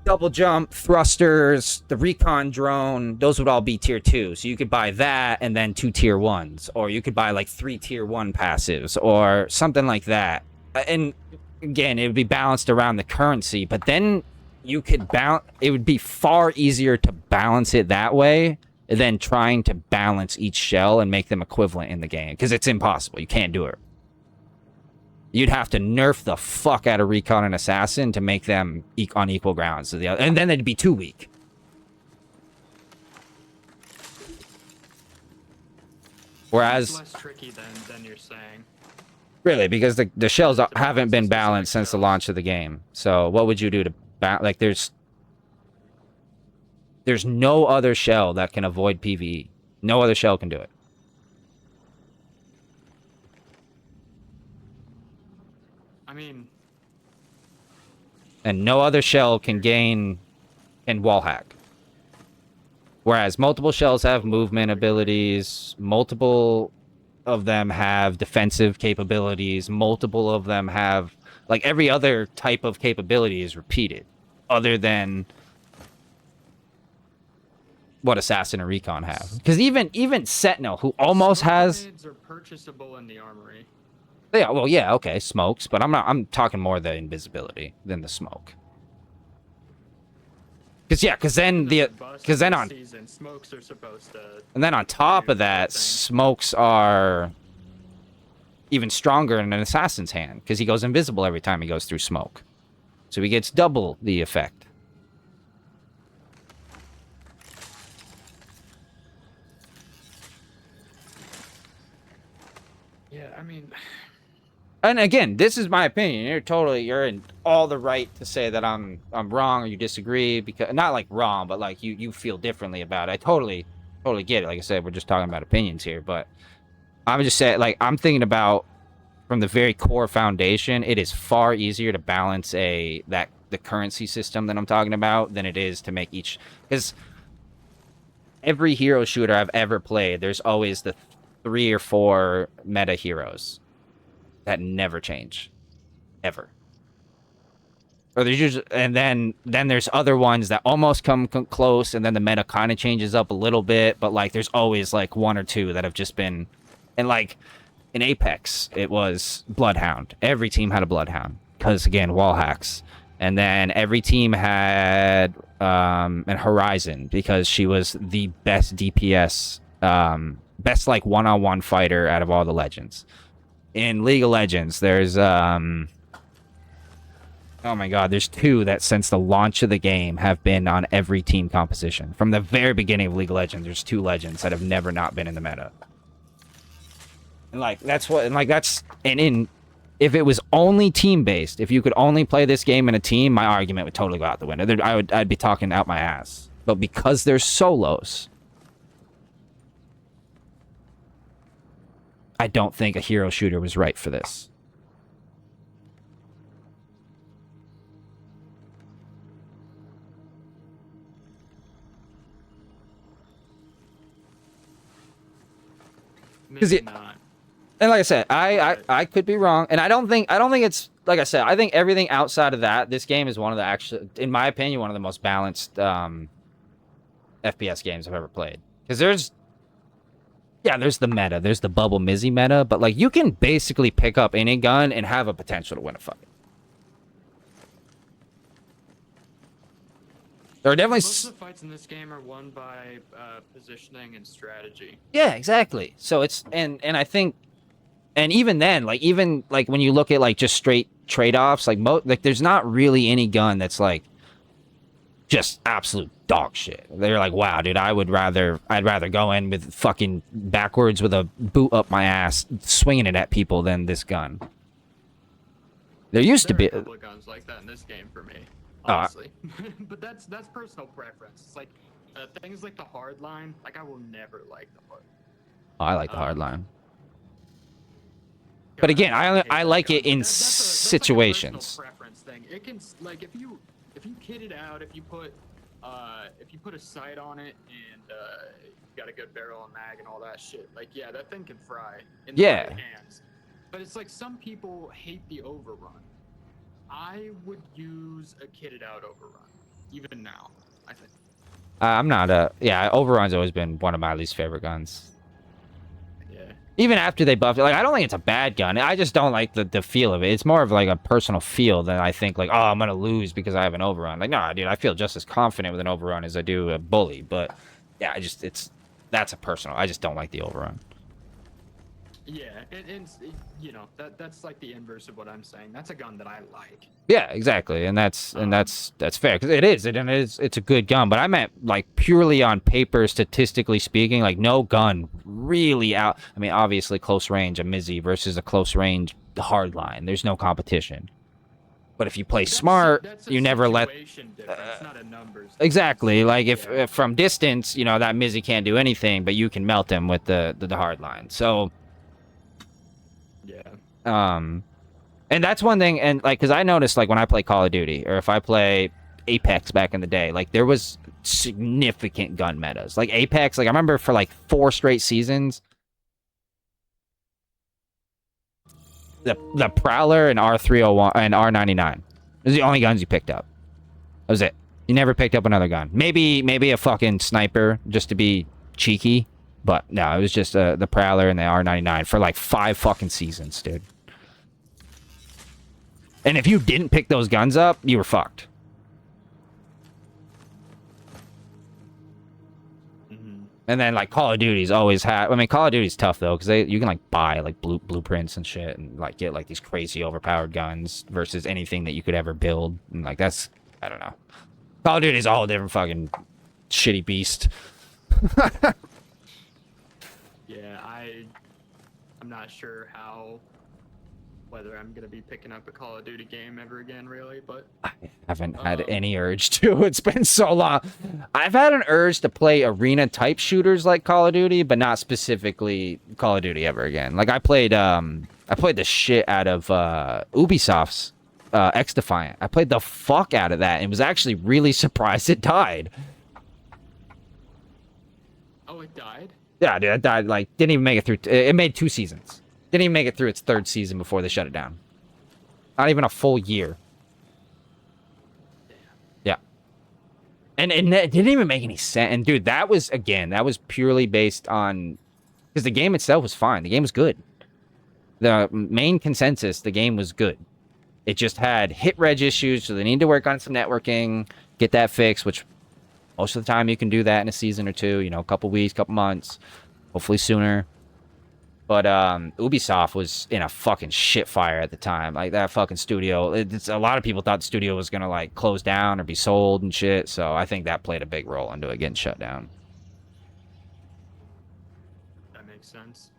double jump, thrusters, the recon drone, those would all be tier 2. So you could buy that and then 2 tier 1s, or you could buy like 3 tier 1 passives or something like that. And again, it would be balanced around the currency, but then you could it would be far easier to balance it that way than trying to balance each shell and make them equivalent in the game, because it's impossible. You can't do it. You'd have to nerf the fuck out of Recon and Assassin to make them on equal grounds to the other, and then they'd be too weak. Whereas, It's less tricky than you're saying. really, because the shells haven't been Specific balanced since the shells. launch of the game. So what would you do to like? There's no other shell that can avoid PvE. No other shell can do it. I mean, And no other shell can gain and wall hack. Whereas multiple shells have movement abilities, multiple of them have defensive capabilities, multiple of them have, like, every other type of capability is repeated, other than what Assassin and Recon have. Because even Sentinel, who almost smoke has... grenades are purchasable in the armory. Yeah, well, yeah, okay, smokes, but I'm talking more the invisibility than the smoke. Because then on Season, smokes are supposed to. and then on top of that, thing. smokes are even stronger in an assassin's hand, because he goes invisible every time he goes through smoke, so he gets double the effect. Yeah, I mean, And again, this is my opinion. You're in all the right to say that I'm wrong or you disagree, because not like wrong, but like you feel differently about it. I totally get it. Like I said, we're just talking about opinions here, but I'm just saying, like, I'm thinking about from the very core foundation, it is far easier to balance the currency system that I'm talking about than it is to make each, because every hero shooter I've ever played, there's always the 3 or 4 meta heroes that never change, ever. Or there's usually, and then there's other ones that almost come close, and then the meta kind of changes up a little bit, but like there's always like 1 or 2 that have just been, and like in Apex it was Bloodhound. Every team had a Bloodhound because, again, wall hacks. And then every team had an Horizon because she was the best DPS, best like one-on-one fighter out of all the legends. In League of Legends, there's Oh my god, there's two that since the launch of the game have been on every team composition. From the very beginning of League of Legends, there's two legends that have never not been in the meta. And like if it was only team based, if you could only play this game in a team, my argument would totally go out the window. I'd be talking out my ass. But because there's solos, I don't think a hero shooter was right for this. Maybe not. And like I said, I could be wrong, and I don't think it's like I said. I think everything outside of that, this game is one of the in my opinion, one of the most balanced FPS games I've ever played. Because there's the meta, there's the bubble Mizzy meta, but like you can basically pick up any gun and have a potential to win a fight. There are definitely Most of the fights in this game are won by positioning and strategy. Yeah, exactly. So it's and I think, and even then, like even like when you look at like just straight trade-offs, like there's not really any gun that's like just absolute dog shit. They're like, wow, dude, I'd rather go in with fucking backwards with a boot up my ass, swinging it at people than this gun. There used to be a couple of guns like that in this game for me, honestly. But that's personal preference. It's like things like the hard line. Like I will never like the hard. I like the hard line. But again, I like it in situations. Like a preference thing. It can like if you kit it out, if you put a sight on it and you got a good barrel and mag and all that shit. Like yeah, that thing can fry in the right hands. But it's like some people hate the overrun. I would use a kitted out overrun, even now. I think. I'm not overrun's always been one of my least favorite guns. Yeah. Even after they buffed it, like I don't think it's a bad gun. I just don't like the feel of it. It's more of like a personal feel than I think like, oh, I'm gonna lose because I have an overrun. Like, no, dude, I feel just as confident with an overrun as I do a bully. But yeah, that's a personal. I just don't like the overrun. Yeah, and you know that's like the inverse of what I'm saying. That's a gun that I like. Yeah, exactly, and that's fair because it's a good gun. But I meant like purely on paper, statistically speaking, like no gun really out. I mean, obviously close range a Mizzy versus a close range hard line. There's no competition. But if you play smart, you never let. Not a numbers. Exactly, like if from distance, you know that Mizzy can't do anything, but you can melt him with the hard line. So. Yeah. And that's one thing, and like, because I noticed, like, when I play Call of Duty, or if I play Apex back in the day, like, there was significant gun metas. Like, Apex, like, I remember for, like, 4 straight seasons, the Prowler and R301 and R99 was the only guns you picked up. That was it. You never picked up another gun. Maybe a fucking sniper, just to be cheeky. But no, it was just the Prowler and the R99 for like 5 fucking seasons, dude. And if you didn't pick those guns up, you were fucked. Mm-hmm. And then like Call of Duty's always had. I mean, Call of Duty's tough though because you can like buy like blueprints and shit and like get like these crazy overpowered guns versus anything that you could ever build. And like that's I don't know. Call of Duty's a whole different fucking shitty beast. Yeah, I'm not sure whether I'm gonna be picking up a Call of Duty game ever again, really. But I haven't had any urge to. It's been so long. I've had an urge to play arena type shooters like Call of Duty, but not specifically Call of Duty ever again. Like I played the shit out of Ubisoft's X Defiant. I played the fuck out of that and was actually really surprised it died. Oh, it died? Yeah, dude, it died. Like, didn't even make it through. It made 2 seasons. Didn't even make it through its 3rd season before they shut it down. Not even a full year. Damn. Yeah. And it didn't even make any sense. And dude, that was purely based on because the game itself was fine. The game was good. The main consensus, the game was good. It just had hit reg issues, so they need to work on some networking, get that fixed, which most of the time you can do that in a season or 2, you know, a couple weeks, couple months, hopefully sooner. But Ubisoft was in a fucking shit fire at the time. Like that fucking studio, it's a lot of people thought the studio was gonna like close down or be sold and shit. So I think that played a big role into it getting shut down. That makes sense.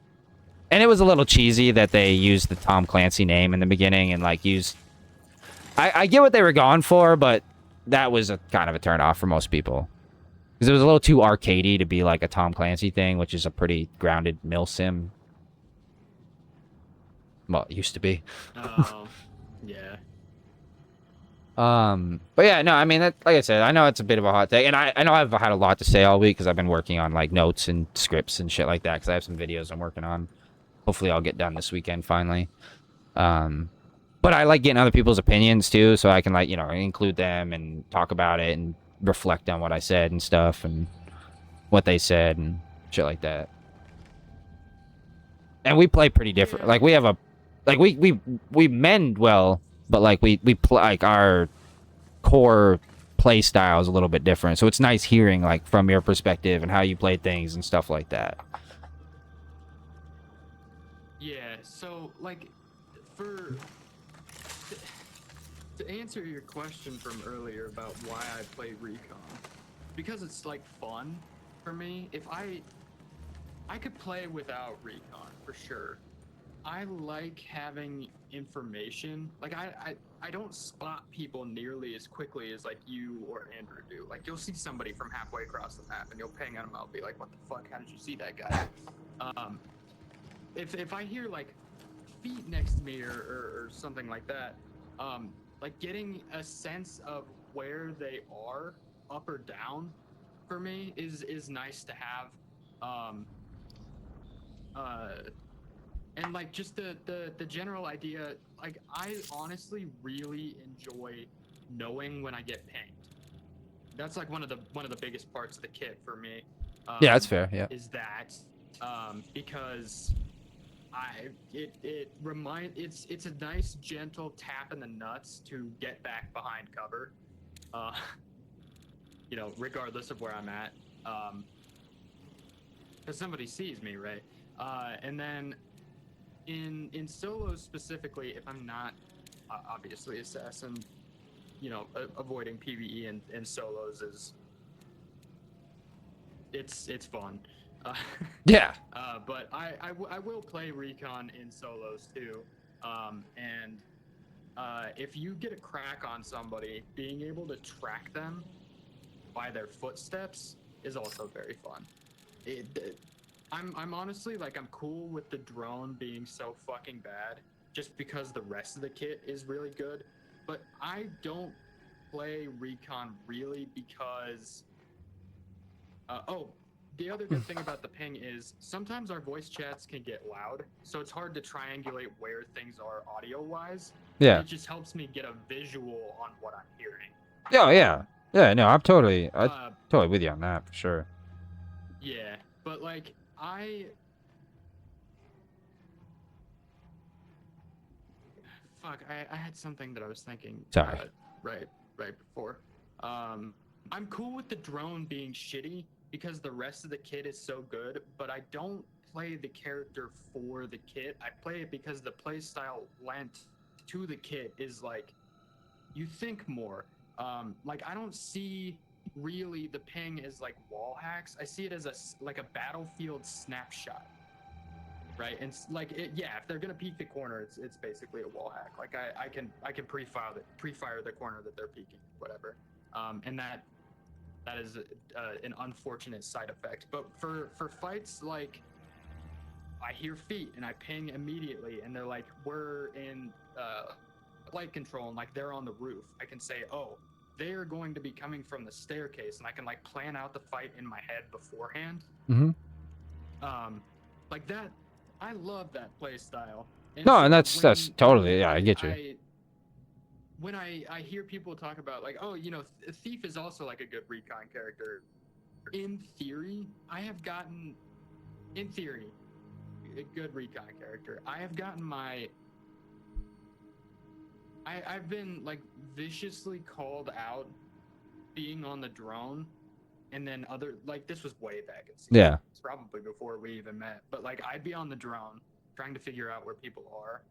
And it was a little cheesy that they used the Tom Clancy name in the beginning and like used. I get what they were going for, but that was a kind of a turnoff for most people because it was a little too arcadey to be like a Tom Clancy thing, which is a pretty grounded mil sim. Well, it used to be. Oh, yeah. But yeah, no, I mean, that, like I said, I know it's a bit of a hot take, and I know I've had a lot to say all week because I've been working on like notes and scripts and shit like that because I have some videos I'm working on. Hopefully, I'll get done this weekend finally. But I like getting other people's opinions too, so I can like include them and talk about it and reflect on what I said and stuff and what they said and shit like that. And we play pretty different. Like we have a, like we mend well, but like we play like our core play style is a little bit different. So it's nice hearing like from your perspective and how you play things and stuff like that. Yeah, so like to answer your question from earlier about why I play Recon, because it's like fun for me. If I could play without Recon for sure. I like having information. Like I don't spot people nearly as quickly as like you or Andrew do. Like you'll see somebody from halfway across the map and you'll ping on them. I'll be like, what the fuck? How did you see that guy? If I hear like feet next to me or something like that, like getting a sense of where they are up or down for me is nice to have. And like just the general idea, like I honestly really enjoy knowing when I get pinged. That's like one of the biggest parts of the kit for me. Yeah, that's fair. Yeah. Is that because it's a nice gentle tap in the nuts to get back behind cover, regardless of where I'm at, because somebody sees me, right? And then in solos specifically, if I'm not obviously assassin, avoiding PvE and solos is it's fun. Yeah. But I will play Recon in solos too. And if you get a crack on somebody, being able to track them by their footsteps is also very fun. I'm honestly like I'm cool with the drone being so fucking bad just because the rest of the kit is really good. But I don't play Recon really because the other good thing about the ping is sometimes our voice chats can get loud, so it's hard to triangulate where things are audio-wise. Yeah. It just helps me get a visual on what I'm hearing. Oh yeah. Yeah. No, I'm totally with you on that for sure. Yeah, but like I had something that I was thinking. Sorry. Right before. I'm cool with the drone being shitty because the rest of the kit is so good, but I don't play the character for the kit. I play it because the playstyle lent to the kit is like, you think more. Like I don't see really the ping as like wall hacks. I see it as a battlefield snapshot, right? And like if they're gonna peek the corner, it's basically a wall hack. Like I can pre-fire the corner that they're peeking, whatever. And that is an unfortunate side effect. But for fights, like I hear feet and I ping immediately, and they're like, we're in flight control, and like they're on the roof. I can say, oh, they are going to be coming from the staircase, and I can like plan out the fight in my head beforehand. Mm-hmm. Like that, I love that play style. And that's totally, yeah, I get you. When I hear people talk about like, oh, Thief is also like a good Recon character. In theory, I have gotten, a good Recon character. I have gotten I've been like viciously called out being on the drone and then other like this was way back in season. Yeah. It's probably before we even met. But like I'd be on the drone trying to figure out where people are,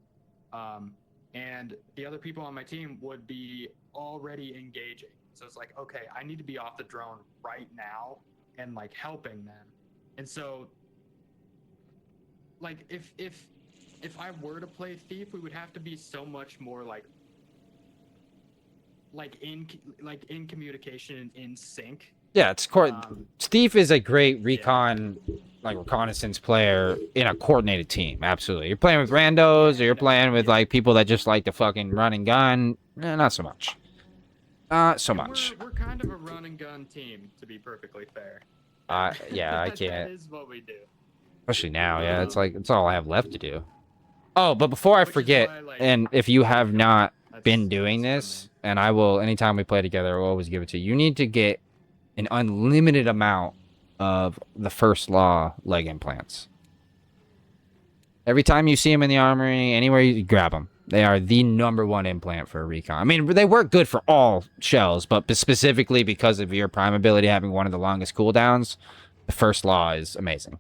and the other people on my team would be already engaging. So it's like, okay, I need to be off the drone right now and like helping them. And so, like if I were to play Thief, we would have to be so much more in communication and in sync. Yeah, it's Steve is a great reconnaissance player in a coordinated team. Absolutely. You're playing with randos, or you're playing with like people that just like to fucking run and gun. Not so much. Not so much. We're kind of a run and gun team, to be perfectly fair. Yeah, I That can't. is what we do. Especially now, yeah. It's like it's all I have left to do. Oh, but before I forget, and if you have not been doing this, and I will, anytime we play together, I'll always give it to you. You need to get an unlimited amount of the first law leg implants. Every time you see them in the armory, anywhere you grab them, they are the #1 implant for a recon. I mean, they work good for all shells, but specifically because of your prime ability having one of the longest cooldowns, the first law is amazing.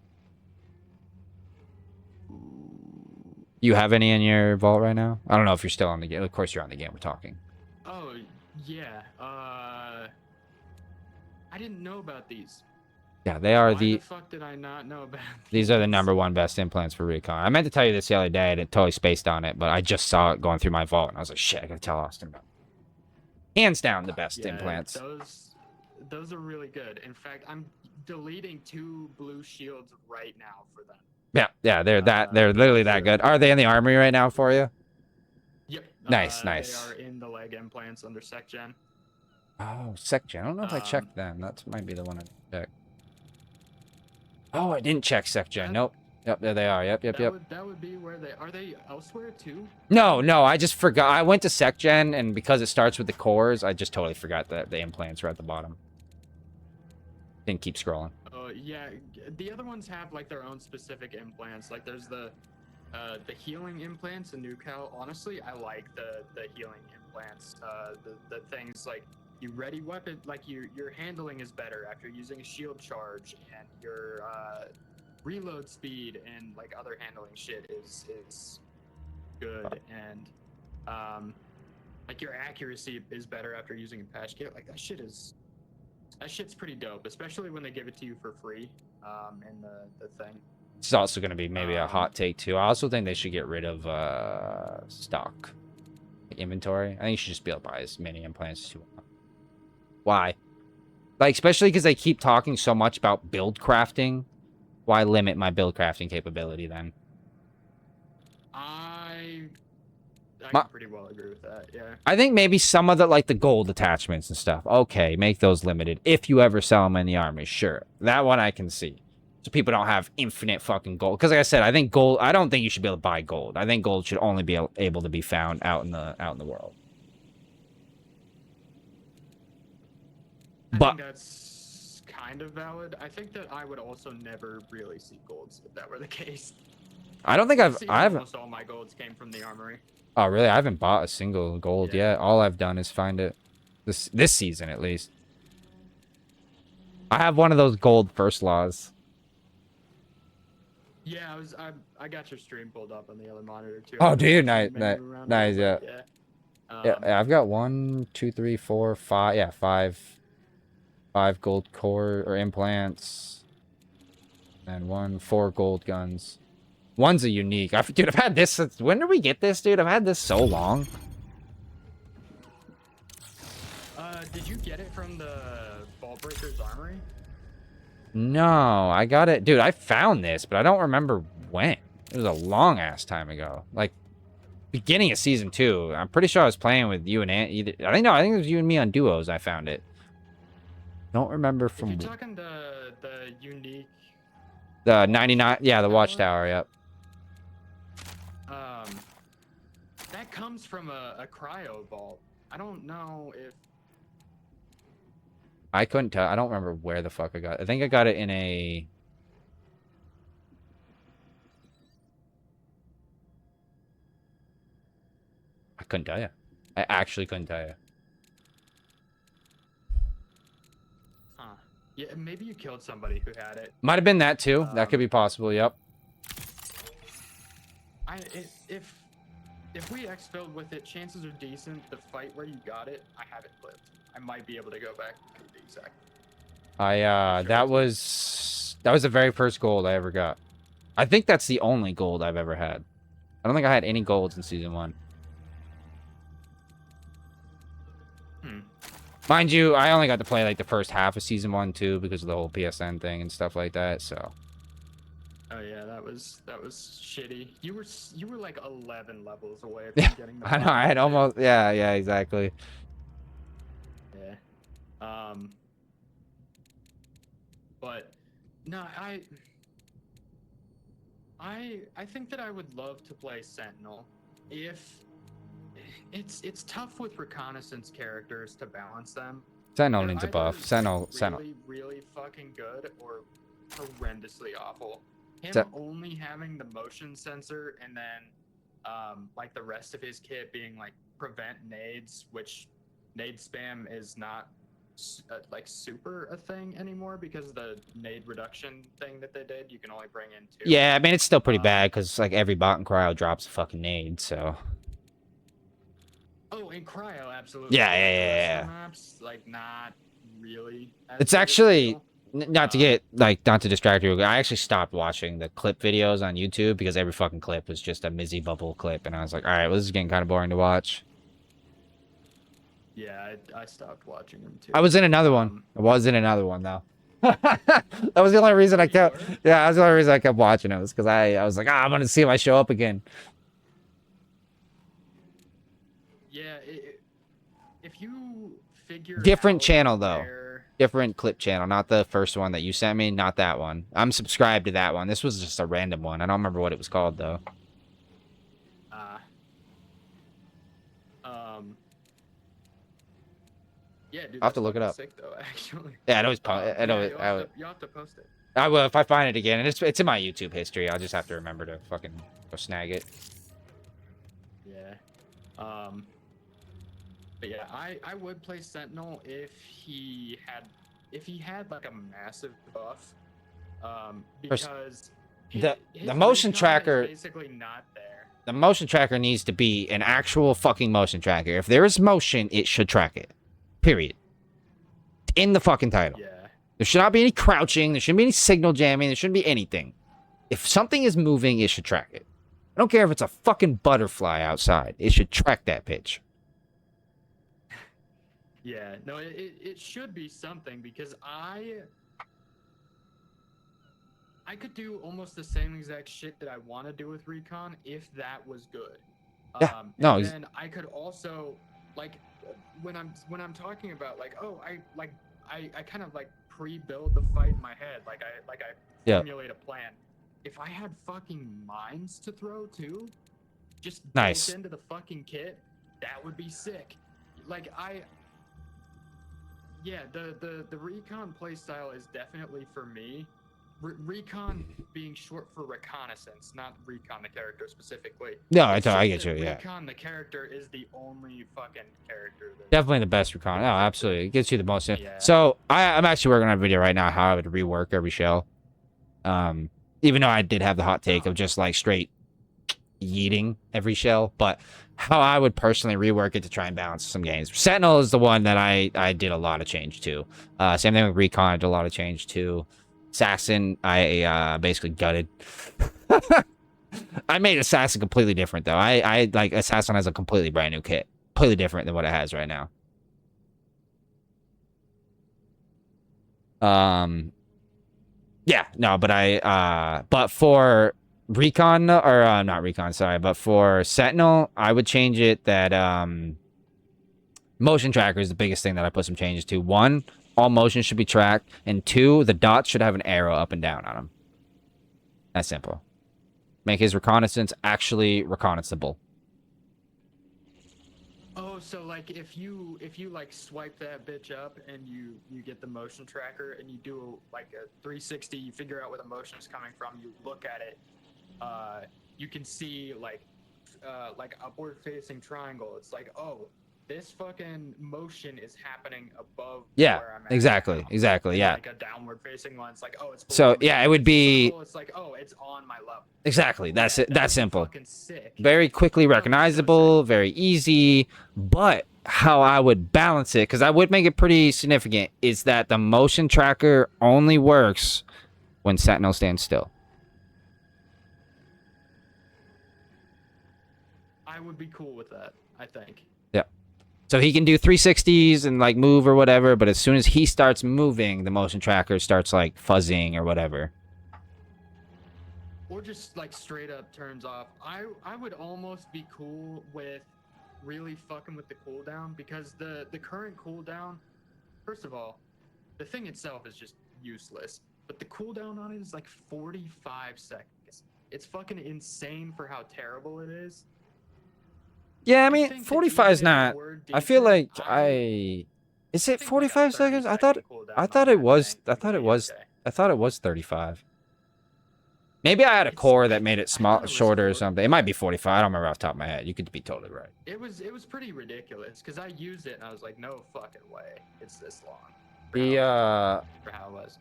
You have any in your vault right now? I don't know if you're still on the game. Of course you're on the game. We're talking. Oh yeah. I didn't know about these. Yeah, they are Why the fuck did I not know about these are the #1 best implants for recon. I meant to tell you this the other day, and it totally spaced on it, but I just saw it going through my vault, and I was like, shit, I gotta tell Austin about it. Hands down the best implants. Those are really good. In fact, I'm deleting 2 blue shields right now for them. Yeah, they're literally that good. Are they in the armory right now for you? Yep. Nice. They are in the leg implants under SecGen. Oh, SecGen. I don't know if I checked them. That might be the one I checked. Oh, I didn't check SecGen. Nope. Yep, there they are. Yep. That would be where they are. They elsewhere too? No, I just forgot. I went to SecGen, and because it starts with the cores, I just totally forgot that the implants were at the bottom. Didn't keep scrolling. Oh yeah, the other ones have like their own specific implants. Like there's the healing implants in NuCal. Honestly, I like the healing implants. The things like you ready weapon, like your handling is better after using a shield charge, and your reload speed and like other handling shit is good, and like your accuracy is better after using a patch kit. Like that shit's pretty dope, especially when they give it to you for free in the thing. It's also going to be maybe a hot take too. I also think they should get rid of stock inventory. I think you should just be able to buy as many implants as you want. Why? Like, especially because they keep talking so much about build crafting. Why limit my build crafting capability then? I can pretty well agree with that, yeah. I think maybe some of the gold attachments and stuff. Okay, make those limited. If you ever sell them in the army, sure. That one I can see. So people don't have infinite fucking gold. Because like I said, I think gold, I don't think you should be able to buy gold. I think gold should only be able to be found out in the world. I think that's kind of valid. I think that I would also never really see golds if that were the case. I don't think I haven't. Almost all my golds came from the armory. Oh, really? I haven't bought a single gold yet. All I've done is find it this season, at least. I have one of those gold first laws. Yeah, I got your stream pulled up on the other monitor too. Oh, dude, nice, yeah. Yeah. I've got 1, 2, 3, 4, 5. Yeah, five gold core or implants, and 4 gold guns. One's a unique. Dude, I've had this since... When did we get this, dude? I've had this so long. Did you get it from the Vault Breaker's armory? No, I got it. Dude, I found this, but I don't remember when. It was a long-ass time ago. Like, beginning of Season 2. I'm pretty sure I was playing with you and either... I think it was you and me on duos I found it. Don't remember from... If you're talking the unique... The 99... Yeah, the Watchtower, yep. That comes from a cryo vault. I don't know if... I couldn't tell. I don't remember where the fuck I got it. I think I got it in a... I couldn't tell you. I actually couldn't tell you. Huh. Yeah, maybe you killed somebody who had it. Might have been that too. That could be possible. Yep. If we exfilled with it, chances are decent. The fight where you got it, I have it clipped. I might be able to go back and the exact. That was the very first gold I ever got. I think that's the only gold I've ever had. I don't think I had any golds in season 1. Mind you, I only got to play like the first half of season 1 too because of the whole PSN thing and stuff like that. So. Oh yeah, that was shitty. You were like 11 levels away from Yeah, getting the. I know. I had almost. Yeah, exactly. Yeah. But no, I think that I would love to play Sentinel if it's tough with reconnaissance characters to balance them. Sentinel They're needs a either buff. Sentinel. really fucking good or horrendously awful. Him Se- only having the motion sensor and then like the rest of his kit being like prevent nades, which nade spam is not like super a thing anymore because of the nade reduction thing that they did. You can only bring in 2. Yeah, I mean it's still pretty bad because like every bot in cryo drops a fucking nade. So. Oh, in cryo, absolutely. Yeah. Maps, like not really. It's actually not to distract you. I actually stopped watching the clip videos on YouTube because every fucking clip was just a Mizzy bubble clip, and I was like, all right, well, this is getting kind of boring to watch. Yeah, I stopped watching them too. I was in another one. I was in another one though. That was the only reason I kept. Yeah, that was the only reason I kept watching it was because I was like, I'm gonna see if I show up again. Yeah, if you figure Different out channel though. where... Different clip channel, not the first one that you sent me, not that one. I'm subscribed to that one. This was just a random one. I don't remember what it was called though. Yeah, dude. I'll have to look it up. Sick though, actually. Yeah, I know it's. You'll have to post it. I will if I find it again, and it's in my YouTube history. I'll just have to remember to fucking go snag it. Yeah. But yeah, I would play Sentinel if he had like a massive buff. Because the his motion recon tracker is basically not there. The motion tracker needs to be an actual fucking motion tracker. If there is motion, it should track it. Period. In the fucking title. Yeah. There should not be any crouching. There shouldn't be any signal jamming. There shouldn't be anything. If something is moving, it should track it. I don't care if it's a fucking butterfly outside. It should track that pitch. Yeah, no, it should be something because I could do almost the same exact shit that I want to do with Recon if that was good. Yeah, no. And then I could also like when I'm talking about like I kind of like pre-build the fight in my head like I formulate a plan. If I had fucking mines to throw too, just nice built into the fucking kit, that would be sick. Like the recon playstyle is definitely for me. Recon being short for reconnaissance, not recon the character specifically. No, I get you. Yeah. Recon the character is the only fucking character. Definitely the best recon. No, absolutely, it gets you the most. Yeah. So I'm actually working on a video right now how I would rework every shell. Even though I did have the hot take of just like straight yeeting every shell, but how I would personally rework it to try and balance some games. Sentinel is the one that I did a lot of change to. Same thing with Recon, I did a lot of change to. Assassin, I basically gutted. I made Assassin completely different though. I like Assassin has a completely brand new kit, completely different than what it has right now. Yeah, no, but but for Recon or not Recon, sorry, but for Sentinel, I would change it that motion tracker is the biggest thing that I put some changes to. 1, all motion should be tracked, and 2, the dots should have an arrow up and down on them. That's simple. Make his reconnaissance actually reconnaissable. Oh, so like if you like swipe that bitch up and you get the motion tracker and you do like a 360, you figure out where the motion is coming from, you look at it, you can see like upward facing triangle. It's like, oh, this fucking motion is happening above Yeah, where I'm at exactly, now. exactly, And yeah. like a downward facing one, it's like, oh, it's So, below me. yeah, it would It's be circle, it's like, oh, it's on my level. exactly. That's Yeah, it. That's would be simple. fucking sick. Very quickly That would be so recognizable, sick. very easy. But how I would balance it, because I would make it pretty significant, is that the motion tracker only works when Sentinel stands still. I would be cool with that, I think. Yep. So he can do 360s and like move or whatever, but as soon as he starts moving, the motion tracker starts like fuzzing or whatever. Or just like straight up turns off. I would almost be cool with really fucking with the cooldown, because the current cooldown, first of all, the thing itself is just useless. But the cooldown on it is like 45 seconds. It's fucking insane for how terrible it is. Yeah, I I mean, think that 45 even is if it not. were I feel decent, like I Is it think like a 45 seconds? I thought. 30-second cooldown I on thought it that was. thing I thought would it be was. okay. I thought it was 35. Maybe I had a core that made it I small, thought it was shorter or 40. something. It might be 45. I don't remember off the top of my head. You could be totally right. It was pretty ridiculous, because I used it and I was like, no fucking way, it's this long. For how it was.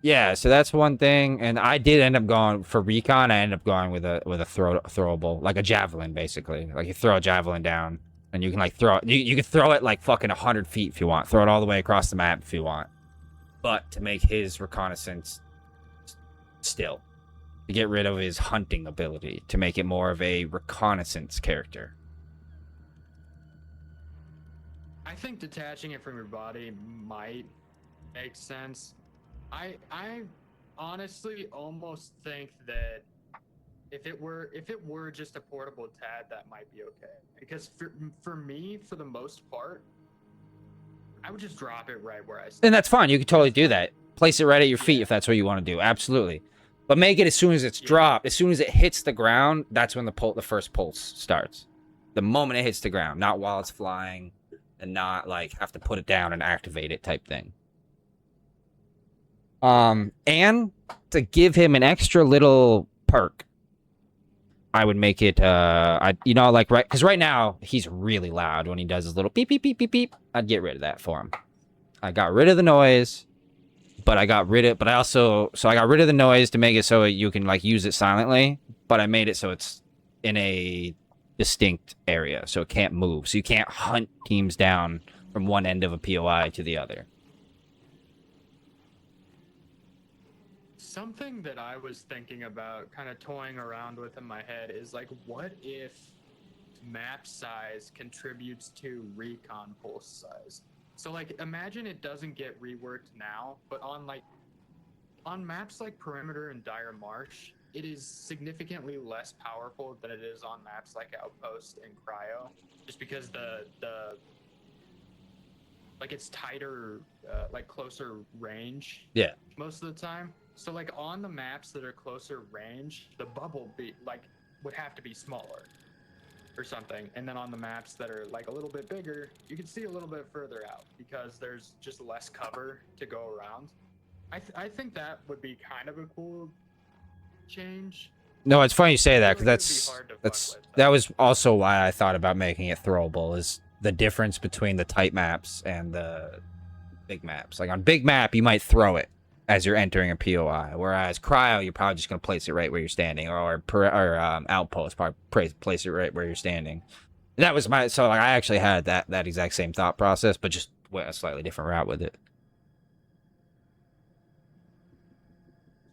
Yeah, so that's one thing, and I did end up going for recon. I ended up going with a throwable, like a javelin, basically. Like you throw a javelin down, and you can like throw it. You can throw it like fucking 100 feet if you want. Throw it all the way across the map if you want. But to make his reconnaissance still, to get rid of his hunting ability, to make it more of a reconnaissance character. I think detaching it from your body might make sense. I honestly almost think that if it were just a portable tad, that might be okay. Because for me, for the most part, I would just drop it right where I stand. And that's fine. You can totally do that. Place it right at your feet if that's what you want to do. Absolutely. But make it as soon as it's dropped, as soon as it hits the ground, that's when the first pulse starts. The moment it hits the ground, not while it's flying, and not like have to put it down and activate it type thing. And to give him an extra little perk, I would make it like because right now he's really loud when he does his little beep beep beep beep beep. I'd get rid of that for him. I got rid of the noise, but I got rid of the noise to make it so you can like use it silently, but I made it so it's in a distinct area, so it can't move. So you can't hunt teams down from one end of a POI to the other. Something that I was thinking about, kind of toying around with in my head, is like, what if map size contributes to recon pulse size? So like, imagine it doesn't get reworked now, but on maps like Perimeter and Dire Marsh, it is significantly less powerful than it is on maps like Outpost and Cryo, just because it's tighter, like closer range. Yeah. Most of the time. So like on the maps that are closer range, the bubble would have to be smaller or something. And then on the maps that are like a little bit bigger, you can see a little bit further out because there's just less cover to go around. I think that would be kind of a cool change. No, it's funny you say that, I feel like it would be because hard to fuck with, that was also why I thought about making it throwable, is the difference between the tight maps and the big maps. Like on big map, you might throw it as you're entering a POI, whereas Cryo, you're probably just going to place it right where you're standing, or Outpost, probably place it right where you're standing. That was I actually had that exact same thought process, but just went a slightly different route with it.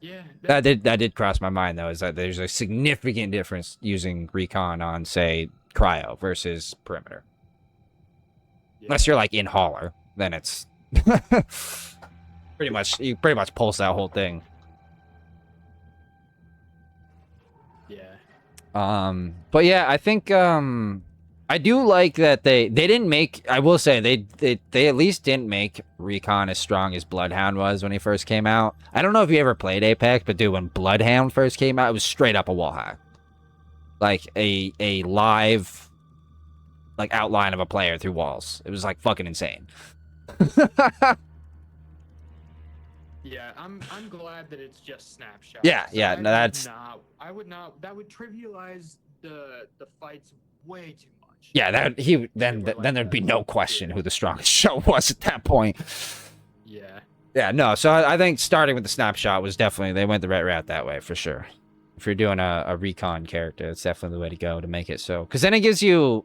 Yeah. That did cross my mind, though, is that there's a significant difference using recon on, say, Cryo versus Perimeter. Yeah. Unless you're like in Hauler, then it's you pretty much pulse that whole thing. Yeah. But yeah, I think I do like that they didn't make, I will say they at least didn't make recon as strong as Bloodhound was when he first came out. I don't know if you ever played Apex, but dude, when Bloodhound first came out, it was straight up a wall hack. Like a live like outline of a player through walls. It was like fucking insane. Yeah, I'm glad that it's just snapshots. Yeah, no, I would not. That would trivialize the fights way too much. Yeah, that he then They were then like there'd be the no question tier. who the strongest show was at that point. Yeah. Yeah, no. So I think starting with the snapshot was definitely they went the right route that way for sure. If you're doing a recon character, it's definitely the way to go to make it so. Because then it gives you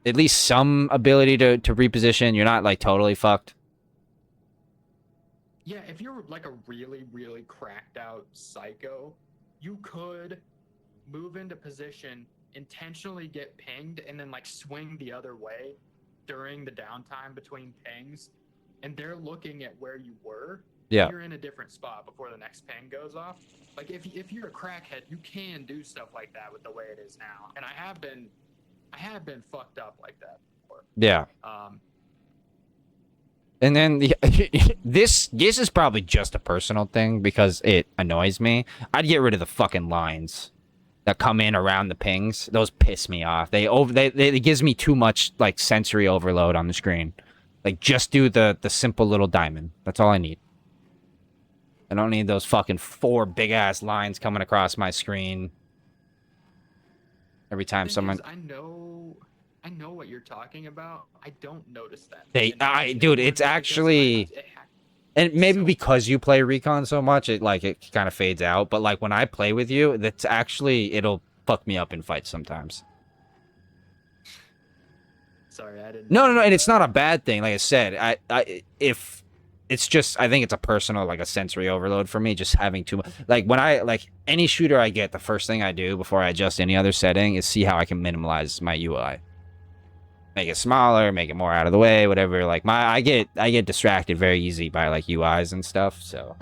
at least some ability to reposition. You're not like totally fucked. Yeah, if you're like a really, really cracked out psycho, you could move into position, intentionally get pinged, and then like swing the other way during the downtime between pings, and they're looking at where you were. Yeah. You're in a different spot before the next ping goes off. Like if you're a crackhead, you can do stuff like that with the way it is now. And I have been fucked up like that before. Yeah. And then this is probably just a personal thing because it annoys me. I'd get rid of the fucking lines that come in around the pings. Those piss me off. It gives me too much like sensory overload on the screen. Like just do the simple little diamond. That's all I need. I don't need those fucking 4 big ass lines coming across my screen every time someone. I know what you're talking about. I don't notice that. Dude, it's actually, and maybe so because you play recon so much, it kind of fades out. But like when I play with you, that's actually it'll fuck me up in fights sometimes. Sorry, I didn't. No, and it's not a bad thing. Like I said, if it's just, I think it's a personal, like a sensory overload for me, just having too much. Like when any shooter I get, the first thing I do before I adjust any other setting is see how I can minimize my UI. Make it smaller, make it more out of the way, whatever. Like I get distracted very easy by like UIs and stuff. So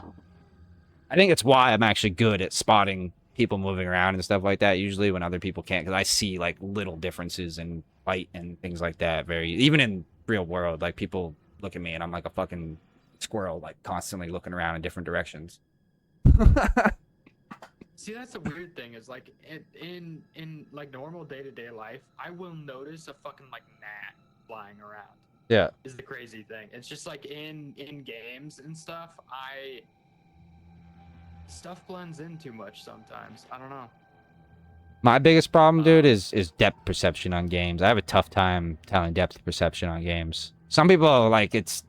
I think it's why I'm actually good at spotting people moving around and stuff like that. Usually when other people can't, because I see like little differences in light and things like that. Even in real world, like people look at me and I'm like a fucking squirrel, like constantly looking around in different directions. See, that's the weird thing is like in like normal day-to-day life, I will notice a fucking like gnat flying around. Yeah. Is the crazy thing. It's just like in games and stuff, stuff blends in too much sometimes. I don't know. My biggest problem, dude, is depth perception on games. I have a tough time telling depth perception on games. Some people like it's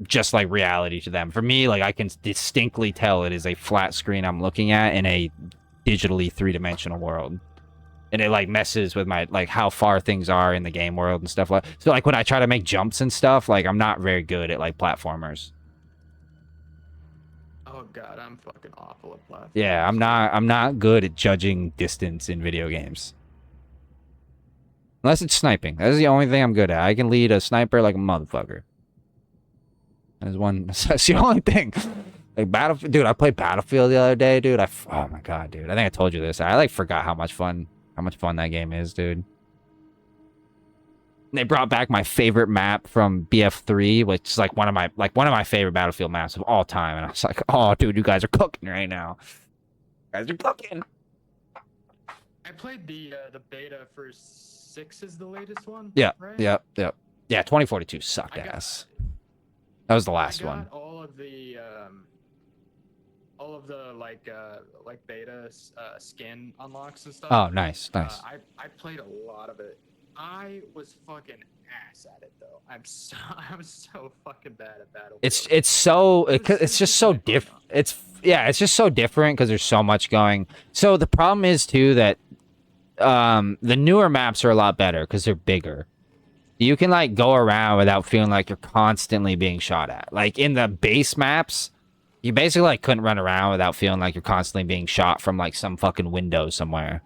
just like reality to them. For me, like I can distinctly tell it is a flat screen I'm looking at in a digitally 3-dimensional world. And it like messes with my like how far things are in the game world and stuff like. So like when I try to make jumps and stuff, like I'm not very good at like platformers. Oh god, I'm fucking awful at platformers. Yeah, I'm not good at judging distance in video games. Unless it's sniping. That's the only thing I'm good at. I can lead a sniper like a motherfucker. That's the only thing. Like Battlefield, dude. I played Battlefield the other day, dude. Oh my god, dude. I think I told you this. I like forgot how much fun that game is, dude. They brought back my favorite map from BF3, which is like one of my favorite Battlefield maps of all time. And I was like, oh, dude, you guys are cooking right now. You guys are cooking. I played the beta for 6 is the latest one. Yeah, right? yep. Yeah, 2042 sucked ass. That was the last one. All of the like beta skin unlocks and stuff. Oh, nice. I played a lot of it. I was fucking ass at it though. I'm so fucking bad at Battlefield. It's just so different. It's just so different because there's so much going. So the problem is too that the newer maps are a lot better because they're bigger. You can like go around without feeling like you're constantly being shot at. Like in the base maps, you basically like couldn't run around without feeling like you're constantly being shot from like some fucking window somewhere.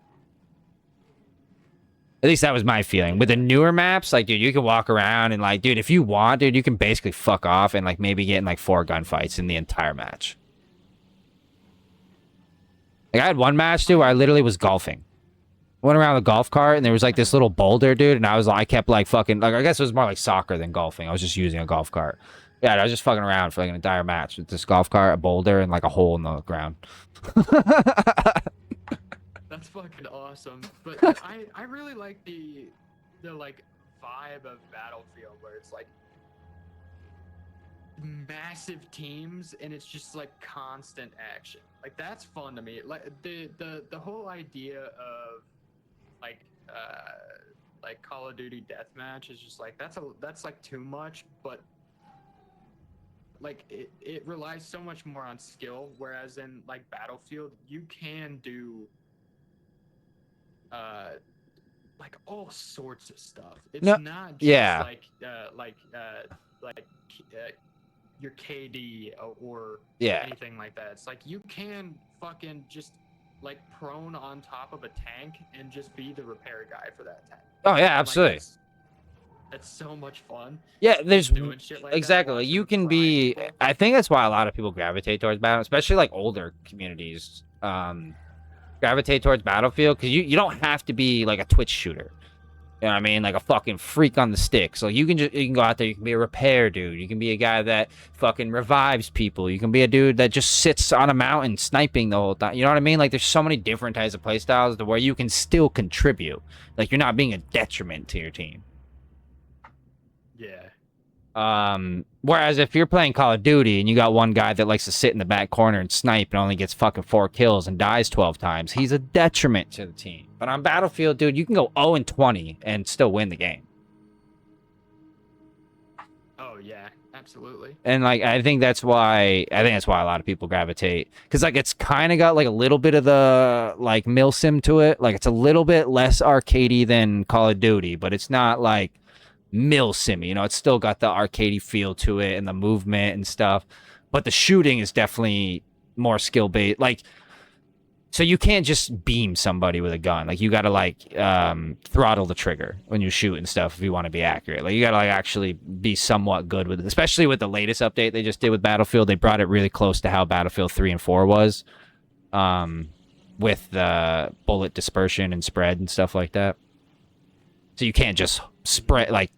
At least that was my feeling. With the newer maps, like, dude, you can walk around and like, dude, if you want, dude, you can basically fuck off and like maybe get in like 4 gunfights in the entire match. Like I had one match, dude, where I literally was golfing. Went around the golf cart and there was like this little boulder, dude, and I kept like fucking, like I guess it was more like soccer than golfing. I was just using a golf cart. Yeah, I was just fucking around for like an entire match with this golf cart, a boulder, and like a hole in the ground. That's fucking awesome. But I really like the like vibe of Battlefield where it's like massive teams and it's just like constant action. Like that's fun to me. Like the whole idea of like Call of Duty deathmatch is just like that's like too much, but like it relies so much more on skill, whereas in like Battlefield you can do like all sorts of stuff. It's No, not just yeah. like your KD or Yeah. anything like that. It's like you can fucking just like prone on top of a tank and just be the repair guy for that tank. Oh, yeah, Like, absolutely. that's so much fun. Yeah, there's doing shit like that, exactly. Like, watching you them can fry be. people. I think that's why a lot of people gravitate towards Battle, especially like older communities. Gravitate towards Battlefield because you don't have to be like a Twitch shooter. You know what I mean? Like a fucking freak on the stick. So you can go out there. You can be a repair dude. You can be a guy that fucking revives people. You can be a dude that just sits on a mountain sniping the whole time. You know what I mean? Like there's so many different types of playstyles to where you can still contribute. Like you're not being a detriment to your team. Yeah. Whereas if you're playing Call of Duty and you got one guy that likes to sit in the back corner and snipe and only gets fucking 4 kills and dies 12 times, he's a detriment to the team. But on Battlefield, dude, you can go 0-20 and still win the game. Oh yeah, absolutely. And like I think that's why a lot of people gravitate, because like it's kind of got like a little bit of the like milsim to it. Like it's a little bit less arcadey than Call of Duty, but it's not like milsim. You know, it's still got the arcadey feel to it and the movement and stuff. But the shooting is definitely more skill based. Like, so you can't just beam somebody with a gun. Like you got to like throttle the trigger when you shoot and stuff if you want to be accurate. Like you got to like actually be somewhat good with it. Especially with the latest update they just did with Battlefield, they brought it really close to how Battlefield 3 and 4 was, with the bullet dispersion and spread and stuff like that. So you can't just spread like,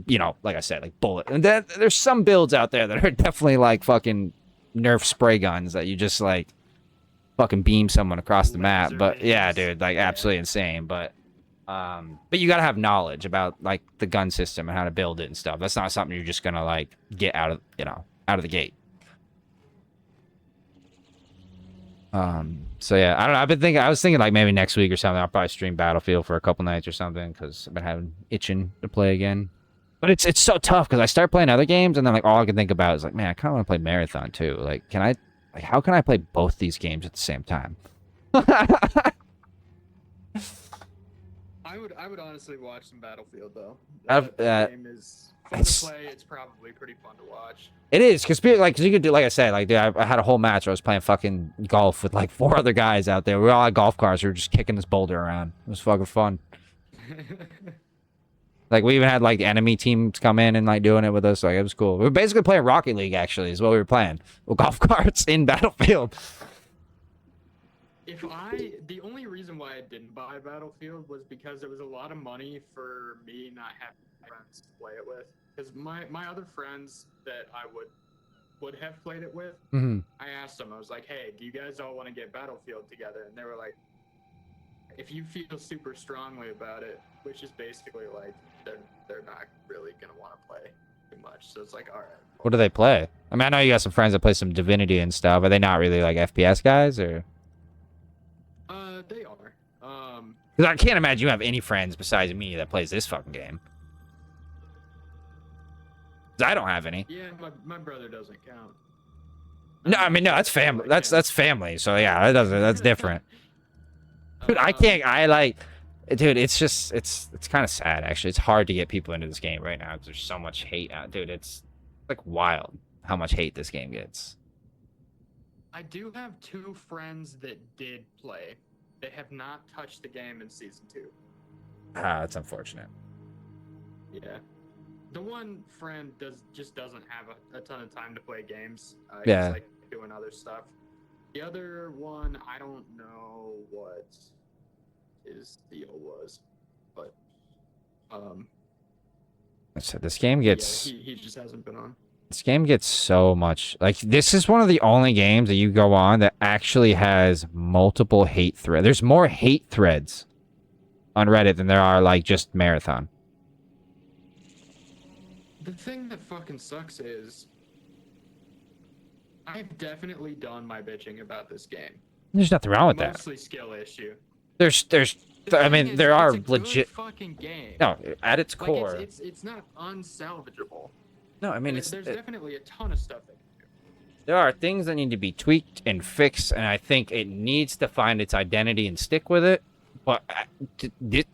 you know, like I said, like bullet. And then there's some builds out there that are definitely like fucking Nerf spray guns that you just like fucking beam someone across the map. Laser But yeah, beams. dude, like Yeah. absolutely insane. But you gotta have knowledge about like the gun system and how to build it and stuff. That's not something you're just gonna like get out of the gate. So yeah, I don't know. I was thinking like maybe next week or something, I'll probably stream Battlefield for a couple nights or something, because I've been itching to play again. But it's so tough because I start playing other games and then like all I can think about is like, man, I kind of want to play Marathon too. Like, how can I play both these games at the same time? I would honestly watch some Battlefield though. That game is fun it's- to play. It's probably pretty fun to watch. It is, because you could do, like I said, like dude, I had a whole match where I was playing fucking golf with like 4 other guys out there. We all had golf cars. We were just kicking this boulder around. It was fucking fun. Like we even had like enemy teams come in and like doing it with us. Like it was cool. We were basically playing Rocket League, actually, is what we were playing with golf carts in Battlefield. The only reason why I didn't buy Battlefield was because there was a lot of money for me not having friends to play it with. Because my other friends that I would have played it with, Mm-hmm. I asked them, I was like, hey, do you guys all want to get Battlefield together? And they were like, if you feel super strongly about it, which is basically like they're not really gonna want to play too much. So it's like, all right. What do they play? I mean, I know you got some friends that play some Divinity and stuff. Are they not really like FPS guys, or? They are. Because I can't imagine you have any friends besides me that plays this fucking game. 'Cause I don't have any. Yeah, my brother doesn't count. No, I mean, no, that's family. That's family. So yeah, that's different. Dude, I can't. Dude, it's just it's kind of sad actually. It's hard to get people into this game right now because there's so much hate out. Dude, it's like wild how much hate this game gets. I do have 2 friends that did play. They have not touched the game in season 2. Ah, that's unfortunate. Yeah. The one friend doesn't have a ton of time to play games. Yeah. He's like doing other stuff. The other one, I don't know what his deal was, but I said this game gets. yeah, he just hasn't been on. This game gets so much. Like, this is one of the only games that you go on that actually has multiple hate threads. There's more hate threads on Reddit than there are, like, just Marathon. The thing that fucking sucks is I've definitely done my bitching about this game. There's nothing wrong with that. Mostly skill issue. There's I thing mean, is, there are it's a good legit. fucking game. No, at its Like core. it's not unsalvageable. No, I mean, There's definitely a ton of stuff that there are things that need to be tweaked and fixed, and I think it needs to find its identity and stick with it. But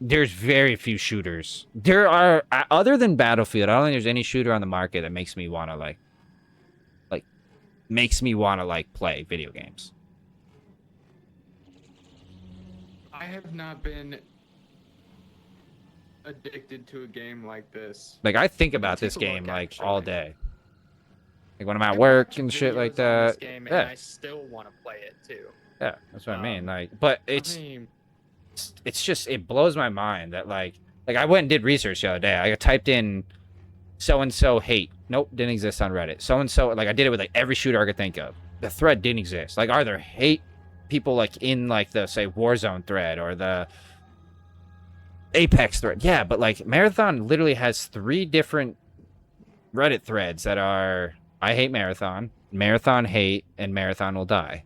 there's very few shooters. There are, other than Battlefield, I don't think there's any shooter on the market that makes me want to play video games. I have not been addicted to a game like this. Like, I think about this Take a game look, like actually. all day. Like when I'm I at work watch and shit like videos on this that. game, Yeah, and I still want to play it too. yeah, that's what I mean. Um, Like, but I it's mean, just, it blows my mind that like I went and did research the other day. I typed in so and so hate. Nope, didn't exist on Reddit. So and so, like, I did it with like every shooter I could think of. The thread didn't exist. Like, are there hate people like in like the, say, Warzone thread or the Apex thread? Yeah, but like Marathon literally has 3 different Reddit threads that are I hate Marathon, Marathon hate, and Marathon will die.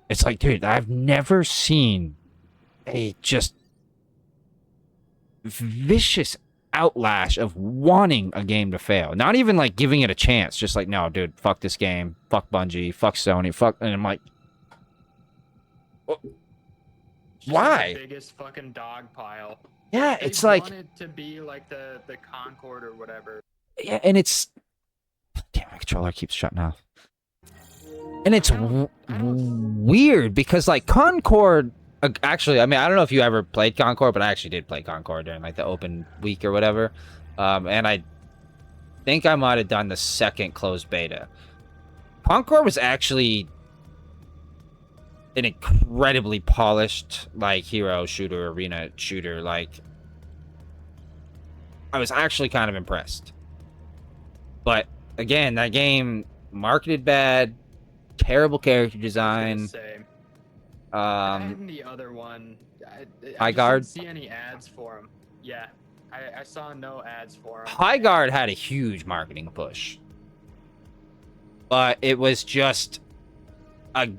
It's like, dude, I've never seen a just vicious outlash of wanting a game to fail. Not even like giving it a chance. Just like, no, dude, fuck this game. Fuck Bungie. Fuck Sony. Fuck. And I'm like, just why? The biggest fucking dog pile. Yeah, They it's like, want it to be like the Concord or whatever. yeah, and it's, damn, my controller keeps shutting off. And it's weird because like Concord, actually, I mean, I don't know if you ever played Concord, but I actually did play Concord during like the open week or whatever. And I think I might have done the second closed beta. Concord was actually an incredibly polished like hero shooter, arena shooter. Like, I was actually kind of impressed. But again, that game marketed bad, terrible character design. And the other one, High I Guard? didn't see any ads for him. Yeah, I saw no ads for him. High Guard had a huge marketing push. But it was just a...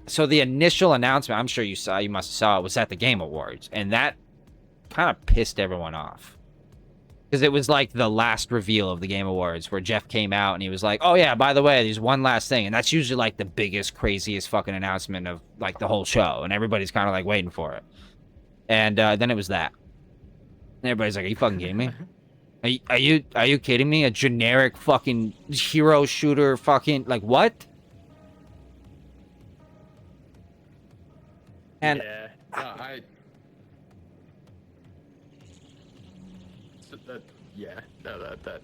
So the initial announcement, I'm sure you must have saw it, was at the Game Awards. And that kind of pissed everyone off. Because it was like the last reveal of the Game Awards where Jeff came out and he was like, oh yeah, by the way, there's one last thing. And that's usually like the biggest, craziest fucking announcement of like the whole show. And everybody's kind of like waiting for it. And then it was that. And everybody's like, are you fucking kidding me? Are you kidding me? A generic fucking hero shooter fucking, like, what? And yeah, that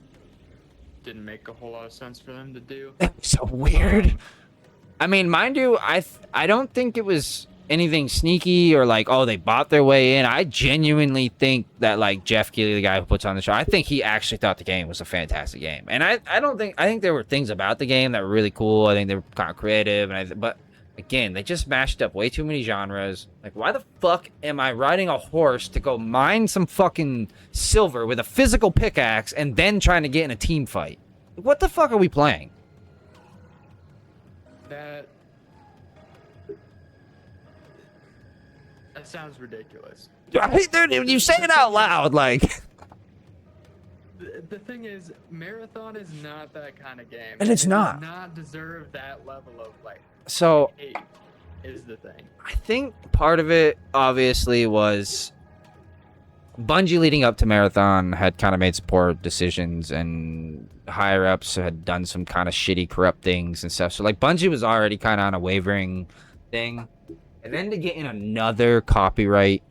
didn't make a whole lot of sense for them to do. so weird. I mean, mind you, I don't think it was anything sneaky or like, oh, they bought their way in. I genuinely think that like Jeff Keighley, the guy who puts on the show, I think he actually thought the game was a fantastic game. And I think there were things about the game that were really cool. I think they were kind of creative, but again, they just mashed up way too many genres. Like, why the fuck am I riding a horse to go mine some fucking silver with a physical pickaxe and then trying to get in a team fight? What the fuck are we playing? That sounds ridiculous. Dude, when you say it out loud, like... The thing is, Marathon is not that kind of game. And it's not. It does not deserve that level of, like, So, hate, is the thing. I think part of it, obviously, was Bungie leading up to Marathon had kind of made some poor decisions, and higher-ups had done some kind of shitty, corrupt things and stuff. So, like, Bungie was already kind of on a wavering thing. And then to get in another copyright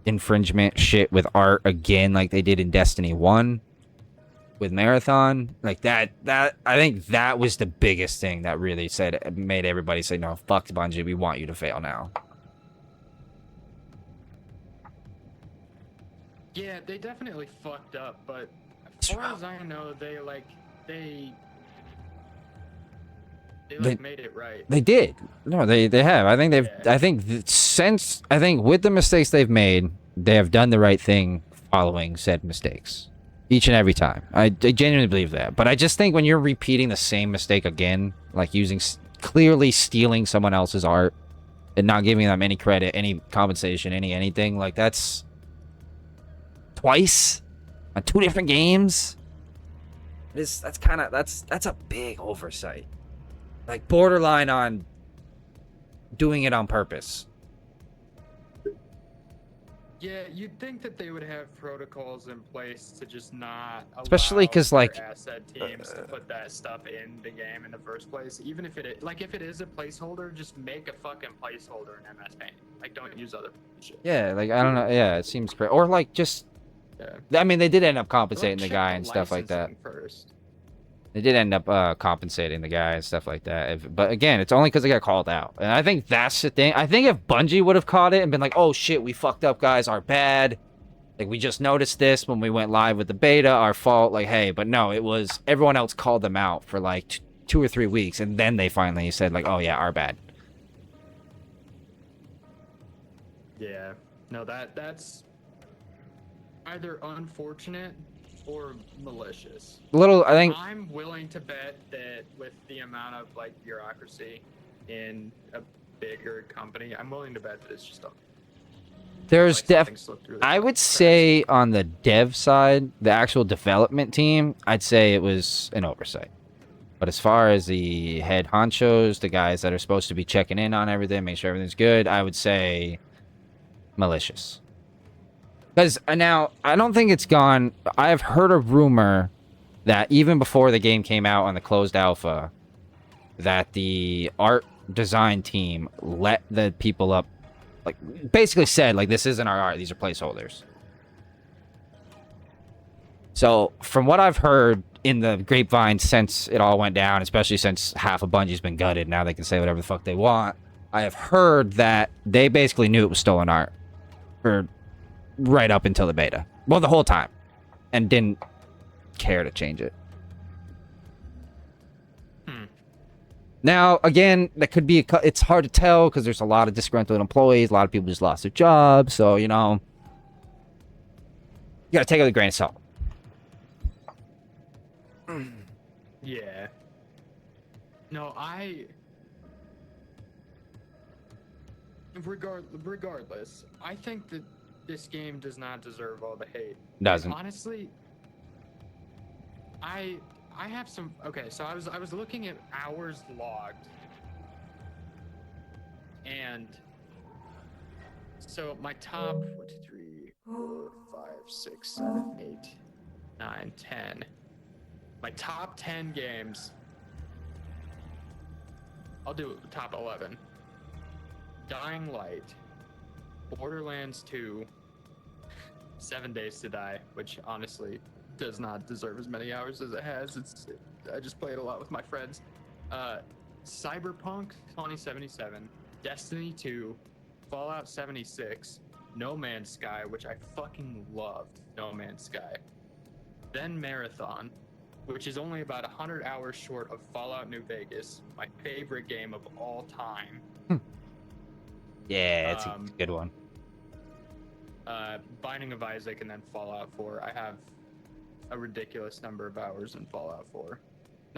infringement shit with art again, like they did in Destiny 1 with Marathon, like that I think that was the biggest thing that really made everybody say, no, fuck Bungie, we want you to fail now. Yeah, they definitely fucked up, but as far as I know, they made it right. They did. No, they have. I think they've. Yeah. I think with the mistakes they've made, they have done the right thing following said mistakes each and every time. I genuinely believe that. But I just think when you're repeating the same mistake again, like clearly stealing someone else's art, and not giving them any credit, any compensation, anything. Like, that's twice on 2 different games. That's a big oversight. Like, borderline on doing it on purpose. Yeah, you'd think that they would have protocols in place to just not Especially allow 'cause, their like, asset teams to put that stuff in the game in the first place. Even if if it is a placeholder, just make a fucking placeholder in MS Paint. Like, don't use other shit. Yeah, like, I don't know. Yeah, it seems crazy. Or, like, just... Yeah. I mean, they did end up Or, like, compensating the check guy and stuff like that. licensing first. They did end up compensating the guy and stuff like that. But again, it's only because they got called out. And I think that's the thing. I think if Bungie would have caught it and been like, oh shit, we fucked up, guys, our bad. Like, we just noticed this when we went live with the beta, our fault. Like, hey, but no, it was everyone else called them out for like 2 or 3 weeks. And then they finally said, like, oh yeah, our bad. Yeah. No, that's either unfortunate or malicious. I think I'm willing to bet that with the amount of like bureaucracy in a bigger company, I'm willing to bet that it's just there's through the I would cracks. say on the dev side, the actual development team, I'd say it was an oversight. But as far as the head honchos, the guys that are supposed to be checking in on everything, make sure everything's good, I would say malicious. Because now, I don't think it's gone... I've heard a rumor that even before the game came out on the closed alpha, that the art design team let the people up, like, basically said, like, this isn't our art, these are placeholders. So, from what I've heard in the grapevine since it all went down, especially since half of Bungie's been gutted, now they can say whatever the fuck they want, I have heard that they basically knew it was stolen art. For right up until the beta. Well, the whole time. And didn't care to change it. Now, again, that could be... it's hard to tell because there's a lot of disgruntled employees. A lot of people just lost their jobs. So, you know... You gotta take it with a grain of salt. Yeah. No, regardless, I think that this game does not deserve all the hate. Doesn't. Honestly, I have some... Okay, so I was looking at hours logged. And so my top 1, 2, 3, 4, 5, 6, 7, 8, 9, 10. My top 10 games. I'll do top 11. Dying Light, Borderlands 2, 7 Days to Die, which honestly does not deserve as many hours as it has. I just played a lot with my friends. Cyberpunk 2077, Destiny 2, Fallout 76, No Man's Sky, which I fucking loved No Man's Sky. Then Marathon, which is only about 100 hours short of Fallout New Vegas, my favorite game of all time. Yeah, it's a good one. Binding of Isaac, and then Fallout 4. I have a ridiculous number of hours in Fallout 4.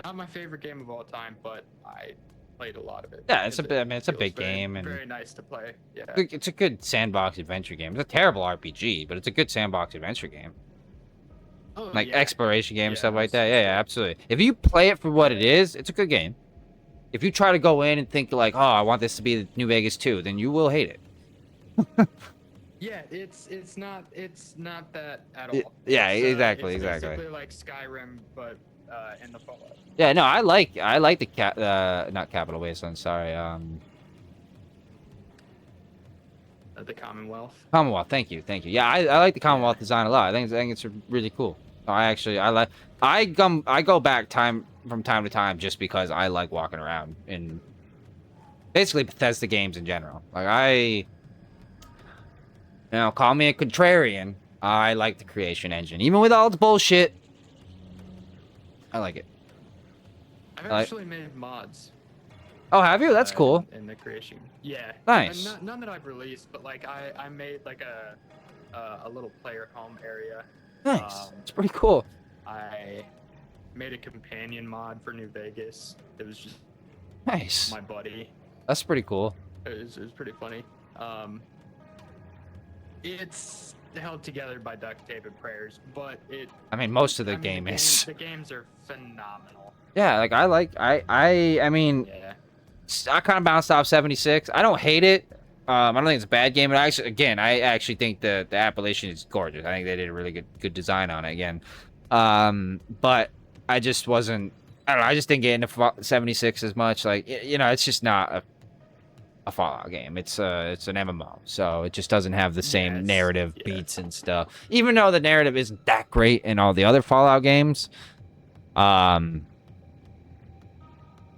Not my favorite game of all time, but I played a lot of it. Yeah, it's a big very, game, and very nice to play. Yeah. it's a good sandbox adventure game. It's a terrible RPG, but it's a good sandbox adventure game. Oh, Like yeah. exploration game, Yeah, stuff like that. Yeah, absolutely. If you play it for what it is, it's a good game. If you try to go in and think like, oh, I want this to be New Vegas 2, then you will hate it. Yeah, it's not that at all. Yeah, It's, exactly. It's basically like Skyrim, but in the Fallout. Yeah, no, I like the not Capital Wasteland, sorry. The Commonwealth. Commonwealth, thank you. Yeah, I like the Commonwealth design a lot. I think it's really cool. I go back from time to time just because I like walking around in basically Bethesda games in general. Like call me a contrarian. I like the creation engine, even with all its bullshit. I like it. I've actually made mods. Oh, have you? That's cool. In the creation. Yeah. Nice. None that I've released, but like I made like a little player home area. Nice. It's pretty cool. I made a companion mod for New Vegas. It was just Nice. my buddy. That's pretty cool. It was pretty funny. It's held together by duct tape and prayers, but I mean, most of the I mean, game is. the games are phenomenal. Yeah, like I mean, Yeah. I kind of bounced off 76. I don't hate it. I don't think it's a bad game. But I actually think the Appellation is gorgeous. I think they did a really good design on it again. But I just wasn't. I don't know. I just didn't get into 76 as much. Like, you know, it's just not a Fallout game. It's an MMO, so it just doesn't have the same narrative beats and stuff. Even though the narrative isn't that great in all the other Fallout games,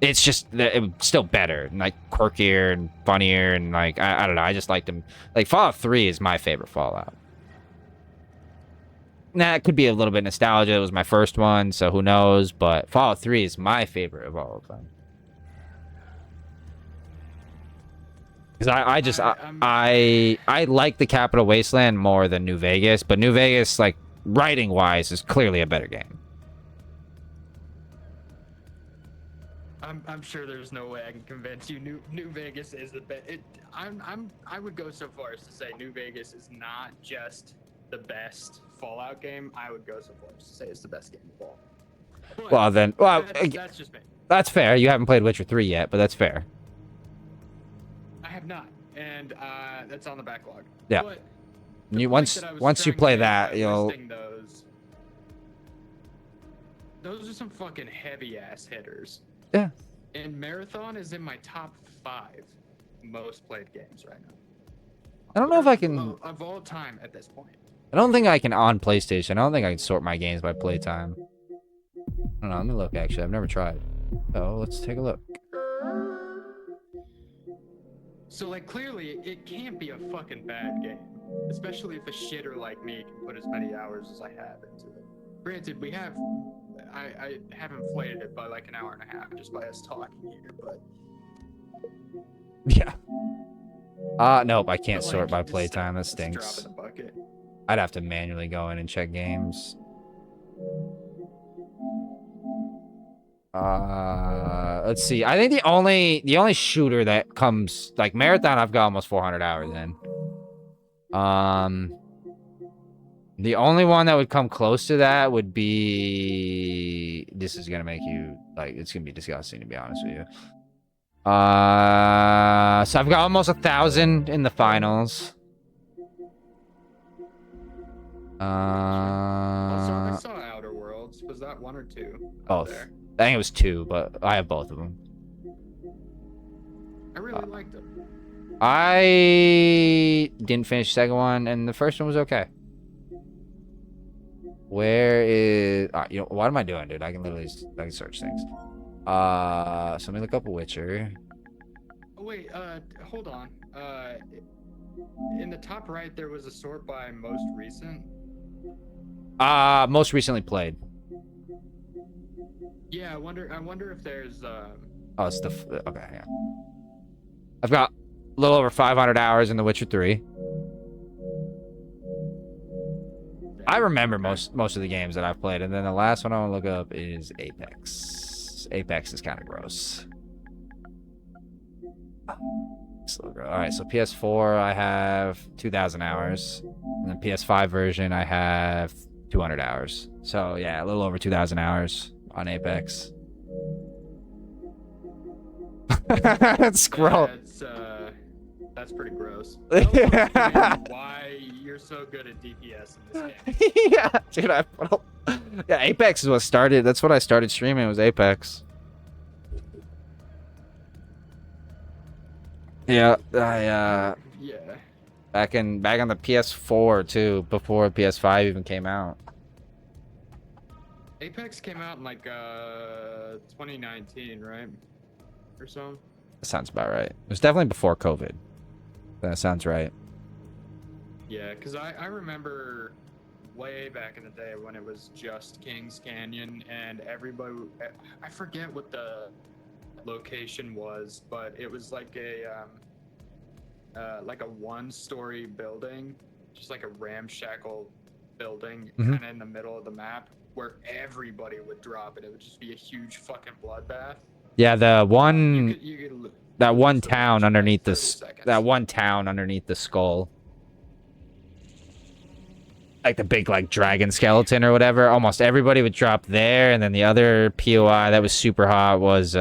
it's just it was still better and like quirkier and funnier and like I don't know. I just liked them. Like Fallout 3 is my favorite Fallout. Nah, it could be a little bit nostalgia. It was my first one, so who knows? But Fallout 3 is my favorite of all of them. Because I like the Capital Wasteland more than New Vegas, but New Vegas, like, writing-wise, is clearly a better game. I'm sure there's no way I can convince you. New Vegas is the best. I would go so far as to say New Vegas is not just the best Fallout game. I would go so far as to say it's the best game of all. But Well, then, that's just me. That's fair. You haven't played Witcher 3 yet, but that's fair. I have not, and that's on the backlog. Yeah. But You once you play that, you'll. Those are some fucking heavy ass hitters. Yeah. And Marathon is in my top 5 most played games right now. I don't know if I can. Of all time at this point. I don't think I can on PlayStation. I don't think I can sort my games by playtime. I don't know. Let me look. Actually, I've never tried. Oh, let's take a look. So, like, clearly, it can't be a fucking bad game. Especially if a shitter like me can put as many hours as I have into it. Granted, I have inflated it by like an hour and a half just by us talking here, but... Yeah. Nope, I can't sort by playtime. That stinks. Drop in the bucket. I'd have to manually go in and check games. Let's see. I think the only shooter that comes like Marathon, I've got almost 400 hours in. The only one that would come close to that would be. This is gonna make you like. It's gonna be disgusting to be honest with you. So I've got almost 1,000 in the finals. Also, I saw Outer Worlds. Was that 1 or 2? Both. I think it was 2, but I have both of them. I really liked them. I didn't finish the second one, and the first one was okay. Where is... you know, what am I doing, dude? I can search things. So let me look up Witcher. Oh, wait, hold on. In the top right, there was a sort by most recent. Most recently played. Yeah, I wonder if there's Oh, it's the... Okay, yeah. I've got a little over 500 hours in The Witcher 3. I remember most of the games that I've played, and then the last one I want to look up is Apex. Apex is kind of gross. Alright, so PS4 I have 2,000 hours, and then PS5 version I have 200 hours. So yeah, a little over 2,000 hours on Apex. Scroll. Yeah, that's pretty gross. Why you're so good at DPS in this game? Yeah, dude, yeah, Apex is what started. That's what I started streaming. Was Apex. Yeah, Yeah. back on the PS4 too, before PS5 even came out. Apex came out in like 2019, right? Or so. That sounds about right. It was definitely before COVID. That sounds right. Yeah, because I remember way back in the day when it was just Kings Canyon and everybody, I forget what the location was, but it was like a 1-story building, just like a ramshackle building kind of in the middle of the map where everybody would drop and it would just be a huge fucking bloodbath. Yeah, the one You could lo- that one lose the town match in, like, underneath 30 this seconds. that one town underneath the skull. Like the big like dragon skeleton or whatever. Almost everybody would drop there, and then the other POI that was super hot was oh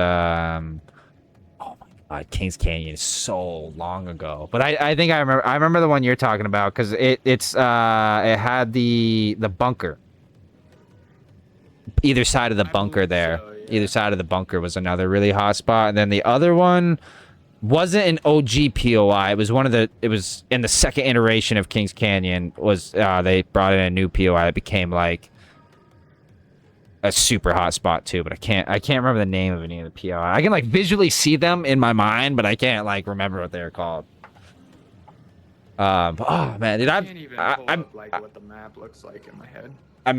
my god, Kings Canyon so long ago. But I think I remember the one you're talking about because it had the bunker. Either side of the I bunker believe there. so, yeah. Either side of the bunker was another really hot spot, and then the other one wasn't an OG POI. It was it was in the second iteration of Kings Canyon. Was they brought in a new POI that became like a super hot spot too, but I can't remember the name of any of the POI. I can like visually see them in my mind, but I can't like remember what they're called. But, oh man, dude, I can't even pull up like what the map looks like in my head. I've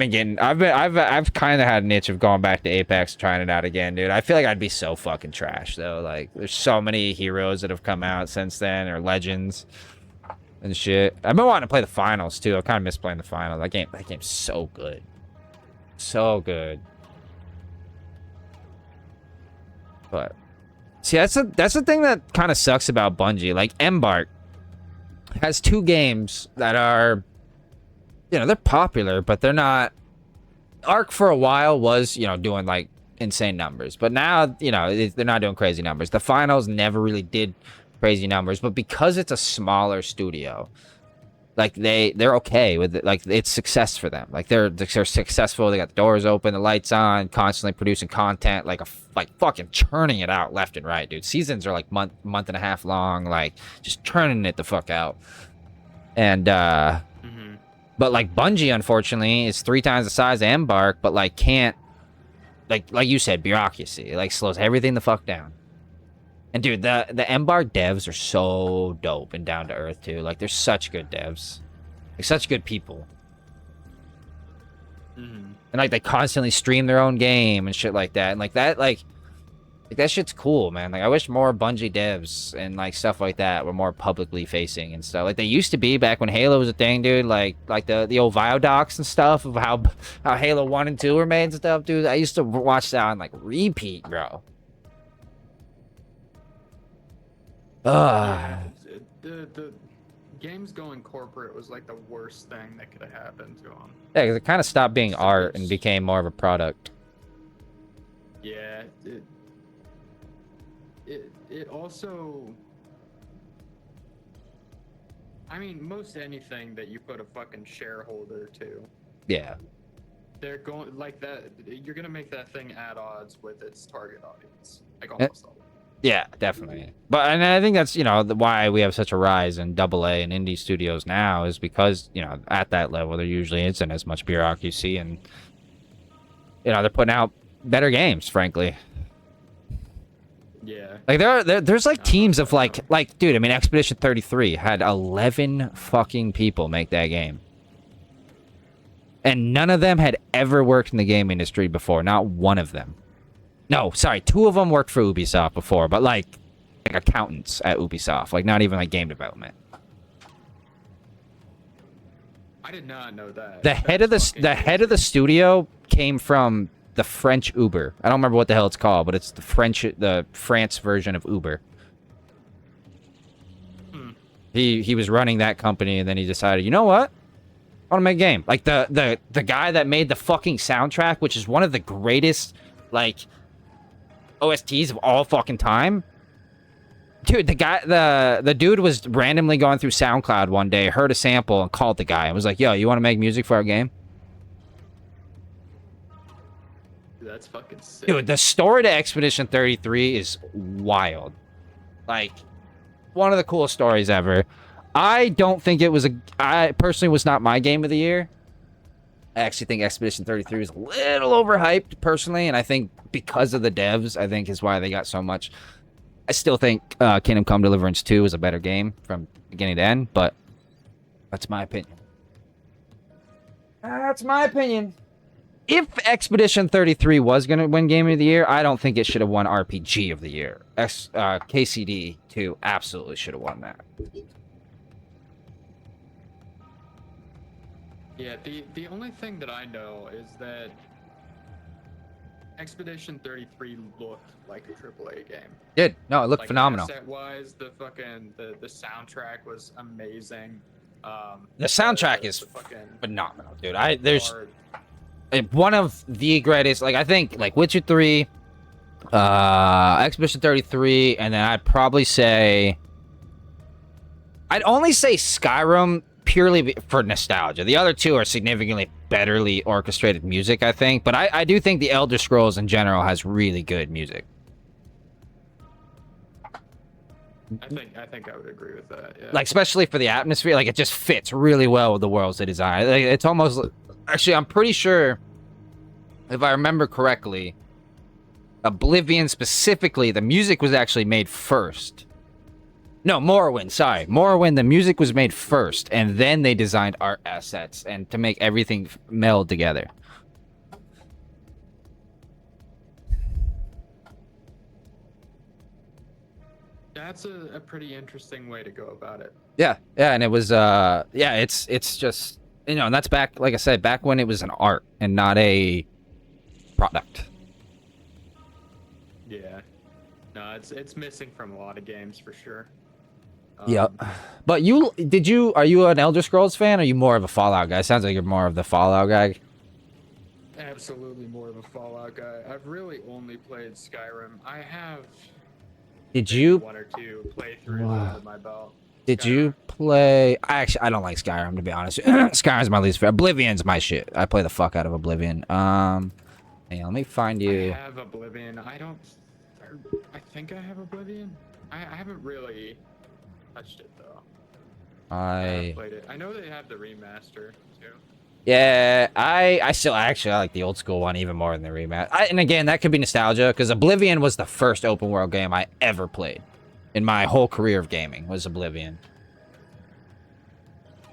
kind of had an itch of going back to Apex, trying it out again, dude. I feel like I'd be so fucking trash though. Like, there's so many heroes that have come out since then, or legends and shit. I've been wanting to play the finals too. I kind of miss playing the finals. That game's so good, so good. But see, that's the thing that kind of sucks about Bungie. Like, Embark has 2 games that are, you know, they're popular, but they're not. Arc for a while was, you know, doing like insane numbers, but now, you know, they're not doing crazy numbers. The finals never really did crazy numbers, but because it's a smaller studio, like they're okay with it. Like, it's success for them. Like, they're successful. They got the doors open, the lights on, constantly producing content, like fucking churning it out left and right, dude. Seasons are like month and a half long, like just churning it the fuck out. And but like Bungie, unfortunately, is 3 times the size of Embark, but like can't, like you said, bureaucracy like slows everything the fuck down. And dude, the Embark devs are so dope and down to earth too. Like, they're such good devs, like such good people. And like they constantly stream their own game and shit like that. And like that shit's cool, man. Like, I wish more Bungie devs and like stuff like that were more publicly facing and stuff. Like they used to be back when Halo was a thing, dude. Like the old Viodocs and stuff of how Halo 1 and 2 were made and stuff, dude. I used to watch that on like repeat, bro. Yeah, the games going corporate was like the worst thing that could have happened to them. Yeah, because it kind of stopped being art and became more of a product. Yeah, it also, I mean, most anything that you put a fucking shareholder to, Yeah. they're going like that. You're gonna make that thing at odds with its target audience, like almost all. Yeah, definitely. But and I think that's, you know, why we have such a rise in AA and indie studios now is because, you know, at that level there usually isn't as much bureaucracy, and you know, they're putting out better games, frankly. Yeah. Like there's like teams of like dude, I mean, Expedition 33 had 11 fucking people make that game. And none of them had ever worked in the game industry before, not one of them. No, sorry, 2 of them worked for Ubisoft before, but like accountants at Ubisoft, like not even like game development. I did not know that. The head of the studio came from the French Uber. I don't remember what the hell it's called, but it's the France version of Uber. He was running that company, and then he decided, you know what? I want to make a game. Like the guy that made the fucking soundtrack, which is one of the greatest like OSTs of all fucking time. Dude, the dude was randomly going through SoundCloud one day, heard a sample, and called the guy and was like, yo, you want to make music for our game? That's fucking sick. Dude, the story to Expedition 33 is wild. Like, one of the coolest stories ever. I don't think it was I personally was not my game of the year. I actually think Expedition 33 is a little overhyped, personally, and I think because of the devs, I think is why they got so much. I still think Kingdom Come Deliverance 2 is a better game from beginning to end, but that's my opinion. That's my opinion. If Expedition 33 was going to win Game of the Year, I don't think it should have won RPG of the Year. KCD 2 absolutely should have won that. Yeah, the only thing that I know is that Expedition 33 looked like a AAA game. Did no, it looked Like, phenomenal. asset wise, the soundtrack was amazing. The soundtrack is the fucking phenomenal, dude. There's art. one of the greatest. Like I think like Witcher 3, Expedition 33, and then I'd probably say I'd only say Skyrim purely for nostalgia. The other two are significantly betterly orchestrated music, I think. But I do think the Elder Scrolls in general has really good music. I think I would agree with that. Yeah. Like especially for the atmosphere, like it just fits really well with the worlds they design. Like, it's almost actually I'm pretty sure if I remember correctly, Oblivion specifically, the music was actually made first. No, Morrowind, sorry. Morrowind, the music was made first, and then they designed art assets and to make everything meld together. That's a pretty interesting way to go about it. Yeah, and it was it's just, you know, and that's back, like I said, back when it was an art and not a product. Yeah. No, it's missing from a lot of games for sure. Yep. But are you an Elder Scrolls fan, or are you more of a Fallout guy? Sounds like you're more of the Fallout guy. Absolutely more of a Fallout guy. I've really only played Skyrim. I have Did you one or two playthroughs under my belt. Did you play? I don't like Skyrim, to be honest. Skyrim's my least favorite. Oblivion's my shit. I play the fuck out of Oblivion. Hey, let me find you. I have Oblivion. I think I have Oblivion. I haven't really touched it though. I haven't played it. I know they have the remaster too. Yeah, I actually like the old school one even more than the remaster. And again, that could be nostalgia because Oblivion was the first open world game I ever played in my whole career of gaming. Was Oblivion.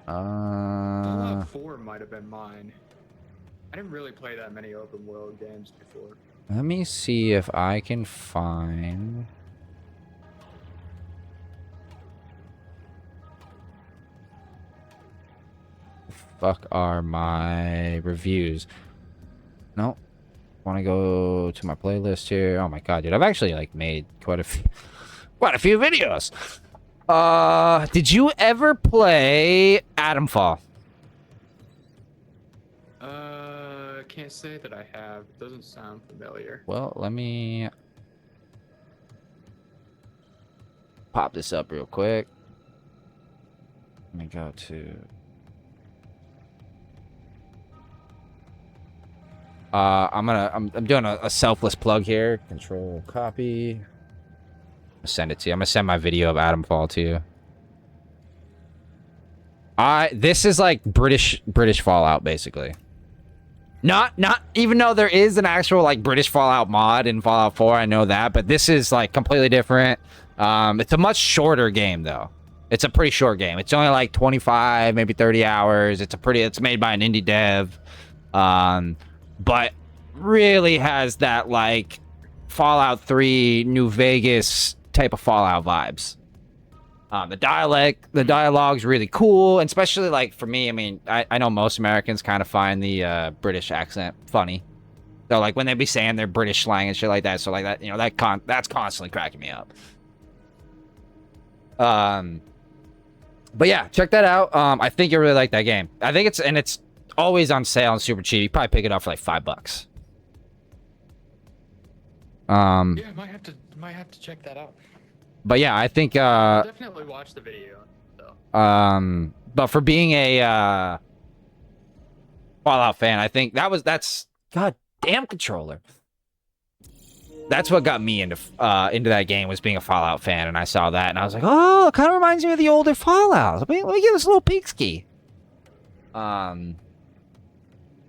Fallout 4 might have been mine. I didn't really play that many open world games before. Let me see if I can find. Fuck are my reviews? No. Want to go to my playlist here? Oh my god, dude! I've actually like made quite a few videos. Did you ever play Atomfall? Can't say that I have. It doesn't sound familiar. Well, let me pop this up real quick. Let me go to. I'm doing a selfless plug here. Control copy. I'll send it to you. I'm gonna send my video of Atomfall to you. This is like British Fallout basically. Not even though there is an actual like British Fallout mod in Fallout 4, I know that, but this is like completely different. It's a much shorter game though. It's a pretty short game. It's only like 25, maybe 30 hours. It's made by an indie dev. But really has that like Fallout 3 New Vegas type of Fallout vibes. The dialogue's really cool, and especially like for me, I mean, I know most Americans kind of find the British accent funny. So like when they be saying their British slang and shit like that, so like that, you know, that's constantly cracking me up. But yeah, check that out. I think you'll really like that game. I think it's always on sale and super cheap. You probably pick it up for like $5. Yeah, might have to check that out. But yeah, I think I'll definitely watch the video. So. But for being a Fallout fan, I think that's god damn controller. That's what got me into that game, was being a Fallout fan, and I saw that and I was like, oh, it kind of reminds me of the older Fallout. Let me give this a little peek ski. But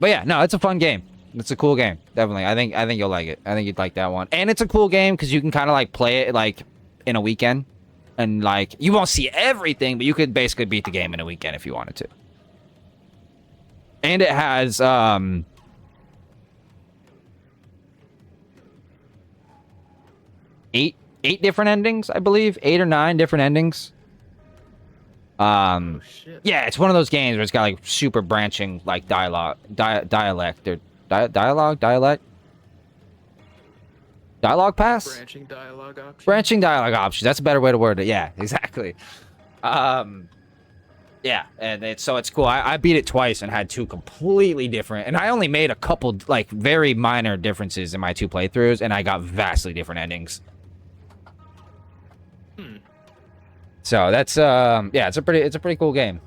yeah, no, it's a fun game. It's a cool game, definitely. I think you'll like it. I think you'd like that one, and it's a cool game because you can kind of like play it like in a weekend, and like you won't see everything, but you could basically beat the game in a weekend if you wanted to. And it has eight different endings, I believe, 8 or 9 different endings. Oh, shit. Yeah, it's one of those games where it's got like super branching like dialect. Dialogue pass? Branching dialogue option. Branching dialogue options. That's a better way to word it. Yeah, exactly. Yeah, and it's cool. I beat it twice and had two completely different, and I only made a couple like very minor differences in my two playthroughs, and I got vastly different endings. So that's yeah, it's a pretty cool game.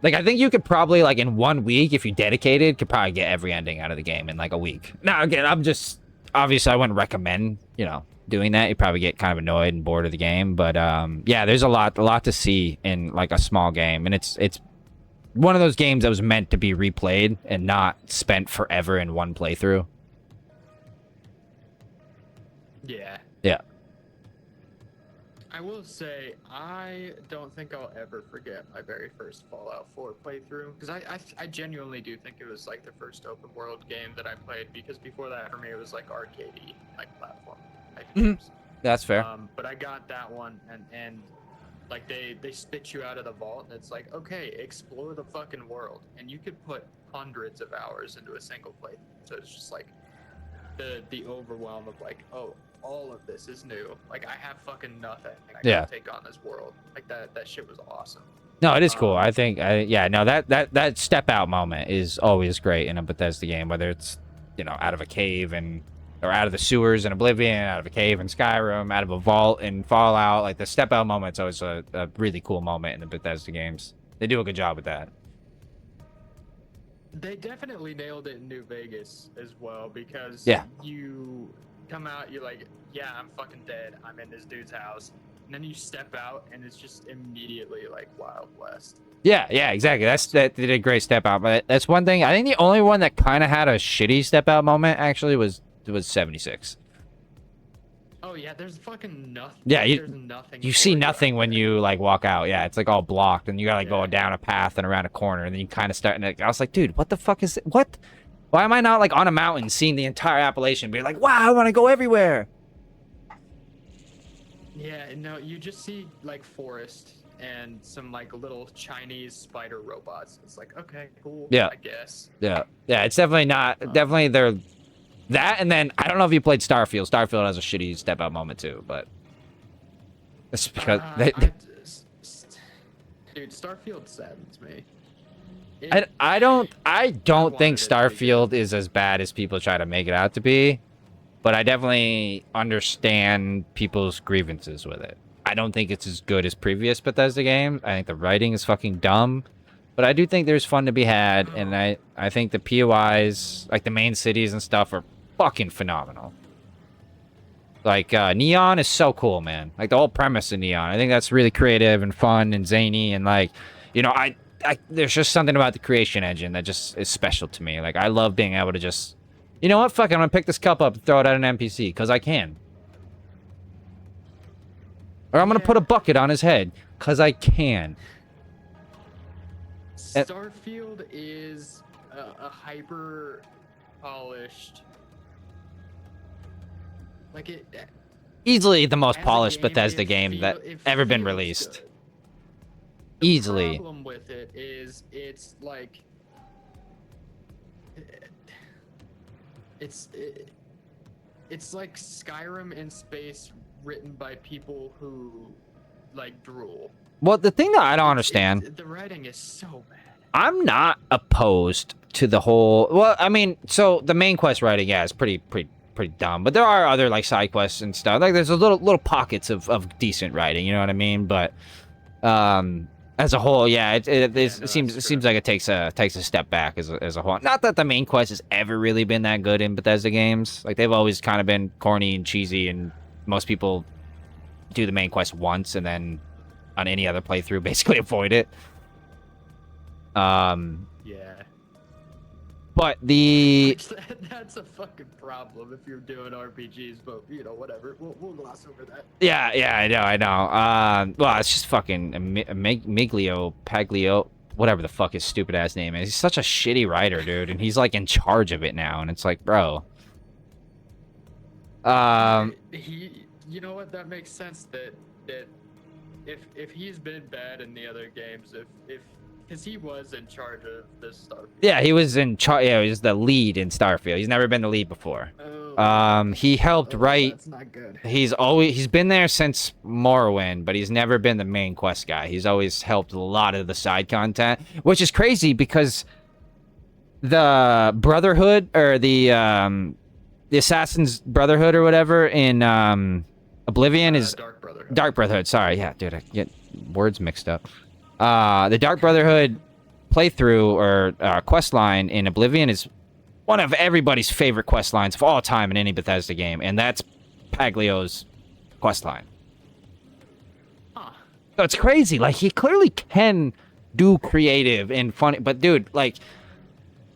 Like, I think you could probably, like, in 1 week, if you dedicated, could probably get every ending out of the game in, like, a week. Now, again, I'm just... Obviously, I wouldn't recommend, you know, doing that. You'd probably get kind of annoyed and bored of the game. But, yeah, there's a lot to see in, like, a small game. And it's one of those games that was meant to be replayed and not spent forever in one playthrough. Yeah. Yeah. I will say, I don't think I'll ever forget my very first Fallout 4 playthrough. Because I genuinely do think it was like the first open world game that I played. Because before that, for me, it was like arcadey, like platform type games. That's fair. But I got that one, and like they spit you out of the vault, and it's like, okay, explore the fucking world. And you could put hundreds of hours into a single playthrough. So it's just like the overwhelm of like, oh, all of this is new. Like, I have fucking nothing. I can take on this world. Like, that shit was awesome. No, it is cool. I think, yeah, no, that step out moment is always great in a Bethesda game, whether it's, you know, out of a cave or out of the sewers in Oblivion, out of a cave in Skyrim, out of a vault in Fallout. Like, the step out moment's always a really cool moment in the Bethesda games. They do a good job with that. They definitely nailed it in New Vegas as well, because you come out, you're like, yeah, I'm fucking dead. I'm in this dude's house. And then you step out, and it's just immediately like Wild West. Yeah, exactly. That did a great step out. But that's one thing. I think the only one that kind of had a shitty step out moment actually was 76. Oh yeah, there's fucking nothing. Yeah, you see nothing when you like walk out. Yeah, it's like all blocked, and you gotta go down a path and around a corner, and then you kind of start. And I was like, dude, what the fuck is it? What? Why am I not like on a mountain seeing the entire Appalachian? Be like, wow, I want to go everywhere. Yeah, no, you just see like forest and some like little Chinese spider robots. It's like, okay, cool. Yeah, I guess. Yeah, it's definitely not. Definitely they're. That, and then, I don't know if you played Starfield. Starfield has a shitty step-out moment, too, but... It's because... Dude, Starfield saddens me. I don't think Starfield is as bad as people try to make it out to be, but I definitely understand people's grievances with it. I don't think it's as good as previous Bethesda games. I think the writing is fucking dumb. But I do think there's fun to be had, and I think the POIs, like the main cities and stuff, are fucking phenomenal. Like, Neon is so cool, man. Like, the whole premise of Neon. I think that's really creative and fun and zany, and, like, you know, there's just something about the creation engine that just is special to me. Like, I love being able to just, you know what, fuck it, I'm gonna pick this cup up and throw it at an NPC, because I can. Or I'm gonna put a bucket on his head, because I can. Starfield is a hyper polished, like it easily the most polished Bethesda game that ever been released. Easily. The problem with it is it's like it's like Skyrim in space written by people who like drool. Well, the thing that I don't understand, the writing is so bad. I'm not opposed to the whole. Well, I mean, so the main quest writing, yeah, is pretty dumb. But there are other like side quests and stuff. Like there's a little pockets of decent writing. You know what I mean? But as a whole, yeah, it seems like it takes a step back as a whole. Not that the main quest has ever really been that good in Bethesda games. Like they've always kind of been corny and cheesy, and most people do the main quest once and then on any other playthrough basically avoid it. Yeah. But that's a fucking problem if you're doing RPGs, but you know, whatever. We'll gloss over that. Yeah, I know. Well, it's just fucking Miglio, Paglio, whatever the fuck his stupid ass name is. He's such a shitty writer, dude, and he's like in charge of it now, and it's like, bro. You know what? That makes sense that if he's been bad in the other games, because he was in charge of this Starfield. Yeah, he was in charge. Yeah, he was the lead in Starfield. He's never been the lead before. Oh, He helped write. That's not good. He's been there since Morrowind, but he's never been the main quest guy. He's always helped a lot of the side content, which is crazy because the Brotherhood or the Assassin's Brotherhood or whatever in Oblivion is Dark Brotherhood. Dark Brotherhood. Sorry, yeah, dude, I get words mixed up. The Dark Brotherhood playthrough or quest line in Oblivion is one of everybody's favorite quest lines of all time in any Bethesda game, and that's Paglio's quest line. Huh. So it's crazy. Like, he clearly can do creative and funny, but dude, like,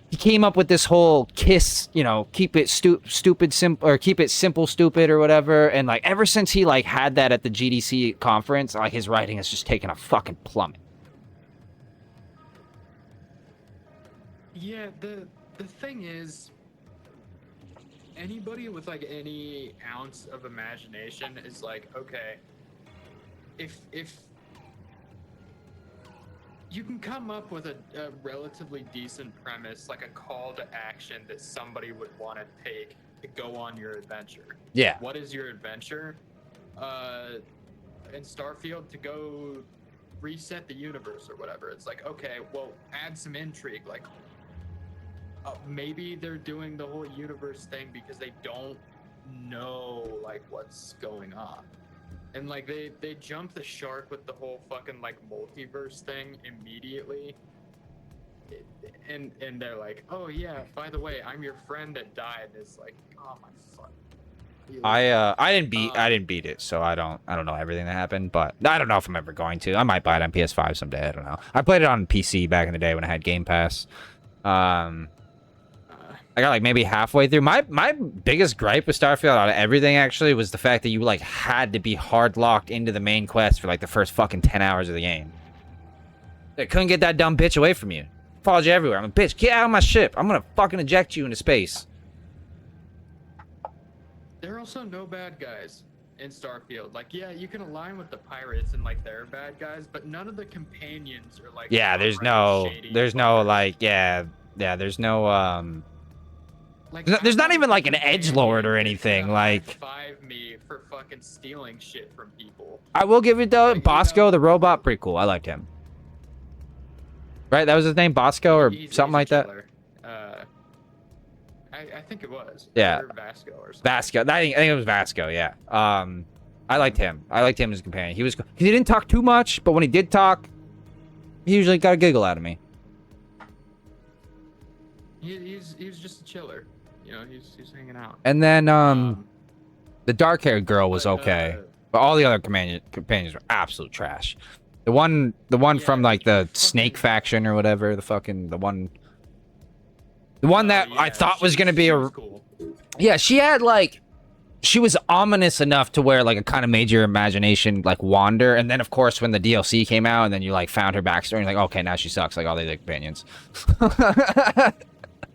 he came up with this whole KISS, you know, keep it stupid simple, or keep it simple stupid or whatever, and like ever since he like had that at the GDC conference, like his writing has just taken a fucking plummet. Yeah, the thing is, anybody with like any ounce of imagination is like, okay, if you can come up with a relatively decent premise, like a call to action that somebody would want to take to go on your adventure. Yeah. What is your adventure? In Starfield, to go reset the universe or whatever. It's like, okay, well, add some intrigue. Like, maybe they're doing the whole universe thing because they don't know like what's going on, and like they jump the shark with the whole fucking like multiverse thing immediately, and they're like, oh yeah, by the way, I'm your friend that died. And it's like, oh my fuck. I didn't beat it, so I don't know everything that happened, but I don't know if I'm ever going to. I might buy it on PS5 someday. I don't know. I played it on PC back in the day when I had Game Pass. I got like maybe halfway through. My biggest gripe with Starfield out of everything actually was the fact that you like had to be hard locked into the main quest for like the first fucking 10 hours of the game. They couldn't get that dumb bitch away from you. Followed you everywhere. I'm like, bitch, get out of my ship. I'm gonna fucking eject you into space. There are also no bad guys in Starfield. Like, yeah, you can align with the pirates and like they're bad guys, but none of the companions are like. Yeah, there's no like, there's no Like, there's not even like an edgelord or anything. Like, five me for fucking stealing shit from people. I will give it though, Like, Bosco you know, the robot, pretty cool. I liked him. Right, that was his name, Bosco or something like that. I think it was. Yeah. Or Vasco or something. Vasco. I think it was Vasco. Yeah. I liked him. I liked him as a companion. He didn't talk too much, but when he did talk, he usually got a giggle out of me. He's just a chiller. You know, he's hanging out. And then the dark-haired girl was okay, but all the other companions were absolute trash. The one from like the Snake faction or whatever, the one that I thought was gonna be a cool. Yeah, she was ominous enough to where like it kind of made your imagination like wander. And then of course when the DLC came out and then you like found her backstory, and you're like, okay, now she sucks like all the other companions.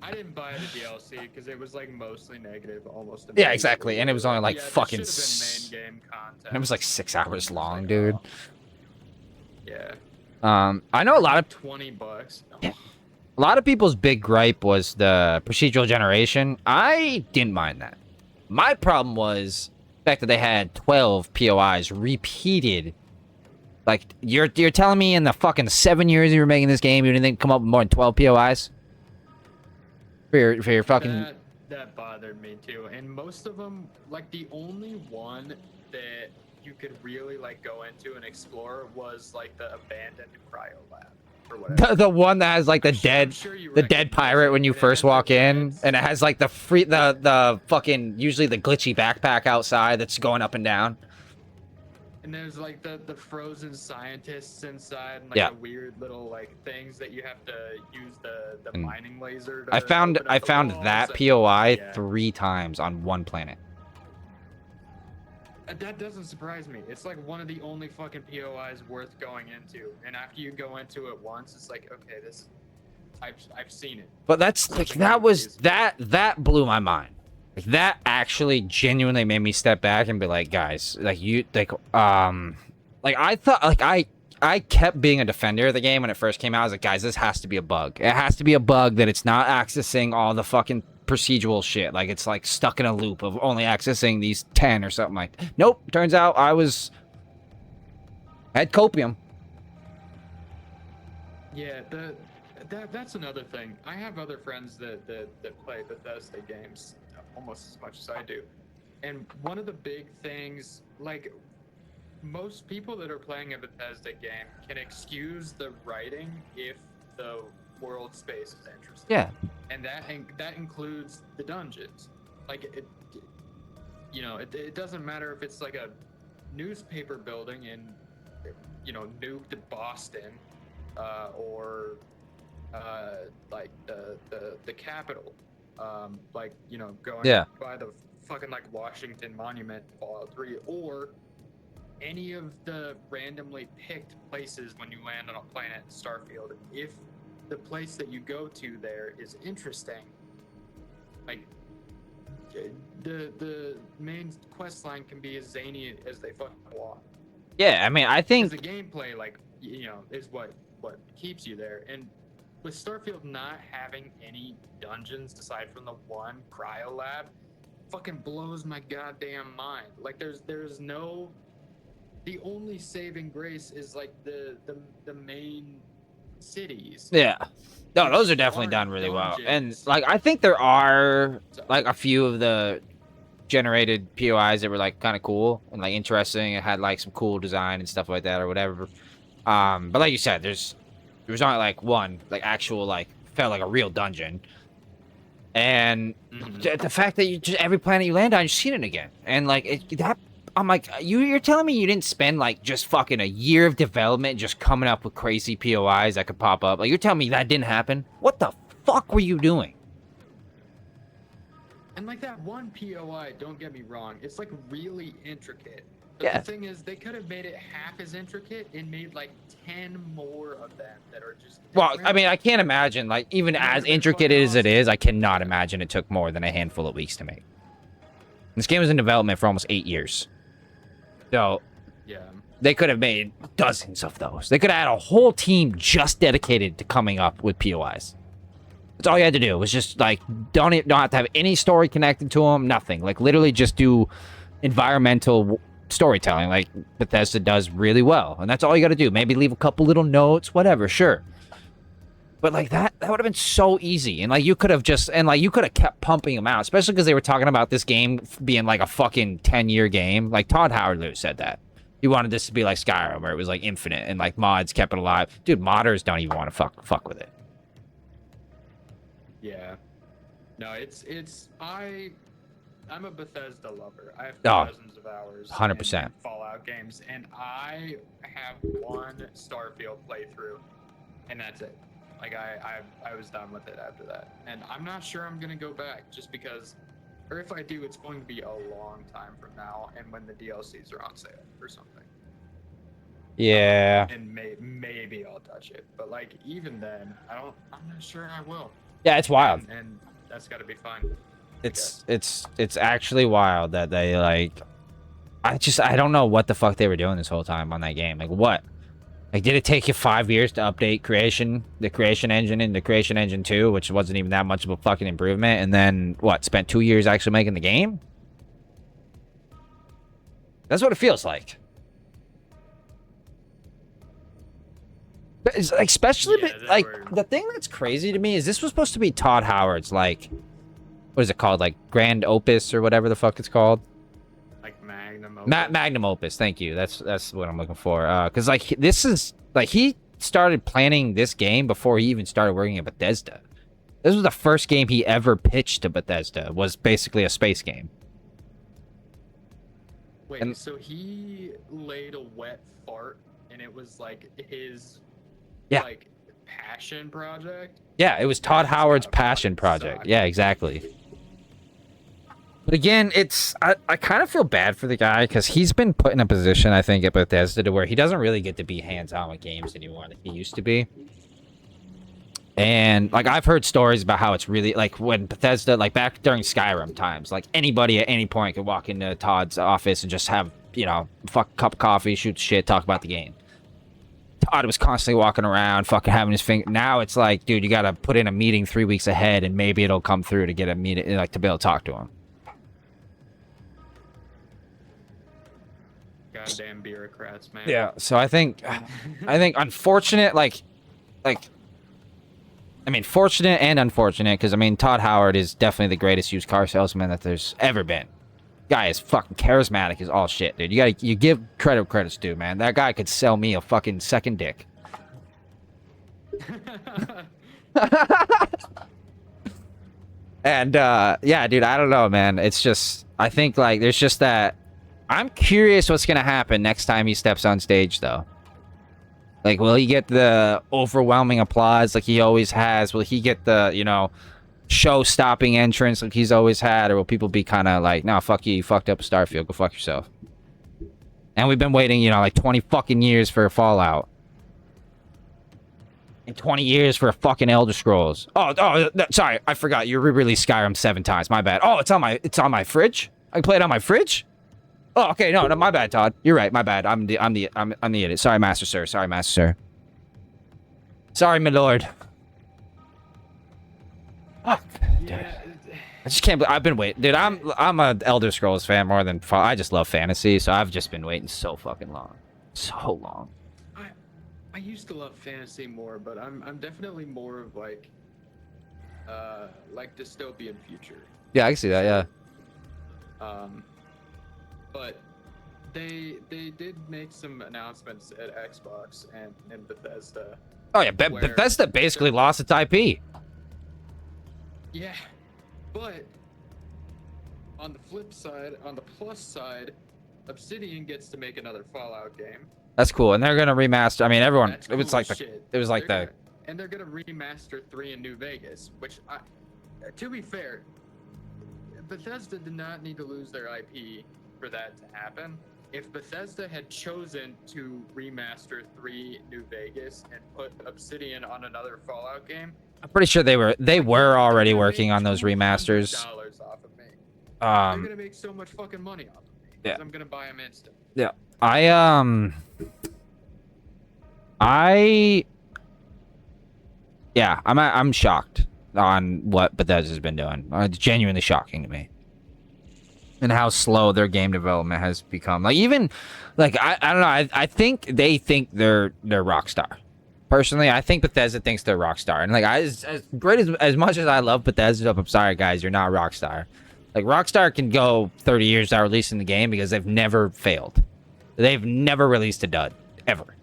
I didn't buy the DLC because it was like mostly negative, almost. Yeah, exactly, and it was only like fucking. This should have been main game content. It was like 6 hours long, dude. Yeah. I know a lot of $20. Yeah. A lot of people's big gripe was the procedural generation. I didn't mind that. My problem was the fact that they had 12 POIs repeated. Like, you're telling me in the fucking 7 years you were making this game, you didn't come up with more than 12 POIs? For your fucking... That bothered me too. And most of them, like the only one that you could really like go into and explore was like the abandoned cryo lab. Or whatever. The one that has like the dead pirate when you first walk in, and it has like the fucking usually the glitchy backpack outside that's going up and down. And there's like the frozen scientists inside, and like the weird little like things that you have to use the mining laser to I found that walls. POI Yeah. 3 times on one planet. That doesn't surprise me. It's like one of the only fucking POIs worth going into. And after you go into it once, it's like, okay, this I've seen it. But that's like that blew my mind. Like that actually genuinely made me step back and be like, guys, like I thought like I kept being a defender of the game when it first came out. I was like, guys, this has to be a bug. It has to be a bug that it's not accessing all the fucking procedural shit. Like it's like stuck in a loop of only accessing these 10 or something like. Nope. Turns out I had copium. Yeah, that's another thing. I have other friends that play Bethesda games almost as much as I do. And one of the big things, like, most people that are playing a Bethesda game can excuse the writing if the world space is interesting. Yeah. And that includes the dungeons. Like, it doesn't matter if it's like a newspaper building in, nuked Boston, or like the Capitol, going by the fucking like Washington Monument, Fallout 3, or any of the randomly picked places when you land on a planet, Starfield. If the place that you go to there is interesting, like the main quest line can be as zany as they fucking want. Yeah, I mean, I think the gameplay, is what keeps you there. And with Starfield not having any dungeons aside from the one cryo lab, fucking blows my goddamn mind. Like, there's no. The only saving grace is like the main cities. Yeah. No, those are definitely done really well. And like I think there are like a few of the generated POIs that were like kind of cool and like interesting and had like some cool design and stuff like that or whatever. But like you said, there was only like one like actual like felt like a real dungeon. And the fact that you just every planet you land on, you've seen it again. And like I'm like, you're telling me you didn't spend like just fucking a year of development just coming up with crazy POIs that could pop up? Like, you're telling me that didn't happen? What the fuck were you doing? And like that one POI, don't get me wrong, it's like really intricate. But Yeah. the thing is, they could have made it half as intricate and made like 10 more of them that are just different. Well, I mean, I can't imagine, like, even as intricate as it is, I cannot imagine it took more than a handful of weeks to make. This game was in development for almost 8 years. So, yeah, they could have made dozens of those. They could have had a whole team just dedicated to coming up with POIs. That's all you had to do was just, like, don't have to have any story connected to them, nothing. Like, literally just do environmental storytelling like Bethesda does really well. And that's all you got to do. Maybe leave a couple little notes, whatever, sure. But, like, that would have been so easy. And, like, you could have kept pumping them out, especially because they were talking about this game being, like, a fucking 10-year game. Like, Todd Howard said that. He wanted this to be like Skyrim, where it was, like, infinite, and, like, mods kept it alive. Dude, modders don't even want to fuck with it. Yeah. No, I'm a Bethesda lover. I have dozens of hours 100%. in Fallout games, and I have one Starfield playthrough, and that's it. Like, I was done with it after that. And I'm not sure I'm going to go back, just because, or if I do, it's going to be a long time from now, and when the DLCs are on sale or something. Yeah. And maybe I'll touch it. But, like, even then, I'm not sure I will. Yeah, it's wild. And that's got to be fun. It's actually wild that they, like, I don't know what the fuck they were doing this whole time on that game. Like, what? Like, did it take you 5 years to update the creation engine into Creation Engine 2, which wasn't even that much of a fucking improvement, and then, what, spent 2 years actually making the game? That's what it feels like. But it's, like, especially, like, the thing that's crazy to me is this was supposed to be Todd Howard's, like, what is it called? Like, Grand Opus or whatever the fuck it's called? Like Magnum Opus. Magnum Opus, thank you. That's what I'm looking for. Because, like, this is, like, he started planning this game before he even started working at Bethesda. This was the first game he ever pitched to Bethesda, was basically a space game. Wait, so he laid a wet fart, and it was, like, his, like, passion project? Yeah, it was Todd Howard's passion project. Yeah, exactly. But again, I kind of feel bad for the guy because he's been put in a position, I think, at Bethesda to where he doesn't really get to be hands-on with games anymore like he used to be. And, like, I've heard stories about how it's really, like, when Bethesda, like, back during Skyrim times, like, anybody at any point could walk into Todd's office and just have, you know, fuck cup of coffee, shoot shit, talk about the game. Todd was constantly walking around, fucking having his finger. Now it's like, dude, you gotta put in a meeting 3 weeks ahead, and maybe it'll come through to get a meeting, like to be able to talk to him. Goddamn bureaucrats, man. Yeah. So I think unfortunate, I mean, fortunate and unfortunate, because I mean, Todd Howard is definitely the greatest used car salesman that there's ever been. Guy is fucking charismatic as all shit, dude. You give credit's due, man. That guy could sell me a fucking second dick. And yeah, dude, I don't know, man. It's just, I think like there's just that. I'm curious what's gonna happen next time he steps on stage, though. Like, will he get the overwhelming applause like he always has? Will he get the, you know, show-stopping entrance like he's always had? Or will people be kind of like, no, fuck you fucked up Starfield, go fuck yourself? And we've been waiting, you know, like 20 fucking years for a Fallout. And 20 years for a fucking Elder Scrolls. Sorry, I forgot. You re-released Skyrim 7 times. My bad. Oh, it's on my fridge? I can play it on my fridge? Oh, okay, no, my bad, Todd. You're right, my bad. I'm the idiot. Sorry, Master Sir. Sorry, Master Sir. Sorry, my lord. Fuck. Yeah. I just can't believe I've been waiting. Dude, I'm a Elder Scrolls fan more than I just love fantasy, so I've just been waiting so fucking long. So long. I used to love fantasy more, but I'm definitely more of like dystopian future. Yeah, I can see that, yeah. But they did make some announcements at Xbox and Bethesda. Oh yeah, Bethesda basically lost its IP. Yeah, but on the flip side, on the plus side, Obsidian gets to make another Fallout game. That's cool, and they're gonna remaster. I mean, everyone. That's It was cool like as the. shit. It was like the. And they're gonna remaster 3 in New Vegas, which to be fair, Bethesda did not need to lose their IP for that to happen. If Bethesda had chosen to remaster 3 New Vegas and put Obsidian on another Fallout game, I'm pretty sure they were already working on those remasters. $200 off of me. They're Um. gonna make so much fucking money off of me. Yeah. 'Cause I'm gonna buy them instant. Yeah. Yeah, I'm shocked on what Bethesda's been doing. It's genuinely shocking to me. And how slow their game development has become. Like, even, like, I don't know, I think they think they're Rockstar. Personally, I think Bethesda thinks they're Rockstar. And, like, as great as much as I love Bethesda, I'm sorry, guys, you're not Rockstar. Like, Rockstar can go 30 years without releasing the game because they've never failed. They've never released a dud. Ever.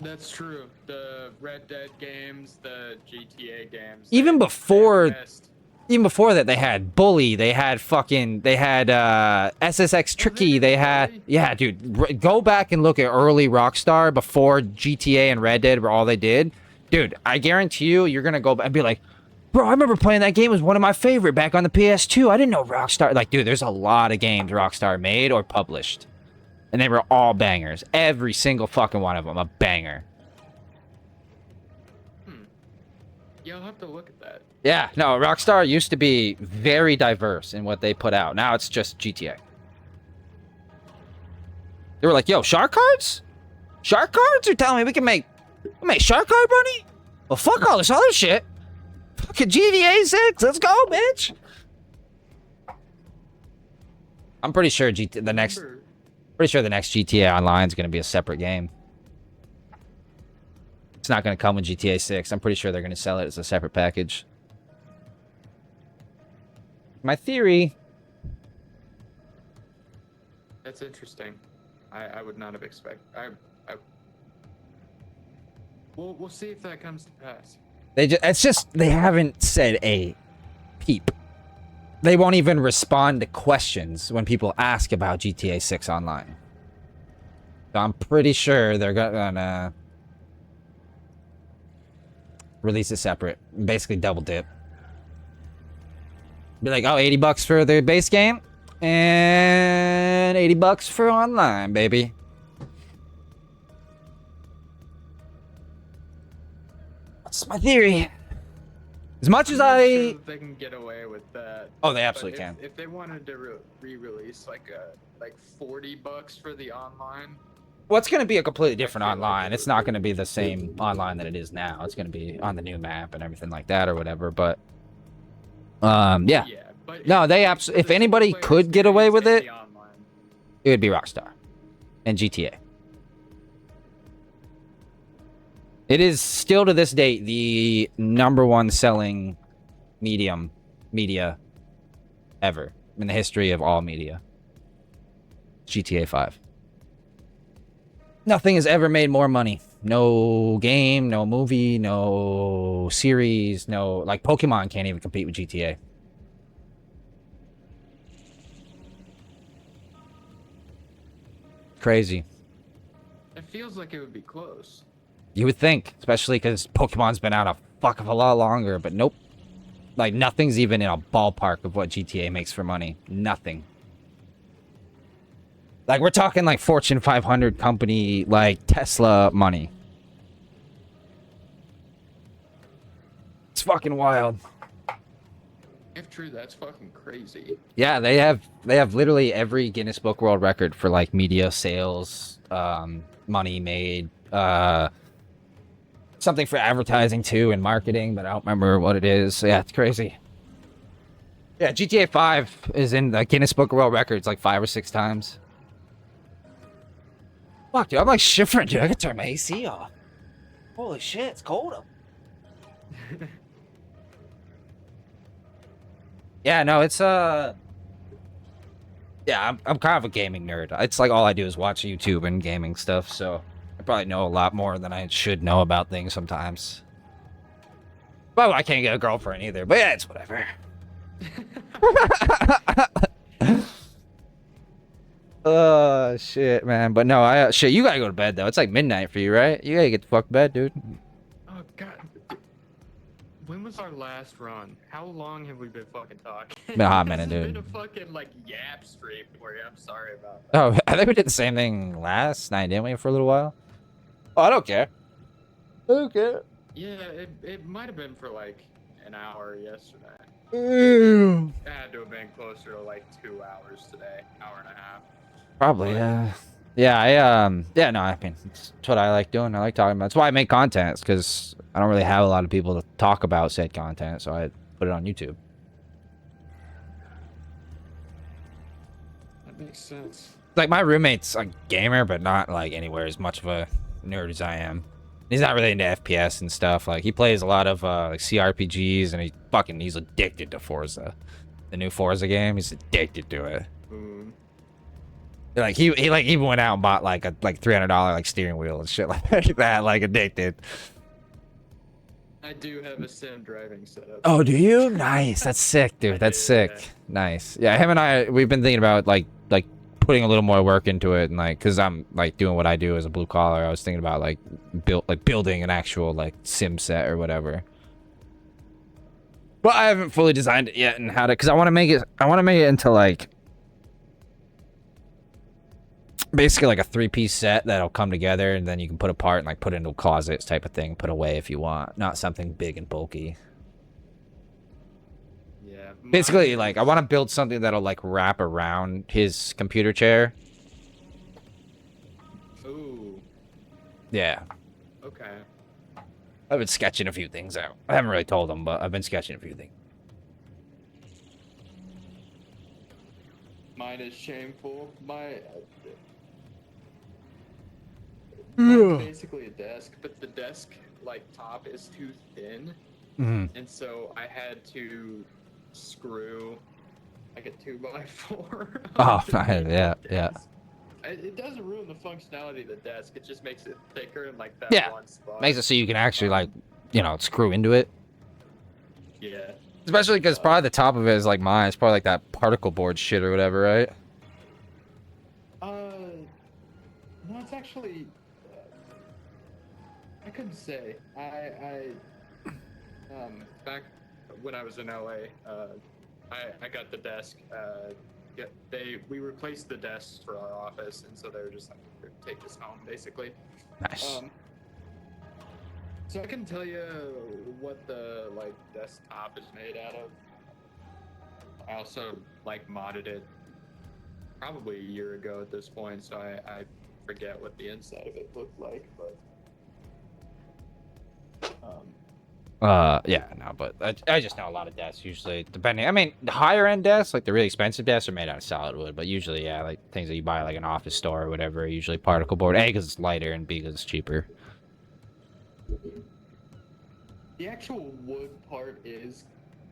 That's true. The Red Dead games, the GTA games. Even they before invest. Even before that, they had Bully, they had SSX Tricky, they had, yeah, dude, go back and look at early Rockstar before GTA and Red Dead were all they did. Dude, I guarantee you, you're gonna go back and be like, bro, I remember playing that game, it was one of my favorite back on the PS2. I didn't know Rockstar, like, dude, there's a lot of games Rockstar made or published. And they were all bangers. Every single fucking one of them, a banger. Yeah, I'll have to look at that. Yeah, no, Rockstar used to be very diverse in what they put out. Now it's just GTA. They were like, yo, shark cards? Shark cards? You're telling me we can make shark card money? Well, fuck all this other shit. Fucking GTA 6, let's go, bitch. I'm pretty sure the next GTA Online is going to be a separate game. It's not going to come with GTA 6. I'm pretty sure they're going to sell it as a separate package. My theory. That's interesting. I would not have expected. We'll see if that comes to pass. They haven't said a peep. They won't even respond to questions when people ask about GTA 6 Online. So I'm pretty sure they're gonna release it separate. Basically double dip. Be like, oh, $80 for the base game and $80 for online, baby. That's my theory. As much as I'm not I... sure that they can get away with that. Oh, they absolutely can. If they wanted to re-release like $40 for the online, Well, it's going to be a completely different online. It's not going to be the same online that it is now. It's going to be on the new map and everything like that or whatever. But, yeah. Yeah, but No, they absolutely. If anybody could get away with it, it would be Rockstar and GTA. It is still to this date the #1 selling media ever in the history of all media. GTA 5. Nothing has ever made more money. No game, no movie, no series, no... Like, Pokemon can't even compete with GTA. Crazy. It feels like it would be close. You would think, especially because Pokemon's been out a fuck of a lot longer, but nope. Like, nothing's even in a ballpark of what GTA makes for money. Nothing. Like, we're talking, like, Fortune 500 company, like, Tesla money. It's fucking wild. If true, that's fucking crazy. Yeah, they have literally every Guinness Book World Record for, like, media sales, money made, something for advertising, too, and marketing, but I don't remember what it is. So, yeah, it's crazy. Yeah, GTA 5 is in the Guinness Book of World Records, like, 5 or 6 times. Fuck, dude, I'm like shivering, dude. I gotta turn my AC off. Holy shit, it's cold up. Yeah, no, it's yeah, I'm kind of a gaming nerd. It's like all I do is watch YouTube and gaming stuff, so I probably know a lot more than I should know about things sometimes. But I can't get a girlfriend either. But yeah, it's whatever. Oh shit, man. But no, shit, you gotta go to bed though. It's like midnight for you, right? You gotta get the fuck to bed, dude. Oh god. When was our last run? How long have we been fucking talking? Been a hot minute, This has dude. been a fucking like yap stream for you. I'm sorry about that. Oh, I think we did the same thing last night, didn't we, for a little while? Oh, I don't care. I don't care. Yeah, it might have been for like an hour yesterday. Ew. It had to have been closer to like 2 hours today, hour and a half. Probably, yeah. Yeah, yeah, no, I mean, it's what I like doing. I like talking about. That's why I make content, because I don't really have a lot of people to talk about said content, so I put it on YouTube. That makes sense. Like, my roommate's a gamer, but not, like, anywhere as much of a nerd as I am. He's not really into FPS and stuff. Like, he plays a lot of, like, CRPGs, and he's addicted to Forza. The new Forza game, he's addicted to it. Boom. Like, he even went out and bought, like, a $300, like, steering wheel and shit like that, like, addicted. I do have a sim driving setup. Oh, do you? Nice. That's sick, dude. That's sick. Yeah. Nice. Yeah, him and I, we've been thinking about, like putting a little more work into it, and, like, because I'm, like, doing what I do as a blue collar, I was thinking about, like, building an actual, like, sim set or whatever. But I haven't fully designed it yet and how to, because I want to make it into, like, basically like a 3-piece set that'll come together, and then you can put apart and, like, put into closets type of thing, put away if you want. Not something big and bulky. Yeah. Basically, like, I want to build something that'll, like, wrap around his computer chair. Ooh. Yeah. Okay. I've been sketching a few things out. I haven't really told him, but I've been sketching a few things. Mine is shameful. Mine's basically a desk, but the desk, like, top is too thin. Mm-hmm. And so I had to screw, like, a 2x4. Oh, yeah. It doesn't ruin the functionality of the desk. It just makes it thicker in, like, that one spot. Makes it so you can actually, like, you know, screw into it. Yeah. Especially because probably the top of it is like mine. It's probably like that particle board shit or whatever, right? No, it's actually, I couldn't say. Back when I was in LA, I got the desk. We replaced the desks for our office, and so they were just like, take this home, basically. Nice. So I can tell you what the, like, desktop is made out of. I also, like, modded it probably a year ago at this point, so I forget what the inside of it looked like, but Yeah, no, but I just know a lot of desks usually, depending. I mean, the higher end desks, like the really expensive desks, are made out of solid wood, but usually, yeah, like things that you buy like an office store or whatever, are usually particle board. A, because it's lighter, and B, because it's cheaper. the actual wood part is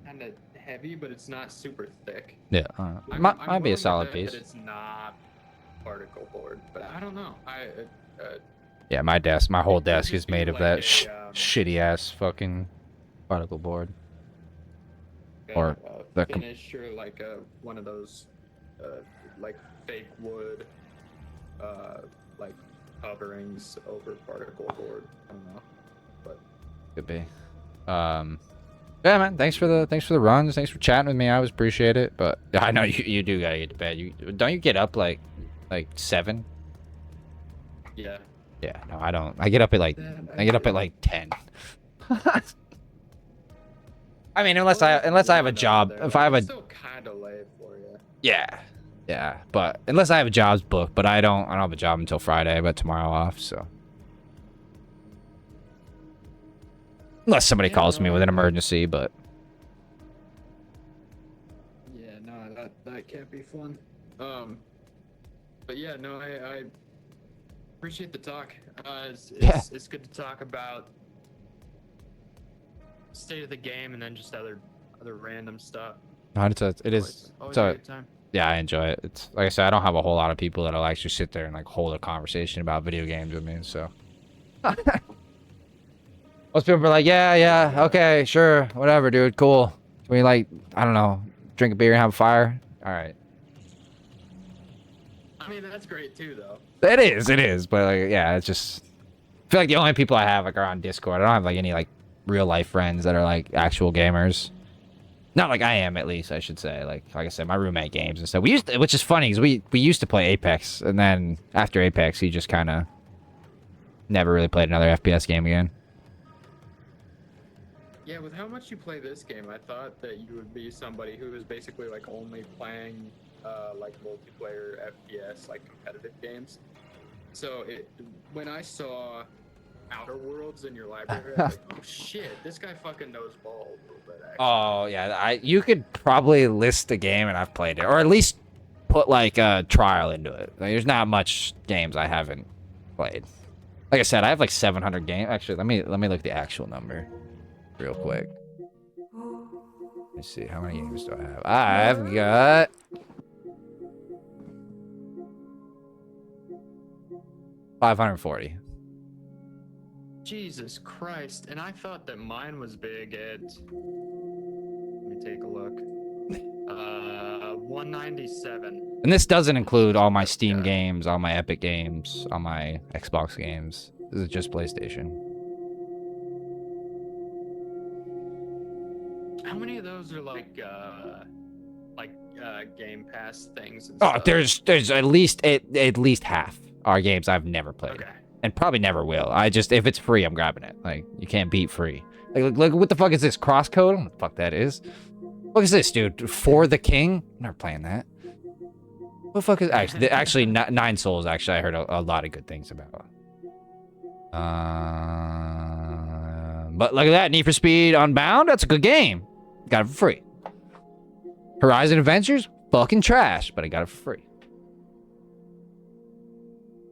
kind of heavy, but it's not super thick. Yeah, I'm might be willing a to solid bet piece. that it's not particle board, but I don't know. Yeah, my whole It could desk just is be made of like that a, shitty ass fucking particle board. Or the finish or like one of those like fake wood like coverings over particle board. I don't know, but could be. Yeah, man. Thanks for the runs. Thanks for chatting with me. I always appreciate it. But I know you do gotta get to bed. Don't you get up like 7? yeah. Yeah. No, I don't. I get up at like 10. I mean, unless I have a job. If I have a still kind of late for you. yeah. But unless I have a jobs booked, but I don't have a job until Friday. But tomorrow off. So unless somebody calls me with an emergency, but. Yeah, no, that can't be fun. But yeah, no, I appreciate the talk. It's good to talk about state of the game and then just other random stuff. No, it is. Always a good time. Yeah, I enjoy it. It's like I said, I don't have a whole lot of people that'll actually sit there and like hold a conversation about video games with me. So most people are like, yeah, okay, sure, whatever, dude, cool. Can we like, I don't know, drink a beer and have a fire? All right. I mean, that's great too, though. It is, but like, yeah, it's just. I feel like the only people I have like are on Discord. I don't have like any like real life friends that are like actual gamers. Not like I am, at least I should say. Like I said, my roommate games and stuff. Which is funny because we used to play Apex, and then after Apex, he just kind of never really played another FPS game again. Yeah, with how much you play this game, I thought that you would be somebody who was basically like only playing like multiplayer FPS, like competitive games. So when I saw Outer Worlds in your library, I was like, oh shit, this guy fucking knows ball a little bit, actually. Oh yeah, you could probably list a game and I've played it, or at least put like a trial into it. Like, there's not much games I haven't played. Like I said, I have like 700 games. Actually, let me look at the actual number real quick. Let's see, how many games do I have? I've got 540. Jesus Christ, and I thought that mine was big at, let me take a look, 197. And this doesn't include all my Steam games, all my Epic games, all my Xbox games. This is just PlayStation. How many of those are like Game Pass things and Oh, stuff? there's at least half are games I've never played. Okay. And probably never will. If it's free, I'm grabbing it. Like, you can't beat free. Like, look, what the fuck is this? Crosscode? I don't know what the fuck that is. What is this, dude? For the King? I'm never playing that. What the fuck is... Actually, Nine Souls, actually, I heard a lot of good things about. But look at that. Need for Speed Unbound? That's a good game. Got it for free. Horizon Adventures? Fucking trash. But I got it for free.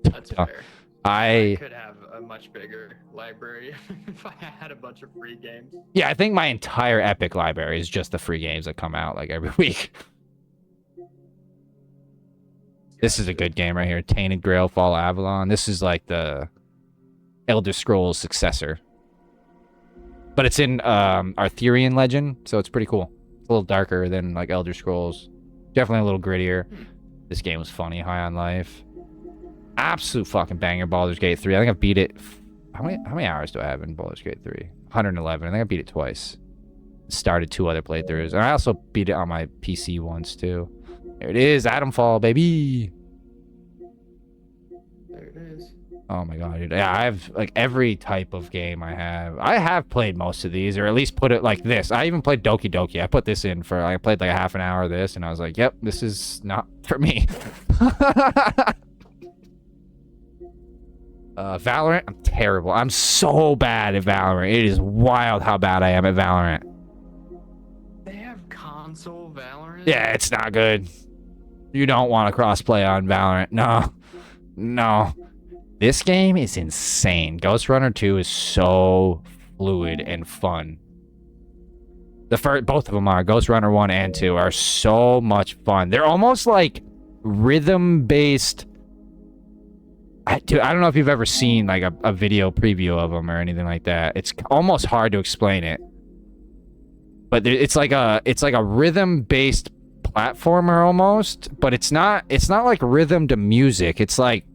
That's fair. I could have a much bigger library if I had a bunch of free games. Yeah, I think my entire Epic library is just the free games that come out like every week. This is a good game right here. Tainted Grail, Fall of Avalon. This is like the Elder Scrolls successor. But it's in Arthurian legend, so it's pretty cool. It's a little darker than like Elder Scrolls. Definitely a little grittier. This game was funny, high on life. Absolute fucking banger, Baldur's Gate 3. I think I've beat it. How many hours do I have in Baldur's Gate 3? 111. I think I beat it twice. Started 2 other playthroughs. And I also beat it on my PC once, too. There it is. Atomfall, baby. There it is. Oh my god, dude. Yeah, I have like every type of game I have played most of these, or at least put it like this. I even played Doki Doki. I put this in for, I played like a half an hour of this, and I was like, yep, this is not for me. Valorant, I'm terrible. I'm so bad at Valorant. It is wild how bad I am at Valorant. They have console Valorant? Yeah, it's not good. You don't want to crossplay on Valorant. No. No. This game is insane. Ghost Runner 2 is so fluid and fun. Both of them are. Ghost Runner 1 and 2 are so much fun. They're almost like rhythm-based. I don't know if you've ever seen like a video preview of them or anything like that. It's almost hard to explain it. But it's like a rhythm-based platformer almost, but it's not like rhythm to music. It's like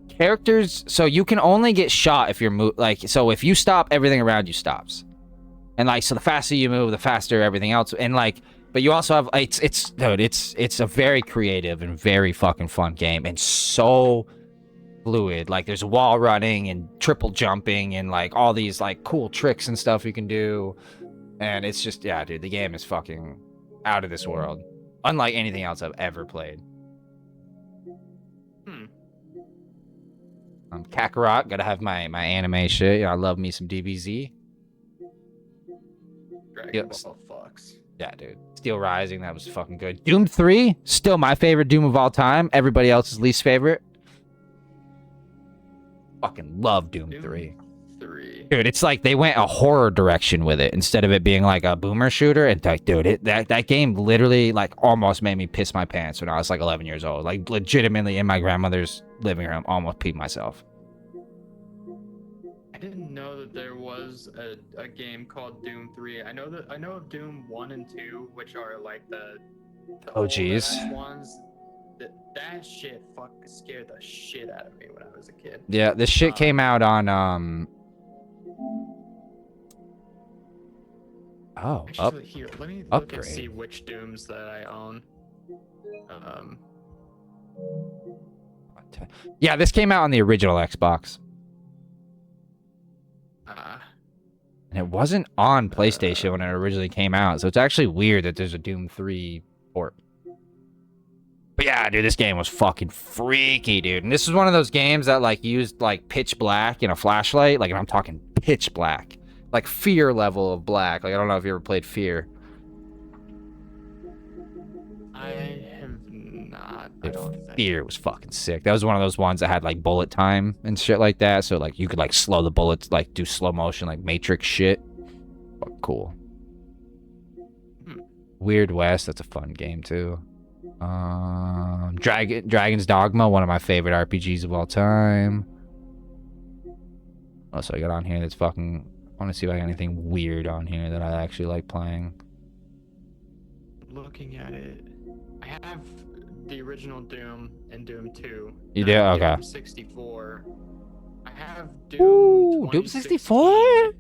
characters, so you can only get shot if you're so if you stop, everything around you stops. And like, so the faster you move, the faster everything else. And like, but you also have, it's a very creative and very fucking fun game and so fluid. Like there's wall running and triple jumping and like all these like cool tricks and stuff you can do. And it's just, yeah, dude, the game is fucking out of this world. Unlike anything else I've ever played. Kakarot, gotta have my anime shit. You know, I love me some DBZ. Dragon Ball fucks. Yeah, dude. Steel Rising, that was fucking good. Doom 3, still my favorite Doom of all time. Everybody else's least favorite. Fucking love Doom 3. Dude, it's like they went a horror direction with it instead of it being like a boomer shooter. And like, dude, that game literally like almost made me piss my pants when I was like 11 years old. Like legitimately in my grandmother's living room, almost peed myself. I didn't know that there was a game called Doom 3. I know of Doom 1 and 2, which are like the OGs. ones. That shit fucking scared the shit out of me when I was a kid. Yeah, this shit came out on Actually, here, let me look upgrade. and see which Dooms that I own. Yeah, this came out on the original Xbox. And it wasn't on PlayStation when it originally came out, so it's actually weird that there's a Doom 3 port. But yeah, dude, this game was fucking freaky, dude. And this is one of those games that like used like pitch black in a flashlight. Like, and I'm talking pitch black. Like Fear level of black. Like, I don't know if you ever played Fear. I have not. Dude, Fear was fucking sick. That was one of those ones that had like bullet time and shit like that. So like you could like slow the bullets, like do slow motion, like Matrix shit. Fucking cool. Weird West, that's a fun game too. Dragon's Dogma, one of my favorite RPGs of all time. What else I got on here that's fucking... I want to see if I got anything weird on here that I actually like playing. Looking at it, I have the original Doom and Doom 2. You do? Okay. Doom 64. I have Doom. Ooh, Doom 64?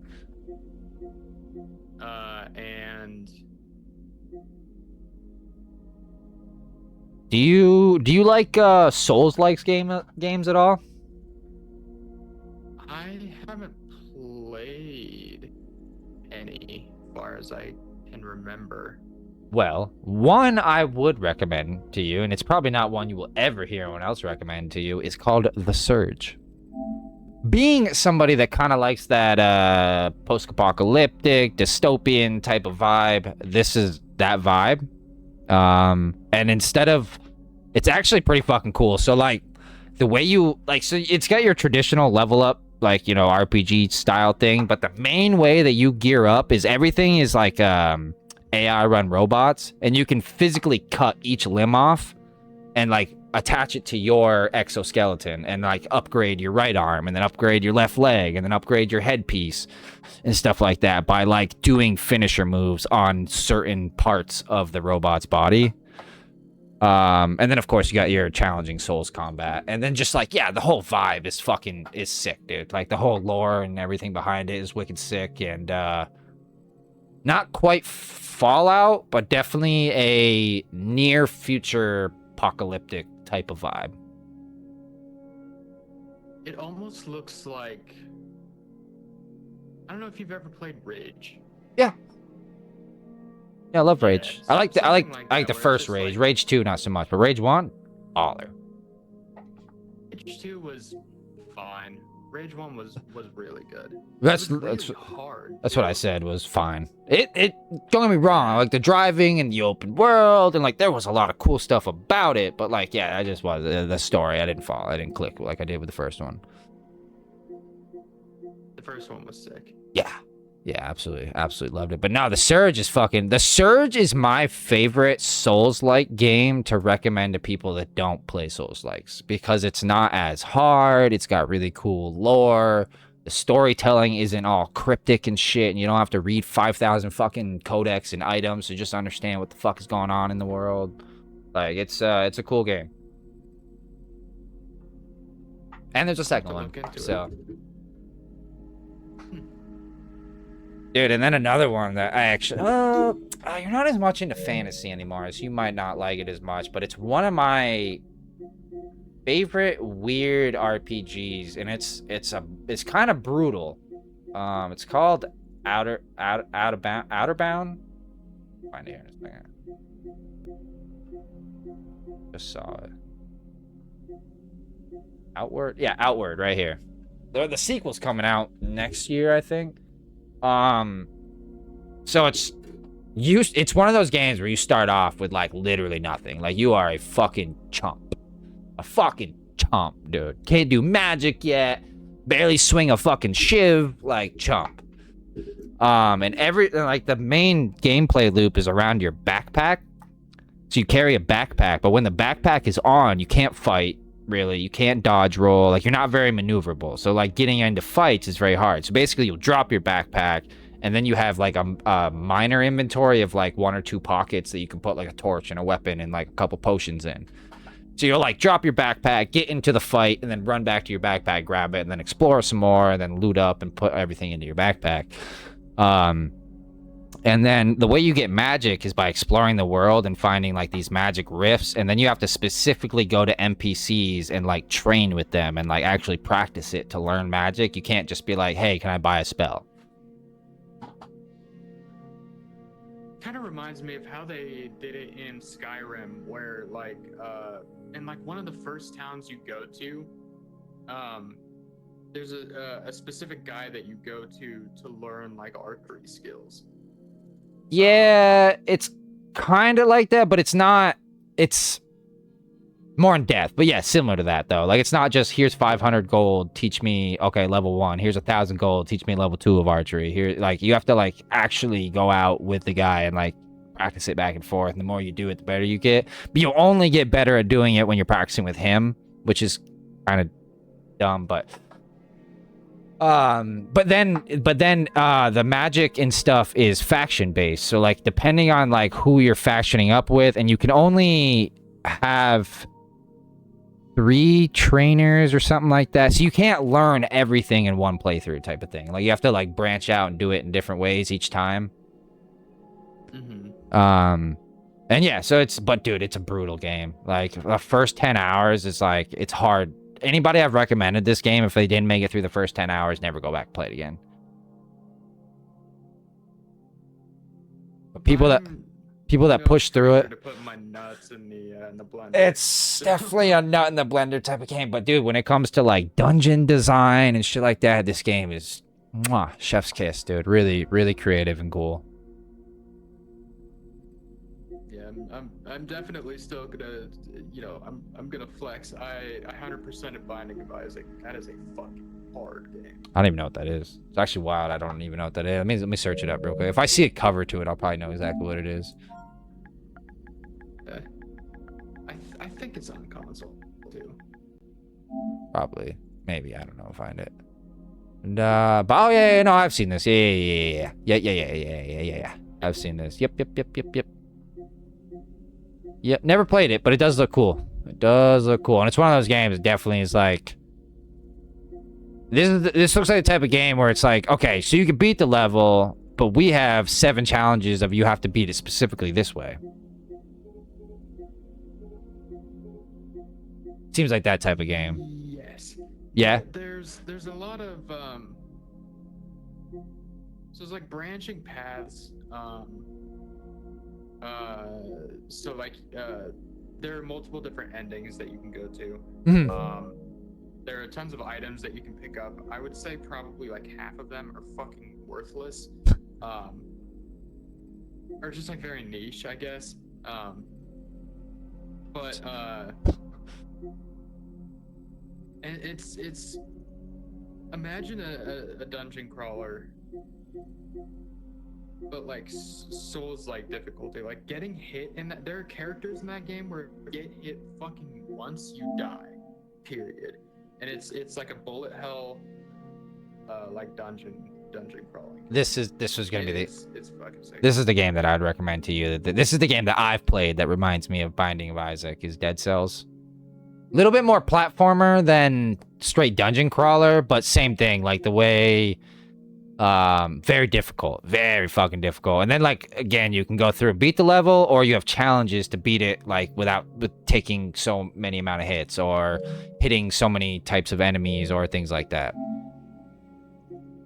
And Do you like Souls-like games at all? I haven't played any, as far as I can remember. Well, one I would recommend to you, and it's probably not one you will ever hear anyone else recommend to you, is called The Surge. Being somebody that kind of likes that post-apocalyptic, dystopian type of vibe, this is that vibe. And instead of... It's actually pretty fucking cool. So, like, the way you... Like, so it's got your traditional level up, like, you know, RPG style thing, but the main way that you gear up is everything is, like, AI run robots, and you can physically cut each limb off and, like, attach it to your exoskeleton and, like, upgrade your right arm and then upgrade your left leg and then upgrade your headpiece and stuff like that by, like, doing finisher moves on certain parts of the robot's body. And then, of course, you got your challenging Souls combat. And then just, like, yeah, the whole vibe is sick, dude. Like, the whole lore and everything behind it is wicked sick. And, not quite Fallout, but definitely a near-future apocalyptic type of vibe. It almost looks like... I don't know if you've ever played Rage. Yeah. Yeah, I love Rage. Yeah, I like the something like the that, where first it's just Rage. like- Rage 2 not so much, but Rage 1, baller. Rage 2 was fine. Rage 1 was really good. That's It was that's really hard. that's what I said was fine. It don't get me wrong, I like the driving and the open world and like there was a lot of cool stuff about it, but like yeah, I just was the story I didn't follow. I didn't click like I did with the first one. The first one was sick. Yeah. Yeah, absolutely loved it. But no, the Surge is my favorite Souls-like game to recommend to people that don't play Souls-likes because it's not as hard. It's got really cool lore. The storytelling isn't all cryptic and shit, and you don't have to read 5,000 fucking codex and items to just understand what the fuck is going on in the world. Like it's a cool game. And there's a second one. So dude, and then another one that I actually... you're not as much into fantasy anymore, so you might not like it as much, but it's one of my favorite weird RPGs, and it's kind of brutal. It's called Outerbound. Find it here in a second. Just saw it. Outward? Yeah, Outward, right here. The sequel's coming out next year, I think. So it's one of those games where you start off with like literally nothing. Like you are a fucking chump. A fucking chump, dude. Can't do magic yet. Barely swing a fucking shiv, like chump. And like the main gameplay loop is around your backpack. So you carry a backpack, but when the backpack is on, you can't fight. Really, you can't dodge roll, like you're not very maneuverable, so like getting into fights is very hard. So basically you'll drop your backpack and then you have like a minor inventory of like 1 or 2 pockets that you can put like a torch and a weapon and like a couple potions in. So you'll like drop your backpack, get into the fight, and then run back to your backpack, grab it, and then explore some more, and then loot up and put everything into your backpack. And then the way you get magic is by exploring the world and finding like these magic rifts, and then you have to specifically go to NPCs and like train with them and like actually practice it to learn magic. You can't just be like, hey, can I buy a spell? Kind of reminds me of how they did it in Skyrim, where like in like one of the first towns you go to, there's a specific guy that you go to learn like archery skills. Yeah, it's kind of like that, but it's not. It's more in depth. But yeah, similar to that, though. Like, it's not just, here's 500 gold, teach me, okay, level 1. Here's 1,000 gold, teach me level 2 of archery. Here, like, you have to, like, actually go out with the guy and, like, practice it back and forth. And the more you do it, the better you get. But you'll only get better at doing it when you're practicing with him, which is kind of dumb, but... But then the magic and stuff is faction based. So like depending on like who you're factioning up with, and you can only have 3 trainers or something like that. So you can't learn everything in one playthrough type of thing. Like you have to like branch out and do it in different ways each time. And yeah, so but dude, it's a brutal game. Like the first 10 hours is like, it's hard. Anybody I've recommended this game, if they didn't make it through the first 10 hours, never go back and play it again. But people that push through it, to put my nuts in the blender. it's definitely a nut in the blender type of game. But dude, when it comes to like dungeon design and shit like that, this game is chef's kiss, dude. Really, really creative and cool. I'm definitely still gonna, I'm gonna flex. I 100% of Binding of Isaac. That is a fucking hard game. I don't even know what that is. It's actually wild. I don't even know what that is. Let me search it up real quick. If I see a cover to it, I'll probably know exactly what it is. I think it's on console too. Probably. Maybe. I don't know. Find it. And but oh yeah, no, I've seen this. Yeah. I've seen this. Yep. Yep, never played it, but it does look cool. It does look cool, and it's one of those games that definitely is like... This looks like the type of game where it's like, okay, so you can beat the level, but we have 7 challenges of you have to beat it specifically this way. Seems like that type of game. Yes. Yeah? There's a lot of... So it's like branching paths, so like there are multiple different endings that you can go to. there are tons of items that you can pick up. I would say probably like half of them are fucking worthless. Or just like very niche, I guess. But and it's imagine a dungeon crawler, but like Souls like difficulty, like getting hit in that. There are characters in that game where you get hit fucking once you die, period. And it's like a bullet hell, like dungeon crawling. This was gonna be the. It's fucking sick. This is the game that I'd recommend to you. This is the game that I've played that reminds me of Binding of Isaac. Is Dead Cells. A little bit more platformer than straight dungeon crawler, but same thing. Like the way, very difficult, very fucking difficult. And then like again, you can go through and beat the level, or you have challenges to beat it like with taking so many amount of hits or hitting so many types of enemies or things like that.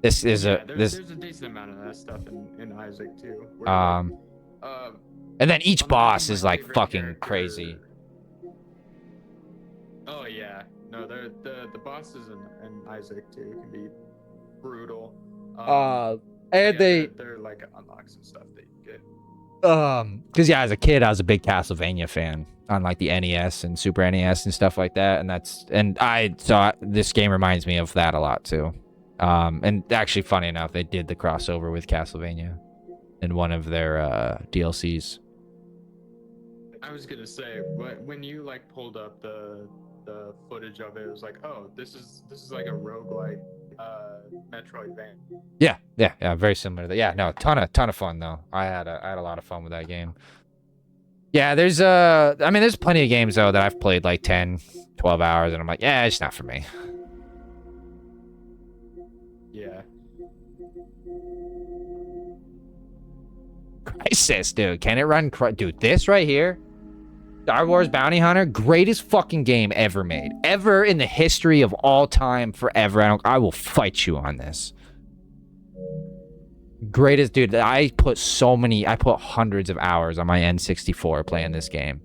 This is there's a decent amount of that stuff in Isaac too. Where, and then each imagine boss my is like favorite fucking character- crazy. Oh yeah, no, the bosses in Isaac too can be brutal. And yeah, they they're like unlocks and stuff that you get. because yeah, as a kid I was a big Castlevania fan on like the NES and Super NES and stuff like that, and this game reminds me of that a lot too. And actually, funny enough, they did the crossover with Castlevania in one of their DLCs. I was gonna say, when you like pulled up the footage of it, it was like, oh, this is like a roguelike Metroidvania. Yeah, very similar to that. Yeah, no, ton of fun though. I had a lot of fun with that game. Yeah, there's plenty of games though that I've played like 10, 12 hours, and I'm like, yeah, it's not for me. Yeah. Crisis, dude. Can it run? Dude, this right here, Star Wars Bounty Hunter, greatest fucking game ever made, ever in the history of all time, forever. I will fight you on this. Greatest, dude. I put hundreds of hours on my N64 playing this game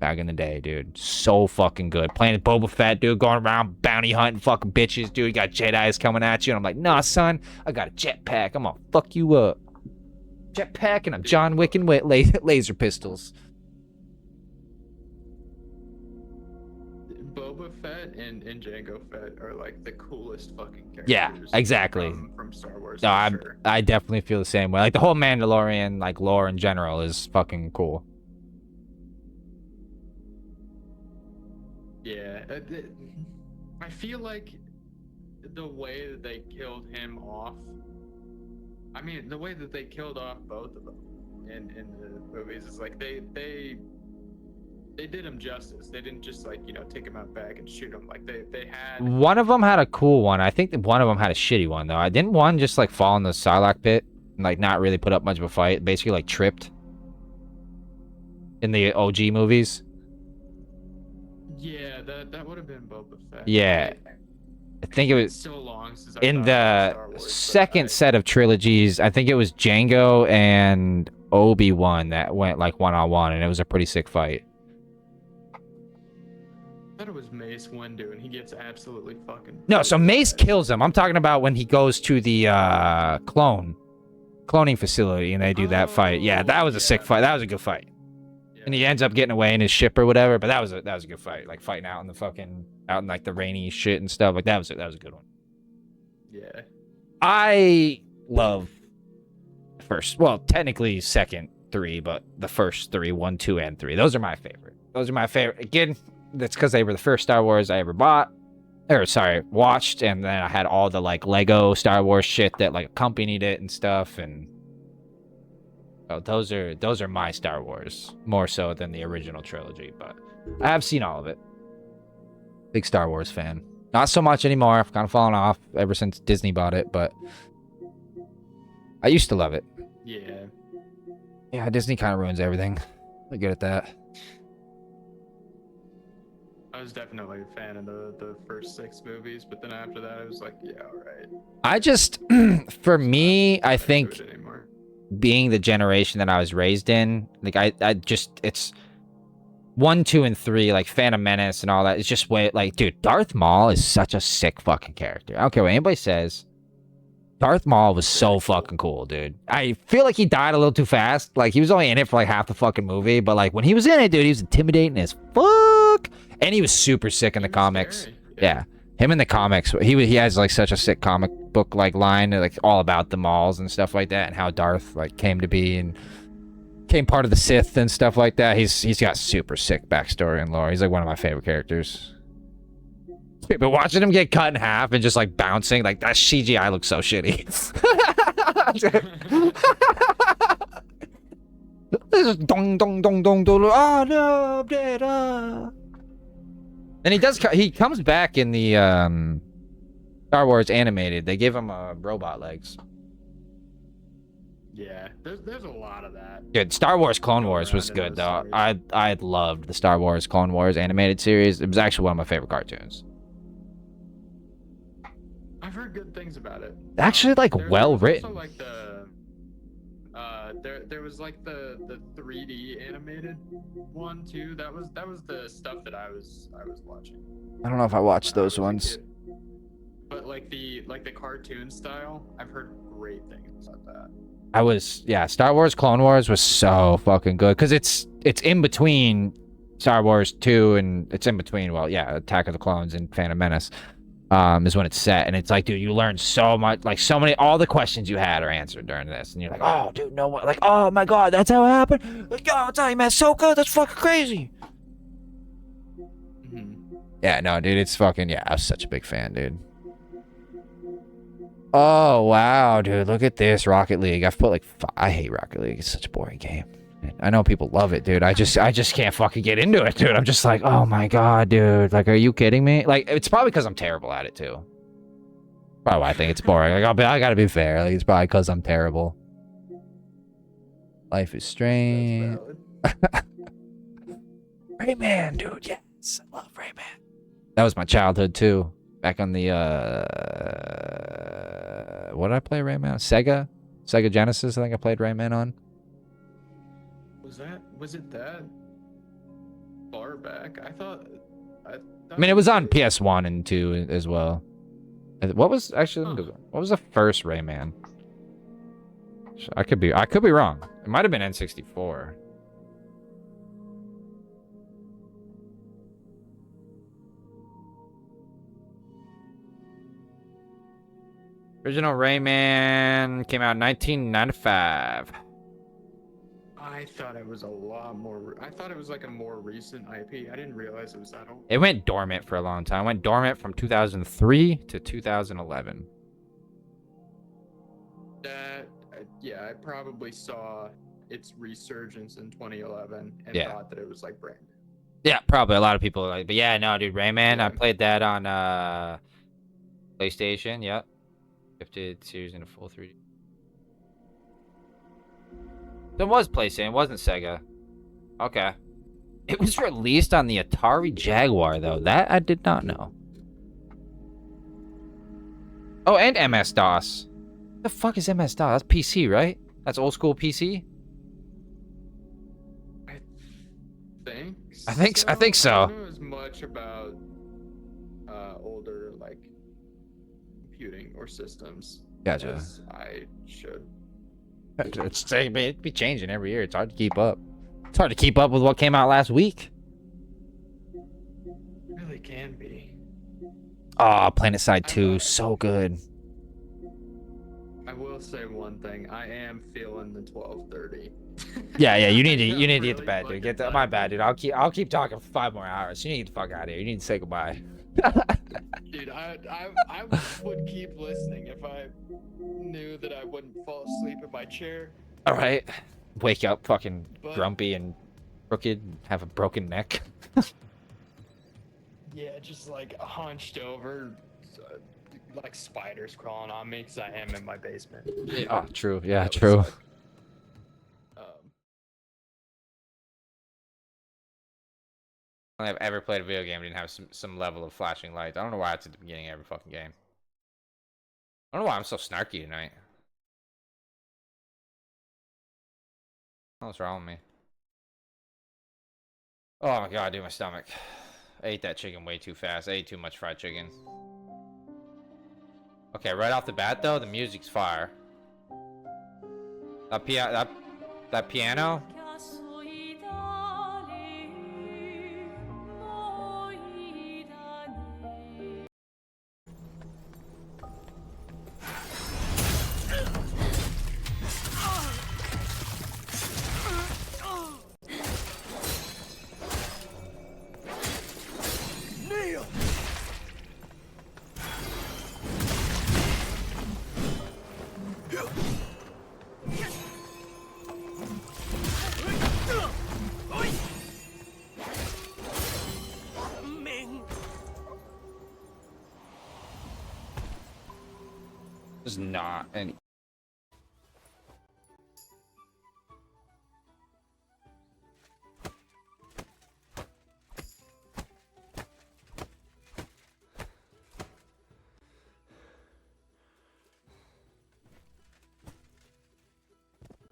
back in the day, dude. So fucking good. Playing Boba Fett, dude, going around bounty hunting fucking bitches, dude. You got Jedis coming at you, and I'm like, nah, son, I got a jetpack. I'm gonna fuck you up. Jetpack and I'm John Wick and laser pistols. Boba Fett and Jango Fett are like the coolest fucking characters. Yeah, exactly. From Star Wars. No, Sure. I definitely feel the same way. Like the whole Mandalorian like lore in general is fucking cool. Yeah, I feel like the way that they killed him off. I mean, the way that they killed off both of them in the movies is like they did him justice. They didn't just like take him out back and shoot him. Like they had. One of them had a cool one. I think that one of them had a shitty one though. I didn't one just like fall in the Sarlacc pit and like not really put up much of a fight. Basically like tripped in the OG movies. Yeah, that would have been Boba Fett. Yeah. I think it was so long since in thought the about Star Wars, second set of trilogies. I think it was Django and Obi-Wan that went like one-on-one, and it was a pretty sick fight. I thought it was Mace Windu, and he gets absolutely fucking. No, so Mace kills him. I'm talking about when he goes to the cloning facility and they do that fight. Yeah, that was a sick fight. That was a good fight. And he ends up getting away in his ship or whatever, but that was a good fight. Like fighting out in like the rainy shit and stuff. Like that was a good one. Yeah. I love technically second three, but the first three, 1, 2, and 3. Those are my favorite. Again, that's because they were the first Star Wars I ever watched, and then I had all the like Lego Star Wars shit that like accompanied it and stuff, and those are my Star Wars more so than the original trilogy, but I have seen all of it. Big Star Wars fan. Not so much anymore. I've kind of fallen off ever since Disney bought it, but I used to love it. Yeah. Yeah, Disney kind of ruins everything. I'm good at that. I was definitely a fan of the first 6 movies, but then after that, I was like, yeah, all right. I just, for me, I think Do it anymore. being the generation that I was raised in, like I just, 1, 2, and 3, like Phantom Menace and all that, it's just way like, dude, Darth Maul is such a sick fucking character. I don't care what anybody says. Darth Maul was so fucking cool, dude. I feel like he died a little too fast. Like, he was only in it for like half the fucking movie, but like when he was in it, dude, he was intimidating as fuck. And he was super sick in the comics. Scary. Yeah. Him in the comics, he has like such a sick comic book like line, like all about the Mauls and stuff like that, and how Darth like came to be and came part of the Sith and stuff like that. He's got super sick backstory and lore. He's like one of my favorite characters. But watching him get cut in half and just like bouncing, like that CGI looks so shitty. This is dong dong dong dong dong. Oh no, I'm dead. And he comes back in the Star Wars animated. They give him robot legs. Yeah, there's a lot of that. Dude, Star Wars Clone Wars was around in good those though. stories. I loved the Star Wars Clone Wars animated series. It was actually one of my favorite cartoons. I've heard good things about it. Actually, like, there well was written. Also, like there was like the 3D animated one too. That was the stuff that I was watching. I don't know if I watched those I was a ones. kid. But like the cartoon style, I've heard great things about that. Star Wars Clone Wars was so fucking good because it's in between Star Wars 2 and it's in between, well, yeah, Attack of the Clones and Phantom Menace. Is when it's set, and it's like, dude, you learn so much, like so many, all the questions you had are answered during this, and you're like, oh, dude, no what, like, oh my god, that's how it happened. Like, yo, I'll tell you, man, so good, that's fucking crazy. Yeah, no, dude, it's fucking, yeah, I was such a big fan, dude. Oh wow, dude, look at this Rocket League. I've put like, I hate Rocket League. It's such a boring game. I know people love it, dude. I just can't fucking get into it, dude. I'm just like, oh my god, dude. Like, are you kidding me? Like, it's probably because I'm terrible at it too. Probably why I think it's boring. Like, I gotta be fair. Like, it's probably because I'm terrible. Life is strange. Rayman, dude. Yes, I love Rayman. That was my childhood too. Back on the what did I play Rayman? Sega Genesis. I think I played Rayman on. Was it that far back? I mean, it was on PS1 and 2 as well. What was what was the first Rayman? I could be wrong. It might have been N64. Original Rayman came out in 1995. I thought it was a lot more. I thought it was like a more recent IP. I didn't realize it was that old. It went dormant for a long time. It went dormant from 2003 to 2011. Yeah, I probably saw its resurgence in 2011 and Yeah. thought that it was like brand new. Yeah, probably a lot of people are like, but yeah, no, dude, Rayman. Yeah. I played that on PlayStation. Yep, gifted series in a full 3D. It was PlayStation, it wasn't Sega. Okay. It was released on the Atari Jaguar, though. That I did not know. Oh, and MS-DOS. The fuck is MS-DOS? That's PC, right? That's old school PC? I think so. I don't know as much about older like computing or systems. Gotcha. As I should. It'd be changing every year. It's hard to keep up. It's hard to keep up with what came out last week. Really can be. Oh, Planet Side 2, so good. I will say one thing. I am feeling the 12:30. Yeah, you need to get to Really bed, dude. fucking My bad, dude. I'll keep talking for 5 more hours. You need to get the fuck out of here. You need to say goodbye. Dude, I would keep listening if I knew that I wouldn't fall asleep in my chair. All right. Wake up fucking But- grumpy and crooked and have a broken neck. Yeah, just like hunched over, like spiders crawling on me because I am in my basement. Oh, true. Yeah, That would true. suck. I don't think I've ever played a video game that didn't have some level of flashing lights. I don't know why it's at the beginning of every fucking game. I don't know why I'm so snarky tonight. What's wrong with me? Oh my god, dude, my stomach. I ate that chicken way too fast. I ate too much fried chicken. Okay, right off the bat though, the music's fire. That piano. There's not any.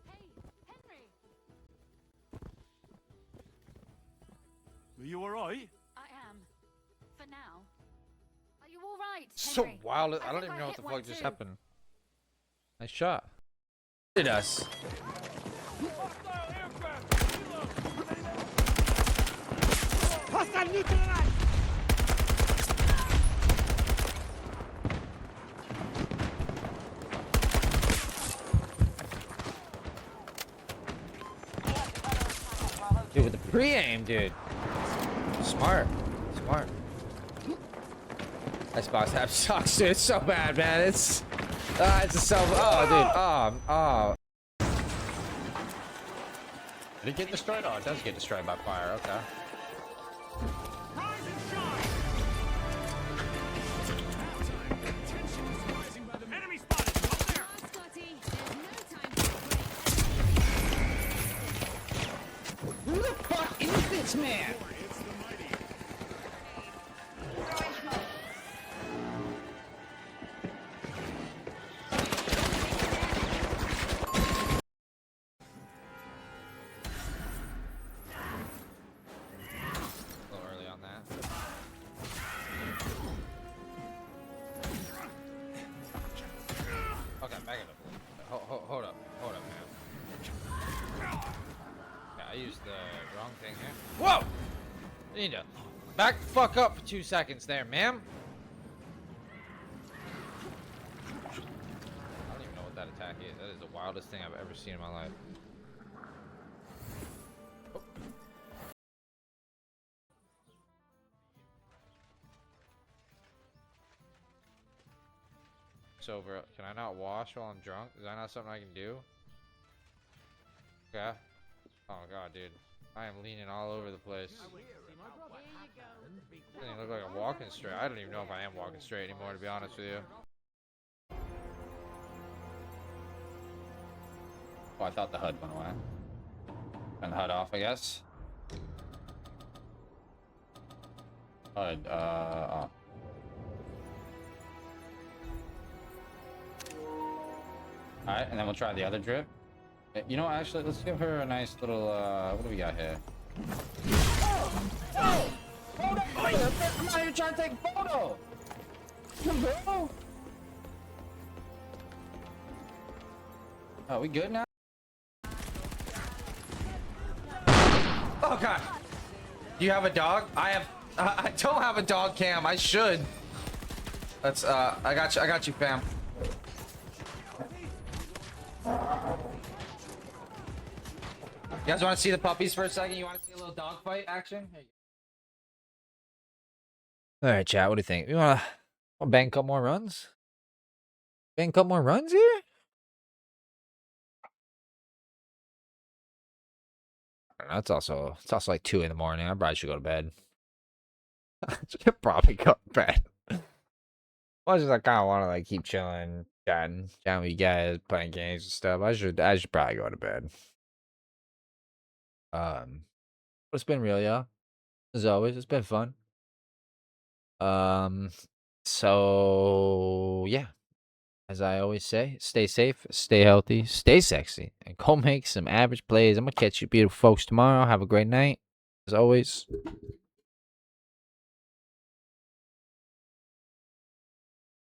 Hey, Henry. Are you alright? I am. For now. Are you all right? So Henry? wild. I don't think even know what hit the one fuck just too. happened. Nice shot. Did us. Hostile neutralized! Dude, with the pre-aim, dude. Smart. Smart. Icebox have sucks, dude. It's so bad, man. It's just so. Oh, dude. Oh. Did it get destroyed? Oh, it does get destroyed by fire. Okay. Rise and shine! Enemy spotted! Up there! Come on, Scotty. There's no time for a break. Who the fuck is this man? A little early on that. Okay, back it up. Hold up, man. Yeah, I used the wrong thing here. Whoa! You need to back the fuck up for 2 seconds there, ma'am. I don't even know what that attack is. That is the wildest thing I've ever seen in my life. Oh. It's over. Can I not wash while I'm drunk? Is that not something I can do? Okay. Oh god, dude. I am leaning all over the place. Doesn't even look like I'm walking straight. I don't even know if I am walking straight anymore, to be honest with you. Oh, I thought the HUD went away. Turn the HUD off, I guess. HUD, off. Alright, and then we'll try the other drip. You know what, actually, let's give her a nice little, what do we got here? Oh! Hold up! I'm out here trying to take a photo! Bro! Oh, we good now? Oh, God! Do you have a dog? I don't have a dog cam. I should. Let's, I got you, fam. You guys want to see the puppies for a second? You want to see a little dog fight action? All right, chat. What do you think? You want to bang a couple more runs? Bang a couple more runs here? I don't know, it's also like 2 in the morning. I probably should go to bed. I should probably go to bed. Well, just I kind of want to like keep chilling, chatting with you guys, playing games and stuff. I should probably go to bed. But it's been real, y'all. As always, it's been fun. So yeah, as I always say, stay safe, stay healthy, stay sexy, and go make some average plays. I'm gonna catch you beautiful folks tomorrow. Have a great night. as always.